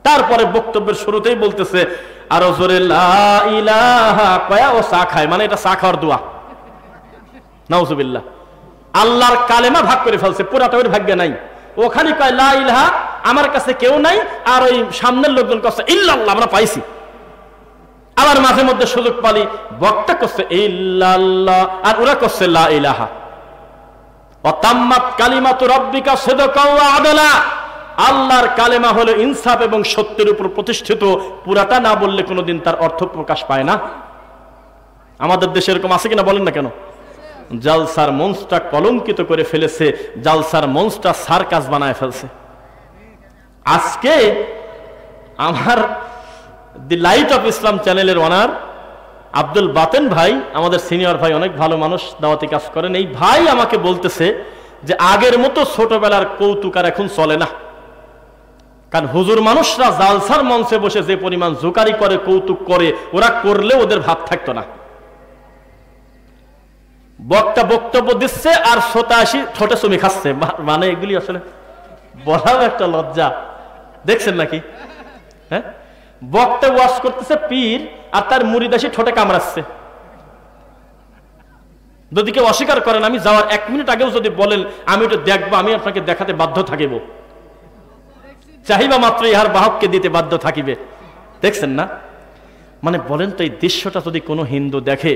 তারপরে বক্তব্যের শুরুতেই বলতেছে আরো জোরে লা ইলাহা, কয়া ও চা খায়, মানে এটা চা খাওয়ার দোয়া। নাউজুবিল্লাহ, আল্লাহর কালেমা ভাগ করে ফেলছে, পুরাটা ওর ভাগ্যে নাই। ওখানে কয় লা ইলাহা, আমার কাছে কেউ নাই, আর ওই সামনের লোকজন কাছে ইল্লাল্লাহ, আমরা পাইছি। আবার মাঝে মধ্যে সুযোগ পালি বক্তা করছে ইল্লাল্লাহ, আর ওরা করছে লা ইলাহা। ওয়াতাম্মাত কালিমাতু রাব্বিকা সিদকাও ওয়া আদলা, আল্লাহর কালেমা হলো ইনসাফ এবং সত্যের উপর প্রতিষ্ঠিত। পুরাটা না বললে কোনোদিন তার অর্থ প্রকাশ পায় না। আমাদের দেশে এরকম আছে কিনা বলেন না কেন? জালসার মঞ্চটা কলঙ্কিত করে ফেলেছে, জালসার মঞ্চটা সার্কাস বানায় ফেলছে। আজকে আমার দি লাইট অফ ইসলাম চ্যানেলের ওনার আব্দুল বাতেন ভাই, আমাদের সিনিয়র ভাই, অনেক ভালো মানুষ, দাওয়াতি কাজ করেন, এই ভাই আমাকে বলতেছে যে আগের মতো ছোটবেলার কৌতুক আর এখন চলে না। কারণ হুজুর মানুষরা জালসার মঞ্চে বসে যে পরিমাণ জোকারি করে, কৌতুক করে, ওরা করলে ওদের ভাব থাকতো না। বক্তা বক্তব্য দিচ্ছে আর শ্রোতা আসি ঠোঁটে চুমি খাচ্ছে, মানে এগুলি আসলে বলাও একটা লজ্জা। দেখছেন নাকি? হ্যাঁ, বক্তা ওয়াজ করতেছে পীর, আর তার মুরিদ আসি ঠোঁটে কামড়াচ্ছে। যদি কেউ অস্বীকার করেন, আমি যাওয়ার 1 মিনিট আগেও যদি বলেন আমি এটা দেখবো, আমি আপনাকে দেখাতে বাধ্য থাকিব, চাহিবা মাত্র ইহার বাহককে দিতে বাধ্য থাকিবে। দেখছেন না? মানে বলেন তো, এই দৃশ্যটা যদি কোনো হিন্দু দেখে,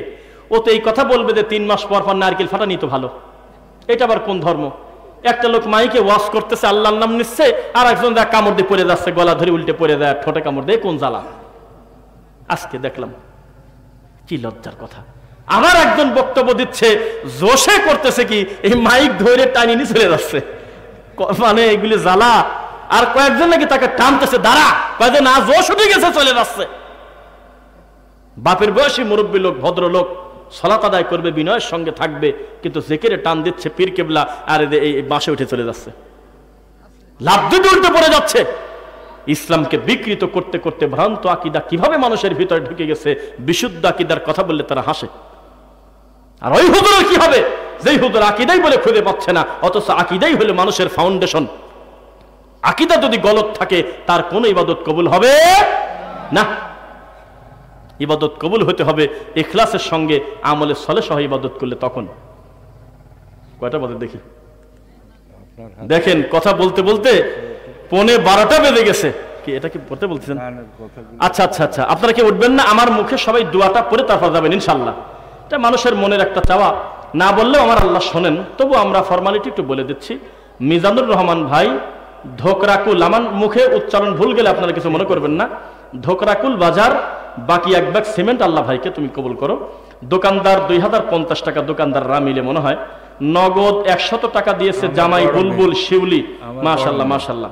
ও তো এই কথা বলবে যে 3 মাস পর পর নারকেল ফাটা নিত ভালো। এটা আবার কোন ধর্ম? একটা লোক মাইকে ওয়াজ করতেছে, আল্লাহর নাম নিচ্ছে, আর একজন দেখ কামড় দিয়ে পড়ে যাচ্ছে, গলা ধরে উল্টে পড়ে দেয়, ঠোঁটে কামড় দেয়, কোন জ্বালা। আজকে দেখলাম, কি লজ্জার কথা। আমার একজন বক্তব্য দিচ্ছে, জোশে করতেছে কি, এই মাইক ধরে টানি নিয়ে চলে যাচ্ছে, মানে এগুলি জ্বালা। আর কয়েকজন নাকি তাকে টানতেছে, দাঁড়া, কয়েকজন না, জোশ উঠে গেছে, চলে যাচ্ছে। বাপের বয়সী মুরব্বী লোক, ভদ্রলোক, সালাত আদায় করবে, বিনয়ের সঙ্গে থাকবে, কিন্তু জিকিরে টান দিচ্ছে পীর কেবলা, আর এই বাসে উঠে চলে যাচ্ছে, লাভ দিতে উল্টে পড়ে যাচ্ছে। ইসলামকে বিকৃত করতে করতে ভ্রান্ত আকীদা কিভাবে মানুষের ভিতরে ঢুকে গেছে, বিশুদ্ধ আকীদার কথা বললে তারা হাসে। আর ওই হুজুরের কি হবে, যেই হুজুর আকীদাই বলে খুঁজে পাচ্ছে না, অথচ আকীদাই হলো মানুষের ফাউন্ডেশন। আকীদা যদি গলত থাকে, তার কোনো ইবাদত কবুল হবে না। ইবাদত কবুল হতে হবে ইখলাসের সঙ্গে, আমলে সলেহ সহ ইবাদত করলে। তখন কয়টা বাজে দেখি, দেখেন কথা বলতে বলতে 11:15 বেজে গেছে। কি এটা কি পড়তে বলতেছেন? আচ্ছা আচ্ছা আচ্ছা, আপনারা কি উঠবেন না? আমার মুখে সবাই দোয়াটা পড়ে তারপর যাবেন ইনশাল্লাহ। এটা মানুষের মনের একটা চাওয়া, না বললেও আমার আল্লাহ শোনেন। তবু আমরা ফরমালিটি একটু বলে দিচ্ছি। মিজানুর রহমান ভাই, ধোকরাকুল, আমার মুখে উচ্চারণ ভুল গেলে আপনারা কিছু মনে করবেন না। ধোকরাকুল বাজার, বাকি 1 ব্যাগ সিমেন্ট আল্লাহ ভাইকে তুমি কবুল করো। দোকানদার 2050 টাকা, দোকানদাররা মিলে মনে হয়। নগদ 100 টাকা দিয়েছে জামাই বুলবুল শিউলি, মাশাল্লাহ মাশাল্লাহ।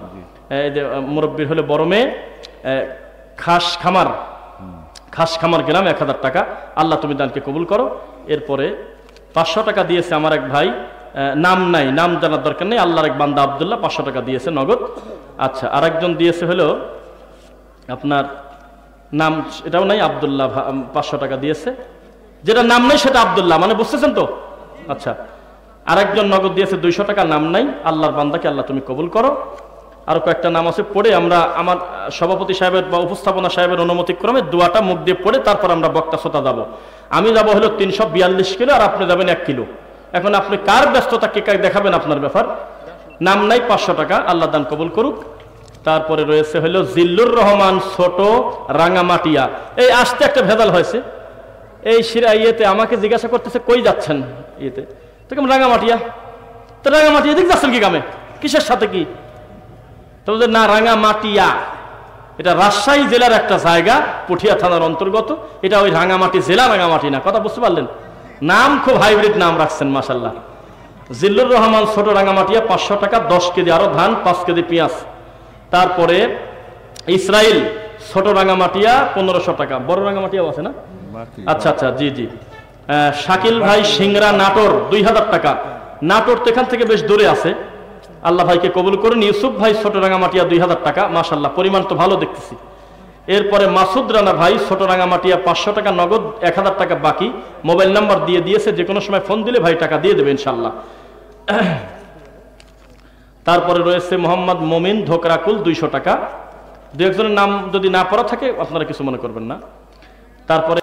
এই যে মুরব্বীর হলে বড় মেয়ে, খাস খামার গ্রাম, 1000 টাকা। আল্লাহ তুমি দানকে কবুল করো। এরপরে 500 টাকা দিয়েছে আমার এক ভাই, নাম নাই, নাম জানার দরকার নেই, আল্লাহর এক বান্দা আব্দুল্লাহ 500 টাকা দিয়েছে নগদ। আচ্ছা, আরেকজন দিয়েছে হলো আপনার নাম, এটাও নাই, আব্দুল্লাহ 500 টাকা দিয়েছে। যেটা নাম নাই সেটা আব্দুল্লাহ, মানে বুঝতেছেন তো? আচ্ছা, আরেকজন নগদ দিয়েছে 200 টাকা, নাম নাই, আল্লাহর বান্দাকে আল্লাহ তুমি কবুল করো। আরো কয়েকটা নাম আছে, পড়ে আমরা আমার সভাপতি সাহেবের বা উপস্থাপনা সাহেবের অনুমতি ক্রমে দোয়াটা মুখ দিয়ে পড়ে তারপর আমরা বক্তা শ্রোতা যাবো। আমি যাবো হলো 342 কিলো, আর আপনি যাবেন 1 কিলো। এখন আপনি কার ব্যস্ততা কে দেখাবেন, আপনার ব্যাপার। নাম নাই, 500 টাকা, আল্লাহ দান কবুল করুক। তারপরে রয়েছে হলো জিল্লুর রহমান, ছোট, রাঙামাটিয়া। এই আসতে একটা ভেজাল হয়েছে, এই ইয়েতে আমাকে জিজ্ঞাসা করতেছে কই যাচ্ছেন, ইয়েতে তো রাঙামাটিয়া। তো রাঙামাটিয়া দিক যাচ্ছেন কি কামে, কিসের সাথে কি? তবে না, রাঙামাটিয়া এটা রাজশাহী জেলার একটা জায়গা, পুঠিয়া থানার অন্তর্গত। এটা ওই রাঙামাটি জেলা, রাঙামাটি না। কথা বুঝতে পারলেন? নাম খুব হাইব্রিড নাম রাখছেন, মাশাল্লাহ। জিল্লুর রহমান, ছোট, রাঙামাটিয়া, 500 টাকা, 10 কেজি আরো ধান, 5 কেজি পেঁয়াজ। তারপরে ইসরাইল, ছোট রাঙামাটিয়া, 1500 টাকা। বড় রাঙামাটিয়াও আছে না? আচ্ছা আচ্ছা, জি জি, শাকিল ভাই সিংরা নাটোর 2000 টাকা। নাটোর তো এখান থেকে বেশ দূরে আছে, আল্লাহ ভাইকে কবুল করুন। ইউসুফ ভাই ছোট রাঙামাটিয়া 2000 টাকা, মাশাআল্লাহ পরিমাণ তো ভালো দেখতেছি। এরপরে মাসুদ রানা ভাই ছোট রাঙামাটিয়া 500 টাকা নগদ, 1000 টাকা বাকি, মোবাইল নাম্বার দিয়ে দিয়েছে, যে কোনো সময় ফোন দিলে ভাই টাকা দিয়ে দেবে ইনশাআল্লাহ। তারপরে রয়েছে মোহাম্মদ মমিন ধোকরাকুল 200 টাকা। দু একজনের নাম যদি না পড়া থাকে আপনারা কিছু মনে করবেন না। তারপরে